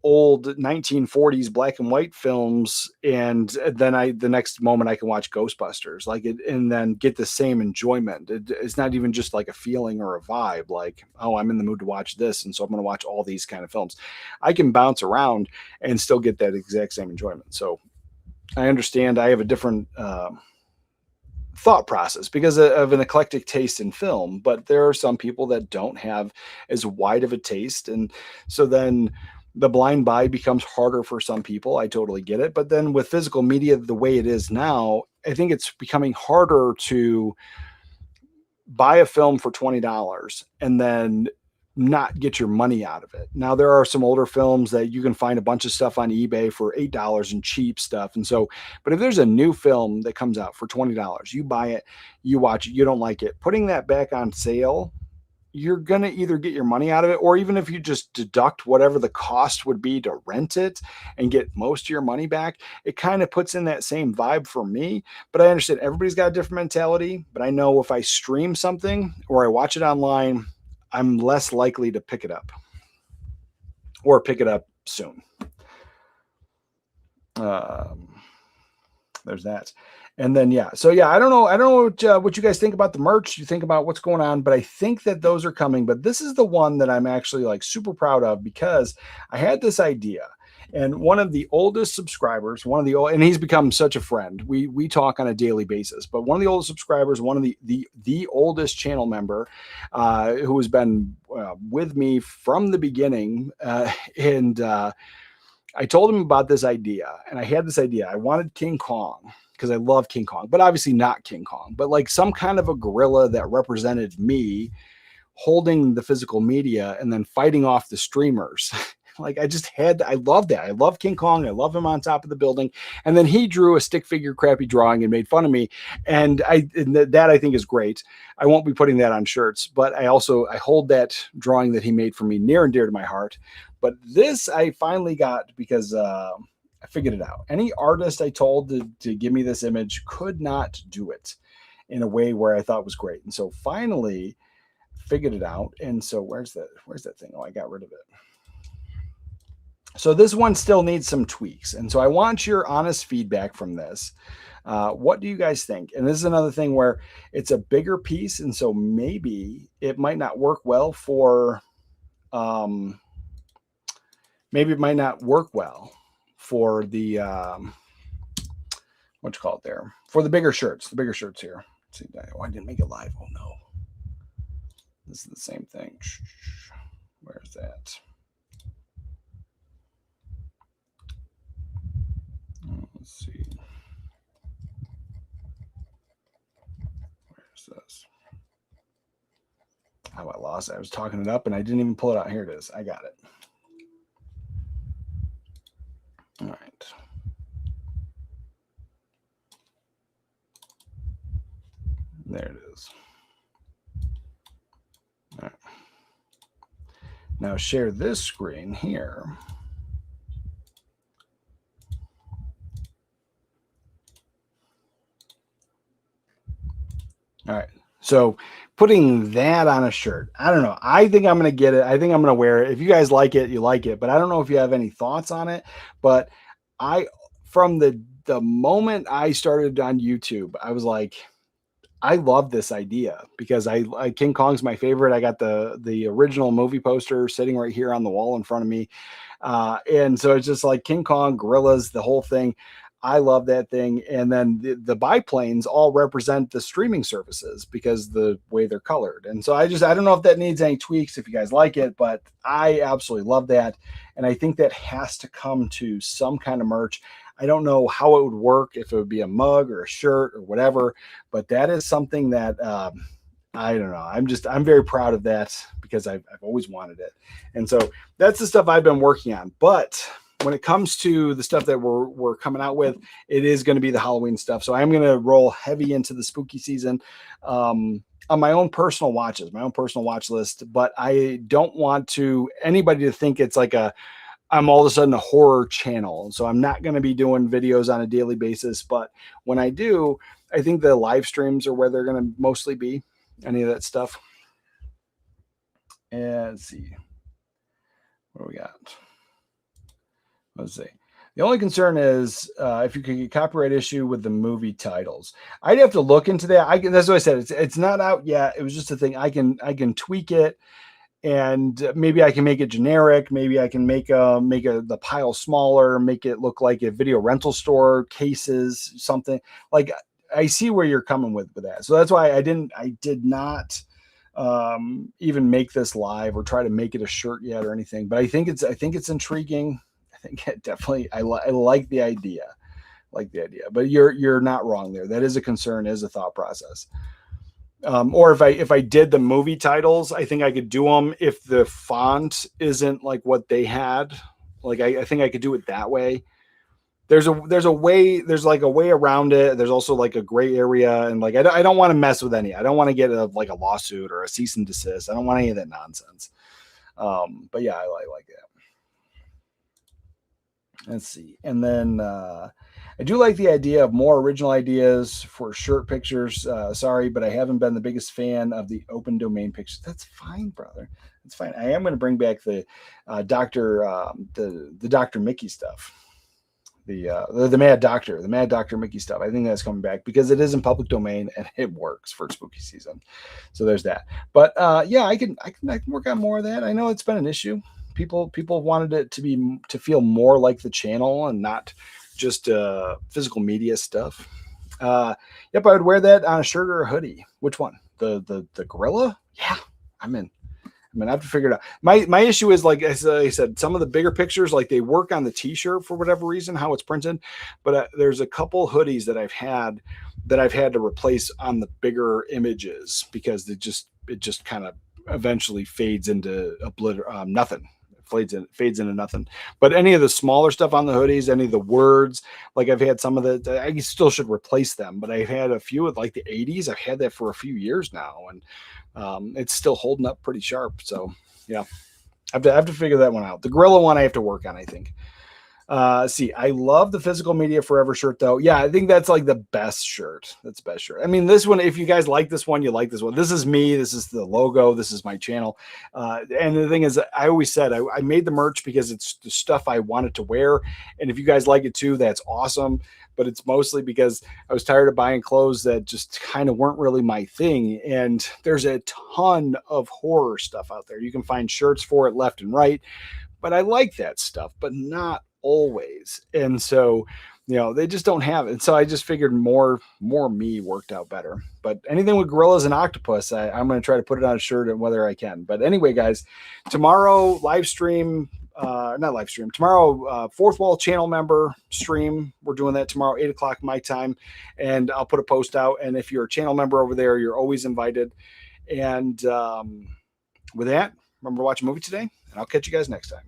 Speaker 5: old 1940s black and white films, and then the next moment I can watch Ghostbusters, and then get the same enjoyment. It's not even just like a feeling or a vibe, like, oh, I'm in the mood to watch this, and so I'm going to watch all these kind of films. I can bounce around and still get that exact same enjoyment. So I understand I have a different thought process because of an eclectic taste in film, but there are some people that don't have as wide of a taste, and so then the blind buy becomes harder for some people. I totally get it. But then with physical media the way it is now, I think it's becoming harder to buy a film for $20 and then not get your money out of it. Now, there are some older films that you can find a bunch of stuff on eBay for $8 and cheap stuff. And so, but if there's a new film that comes out for $20, you buy it, you watch it, you don't like it, putting that back on sale, you're going to either get your money out of it, or even if you just deduct whatever the cost would be to rent it and get most of your money back, it kind of puts in that same vibe for me. But I understand everybody's got a different mentality. But I know if I stream something or I watch it online, I'm less likely to pick it up or pick it up soon. There's that. And then, so I don't know what you guys think about the merch. You think about what's going on, but I think that those are coming. But this is the one that I'm actually super proud of, because I had this idea, and one of the oldest subscribers, and he's become such a friend. We talk on a daily basis, but one of the oldest subscribers, one of the oldest channel member, who has been with me from the beginning, and I told him about this idea, and I had this idea. I wanted King Kong, because I love King Kong, but obviously not King Kong, but like some kind of a gorilla that represented me holding the physical media and then fighting off the streamers. I love that. I love King Kong. I love him on top of the building. And then he drew a stick figure crappy drawing and made fun of me. And that I think is great. I won't be putting that on shirts, but I hold that drawing that he made for me near and dear to my heart. But this I finally got because I figured it out. Any artist I told to give me this image could not do it in a way where I thought was great. And so finally figured it out. And so where's that thing? Oh, I got rid of it. So this one still needs some tweaks. And so I want your honest feedback from this. What do you guys think? And this is another thing where it's a bigger piece. And so maybe it might not work well for, the, what you call it there, for the bigger shirts here. Let's see, oh, I didn't make it live. Oh no, this is the same thing. Where's that? Let's see. Where's this? Oh, I lost it. I was talking it up and I didn't even pull it out. Here it is. I got it. All right. There it is. All right. Now share this screen here. All right. So putting that on a shirt, I don't know. I think I'm going to get it. I think I'm going to wear it. If you guys like it, you like it. But I don't know if you have any thoughts on it. But from the moment I started on YouTube, I was like, I love this idea because I King Kong's my favorite. I got the original movie poster sitting right here on the wall in front of me. And so it's just like King Kong, gorillas, the whole thing. I love that thing. And then the biplanes all represent the streaming services because the way they're colored. And so I don't know if that needs any tweaks if you guys like it, but I absolutely love that. And I think that has to come to some kind of merch. I don't know how it would work, if it would be a mug or a shirt or whatever, but that is something that I don't know. I'm very proud of that because I've always wanted it. And so that's the stuff I've been working on. But when it comes to the stuff that we're coming out with, it is going to be the Halloween stuff. So I'm going to roll heavy into the spooky season on my own personal watches, my own personal watch list. But I don't want anybody to think it's like I'm all of a sudden a horror channel. So I'm not going to be doing videos on a daily basis. But when I do, I think the live streams are where they're going to mostly be, any of that stuff. And let's see. What do we got? Let's see. The only concern is if you could get copyright issue with the movie titles. I'd have to look into that. That's what I said. It's not out yet. It was just a thing. I can tweak it, and maybe I can make it generic. Maybe I can make the pile smaller, make it look like a video rental store cases, something like. I see where you're coming with that. So that's why I did not even make this live or try to make it a shirt yet or anything. But I think it's intriguing. I think it definitely, I like the idea, but you're not wrong there. That is a concern, is a thought process. Or if I did the movie titles, I think I could do them if the font isn't like what they had. Like, I think I could do it that way. There's a way around it. There's also like a gray area. And like, I don't want to mess with any, I don't want to get a lawsuit or a cease and desist. I don't want any of that nonsense. But yeah, I like that. Let's see. And then I do like the idea of more original ideas for shirt pictures. Sorry, but I haven't been the biggest fan of the open domain pictures. That's fine, brother. That's fine. I am going to bring back the Dr. Mickey stuff. The Mad Doctor Mickey stuff. I think that's coming back because it is in public domain and it works for spooky season. So there's that. But yeah, I can work on more of that. I know it's been an issue. People wanted it to feel more like the channel and not just physical media stuff. Yep, I would wear that on a shirt or a hoodie. Which one? The gorilla? Yeah, I'm in. I have to figure it out. My issue is, like I said, some of the bigger pictures, like they work on the t-shirt for whatever reason, how it's printed. But there's a couple hoodies that I've had to replace on the bigger images because it just kind of eventually fades into nothing. Fades into nothing. But any of the smaller stuff on the hoodies, any of the words, like I've had some of I still should replace them, but I've had a few with like the 80s. I've had that for a few years now, and it's still holding up pretty sharp. So yeah, I have to figure that one out. The gorilla one I have to work on, I think. See, I love the Physical Media Forever shirt though. Yeah, I think that's like the best shirt. That's the best shirt. I mean, this one, if you guys like this one, you like this one. This is me. This is the logo. This is my channel. And the thing is, I always said I made the merch because it's the stuff I wanted to wear. And if you guys like it too, that's awesome. But it's mostly because I was tired of buying clothes that just kind of weren't really my thing. And there's a ton of horror stuff out there. You can find shirts for it left and right. But I like that stuff, but not always. And so, they just don't have it. And so I just figured more me worked out better. But anything with gorillas and octopus, I'm going to try to put it on a shirt and whether I can. But anyway, guys, tomorrow tomorrow, Fourth Wall channel member stream. We're doing that tomorrow, 8:00 my time. And I'll put a post out. And if you're a channel member over there, you're always invited. And with that, remember to watch a movie today, and I'll catch you guys next time.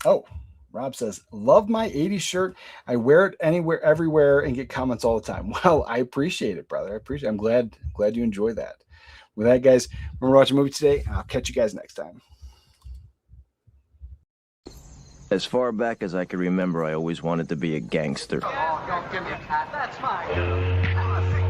Speaker 5: Oh, Rob says, love my 80s shirt. I wear it anywhere, everywhere, and get comments all the time. Well, I appreciate it, brother. I appreciate it. I'm glad you enjoy that. With that, guys, remember watching a movie today. I'll catch you guys next time.
Speaker 7: As far back as I can remember, I always wanted to be a gangster.
Speaker 4: Oh, don't give me a cat. That's mine.